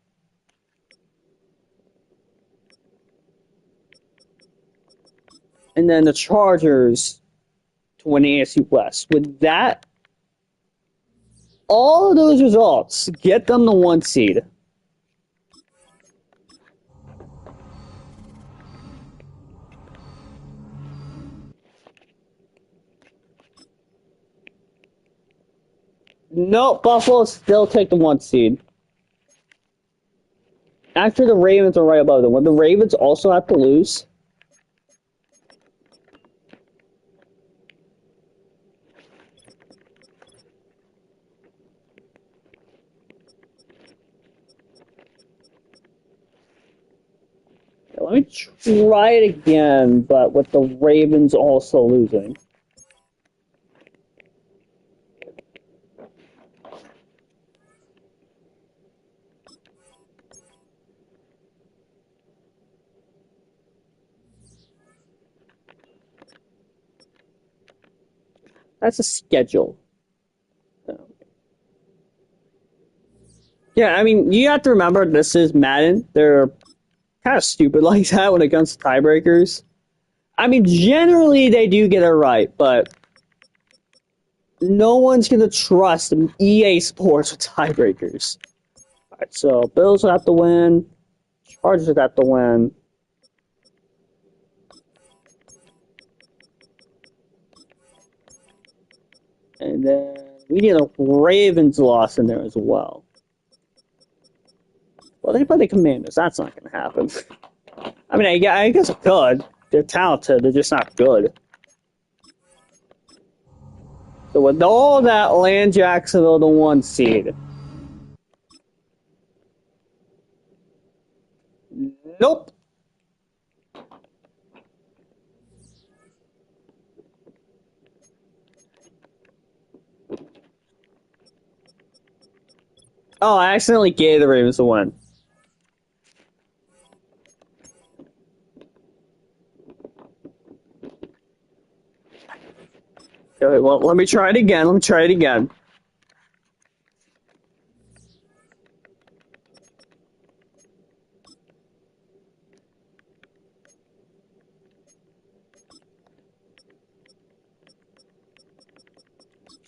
Speaker 1: And then the Chargers to win the AFC West. Would that, all of those results, get them the 1 seed? No, Buffalo still take the 1 seed. After the Ravens are right above them. Would the Ravens also have to lose? Let me try it again, but with the Ravens also losing. That's a schedule. Yeah, I mean, you have to remember this is Madden. They're kind of stupid like that when it comes to tiebreakers. I mean, generally they do get it right, but no one's going to trust EA Sports with tiebreakers. All right, so Bills would have to win. Chargers would have to win. And then we need a Ravens loss in there as well. Well, they play the Commanders. That's not going to happen. I mean, I guess it could. They're talented. They're just not good. So with all that, land Jacksonville the 1 seed. Nope. Oh, I accidentally gave the Ravens the 1. Okay, well, let me try it again.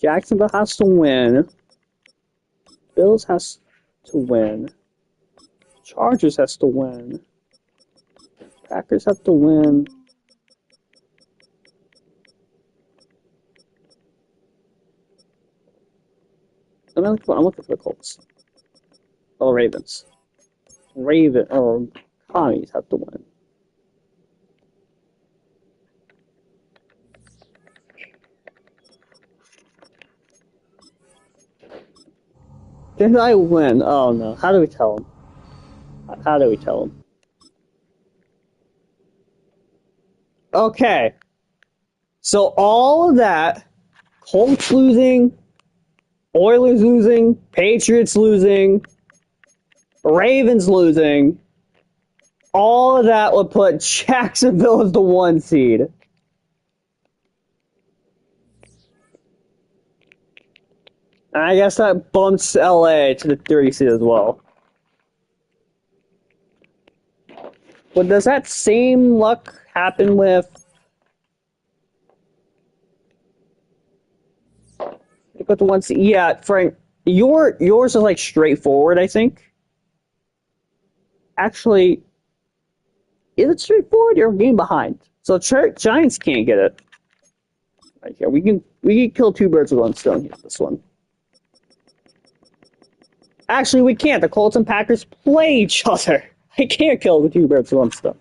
Speaker 1: Jacksonville has to win. Bills has to win. Chargers has to win. Packers have to win. I'm looking for the Colts. Oh, Ravens. Commies have to win. Did I win? Oh no. How do we tell them? How do we tell them? Okay. So all of that, Colts losing, Oilers losing, Patriots losing, Ravens losing, all of that would put Jacksonville as the 1 seed. And I guess that bumps LA to the 3 seed as well. But does that same luck happen with... But the 1 seed... Yeah, Frank, yours is like straightforward, I think. Actually, is it straightforward? You're a game behind. So Giants can't get it. Right here, we can kill 2 birds with 1 stone here with this one. Actually, we can't. The Colts and Packers play each other. I can't kill the two birds with one stone.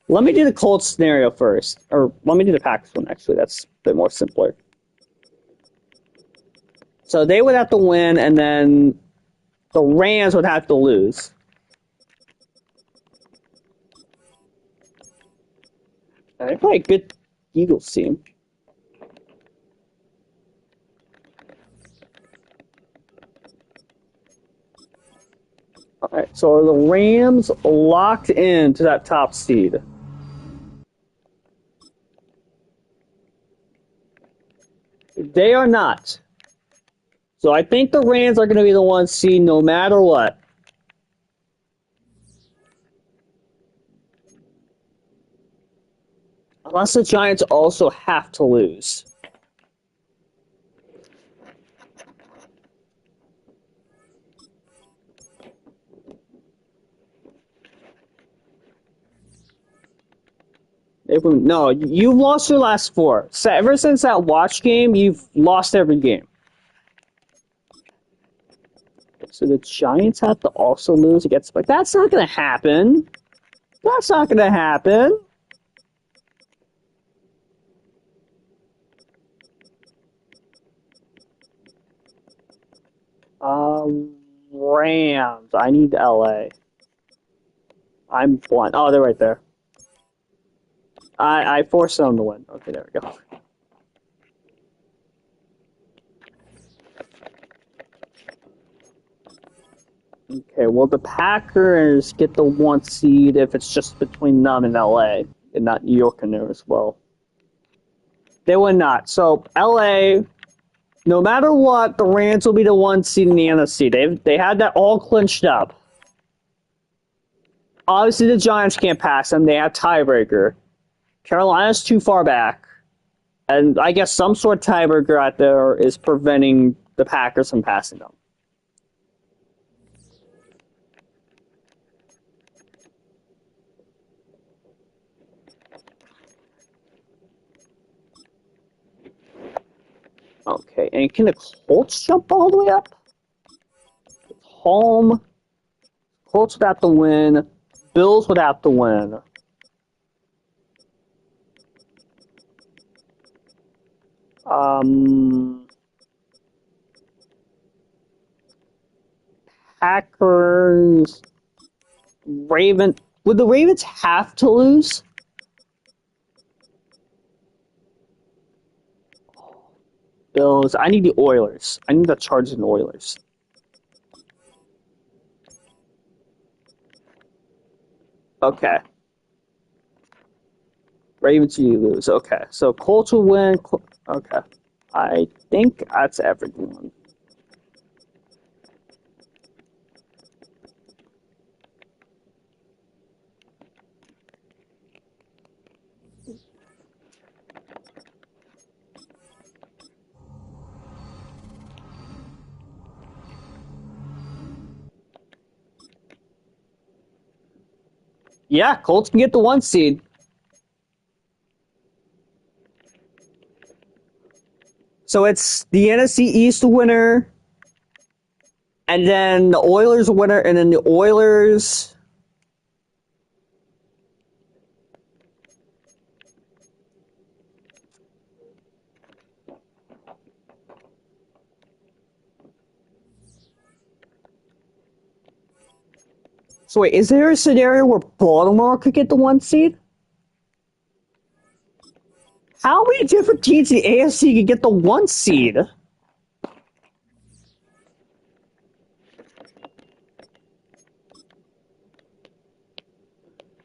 Speaker 1: Let me do the Colts scenario first. Or let me do the Packers one, actually. That's a bit more simpler. So they would have to win, and then the Rams would have to lose. They're probably a good Eagles team. Alright, so are the Rams locked into that top seed? They are not. So I think the Rams are going to be the one seed no matter what. Unless the Giants also have to lose. No, you've lost your last four. So ever since that watch game, you've lost every game. So the Giants have to also lose against. But that's not going to happen. That's not going to happen. Rams. I need LA. I'm blunt. Oh, they're right there. I forced them to win. Okay, there we go. Okay, well, the Packers get the one seed if it's just between them and LA, and not New York in there as well. They would not. So, LA, no matter what, the Rams will be the one seed in the NFC. They had that all clinched up. Obviously, the Giants can't pass them. They have tiebreaker. Carolina's too far back. And I guess some sort of tiebreaker out there is preventing the Packers from passing them. Okay, and can the Colts jump all the way up? Home. Colts would have to win. Bills would have to win. Packers. Ravens. Would the Ravens have to lose? Bills. I need the Oilers. I need the Chargers and Oilers. Okay. Ravens, you lose. Okay. So Colts will win. Okay. I think that's everyone. Yeah, Colts can get the one seed. So it's the NFC East winner, and then the Oilers winner, and then the Oilers. So wait, is there a scenario where Baltimore could get the one seed? How many different teams in the AFC could get the one seed?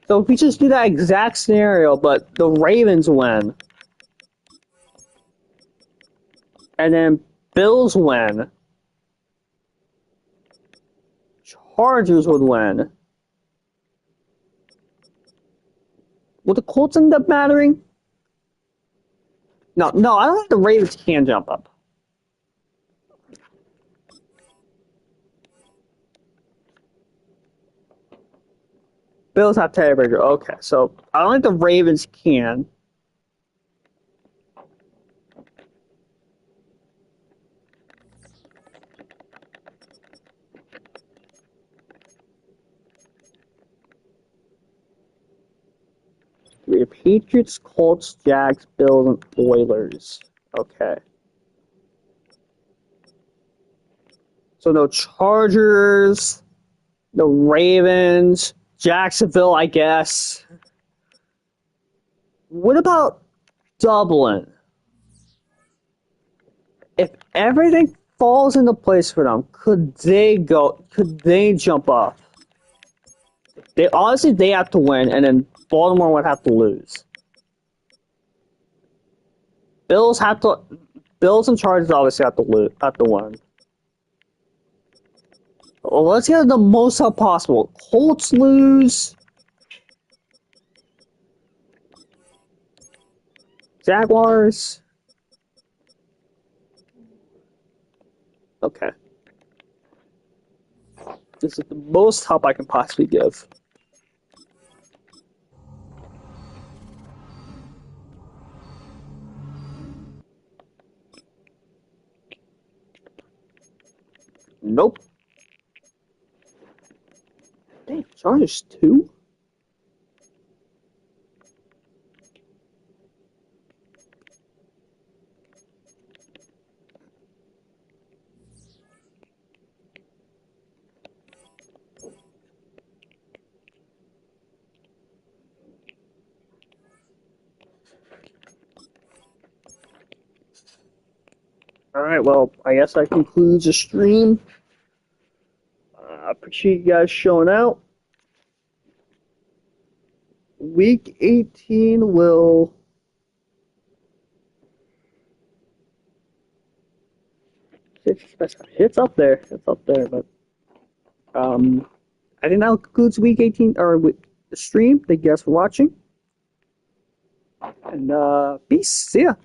Speaker 1: So if we just do that exact scenario, but the Ravens win, and then Bills win, Chargers would win. Would the Colts end up mattering? No, I don't think the Ravens can jump up. Bills have tiebreaker. Okay, so I don't think the Ravens can. We have Patriots, Colts, Jags, Bills, and Oilers. Okay. So no Chargers, no Ravens, Jacksonville, I guess. What about Dublin? If everything falls into place for them, could they go? Could they jump up? They have to win, and then Baltimore would have to lose. Bills have to. Bills and Chargers obviously have to lose. Have to win. Well, let's get the most help possible. Colts lose. Jaguars. Okay. This is the most help I can possibly give. Nope. Dang, Chargers 2? Alright, well, I guess that concludes the stream. I appreciate you guys showing out. Week 18 will... It's up there. It's up there, but... I think that concludes week 18, or the stream. Thank you guys for watching. And, peace. See ya.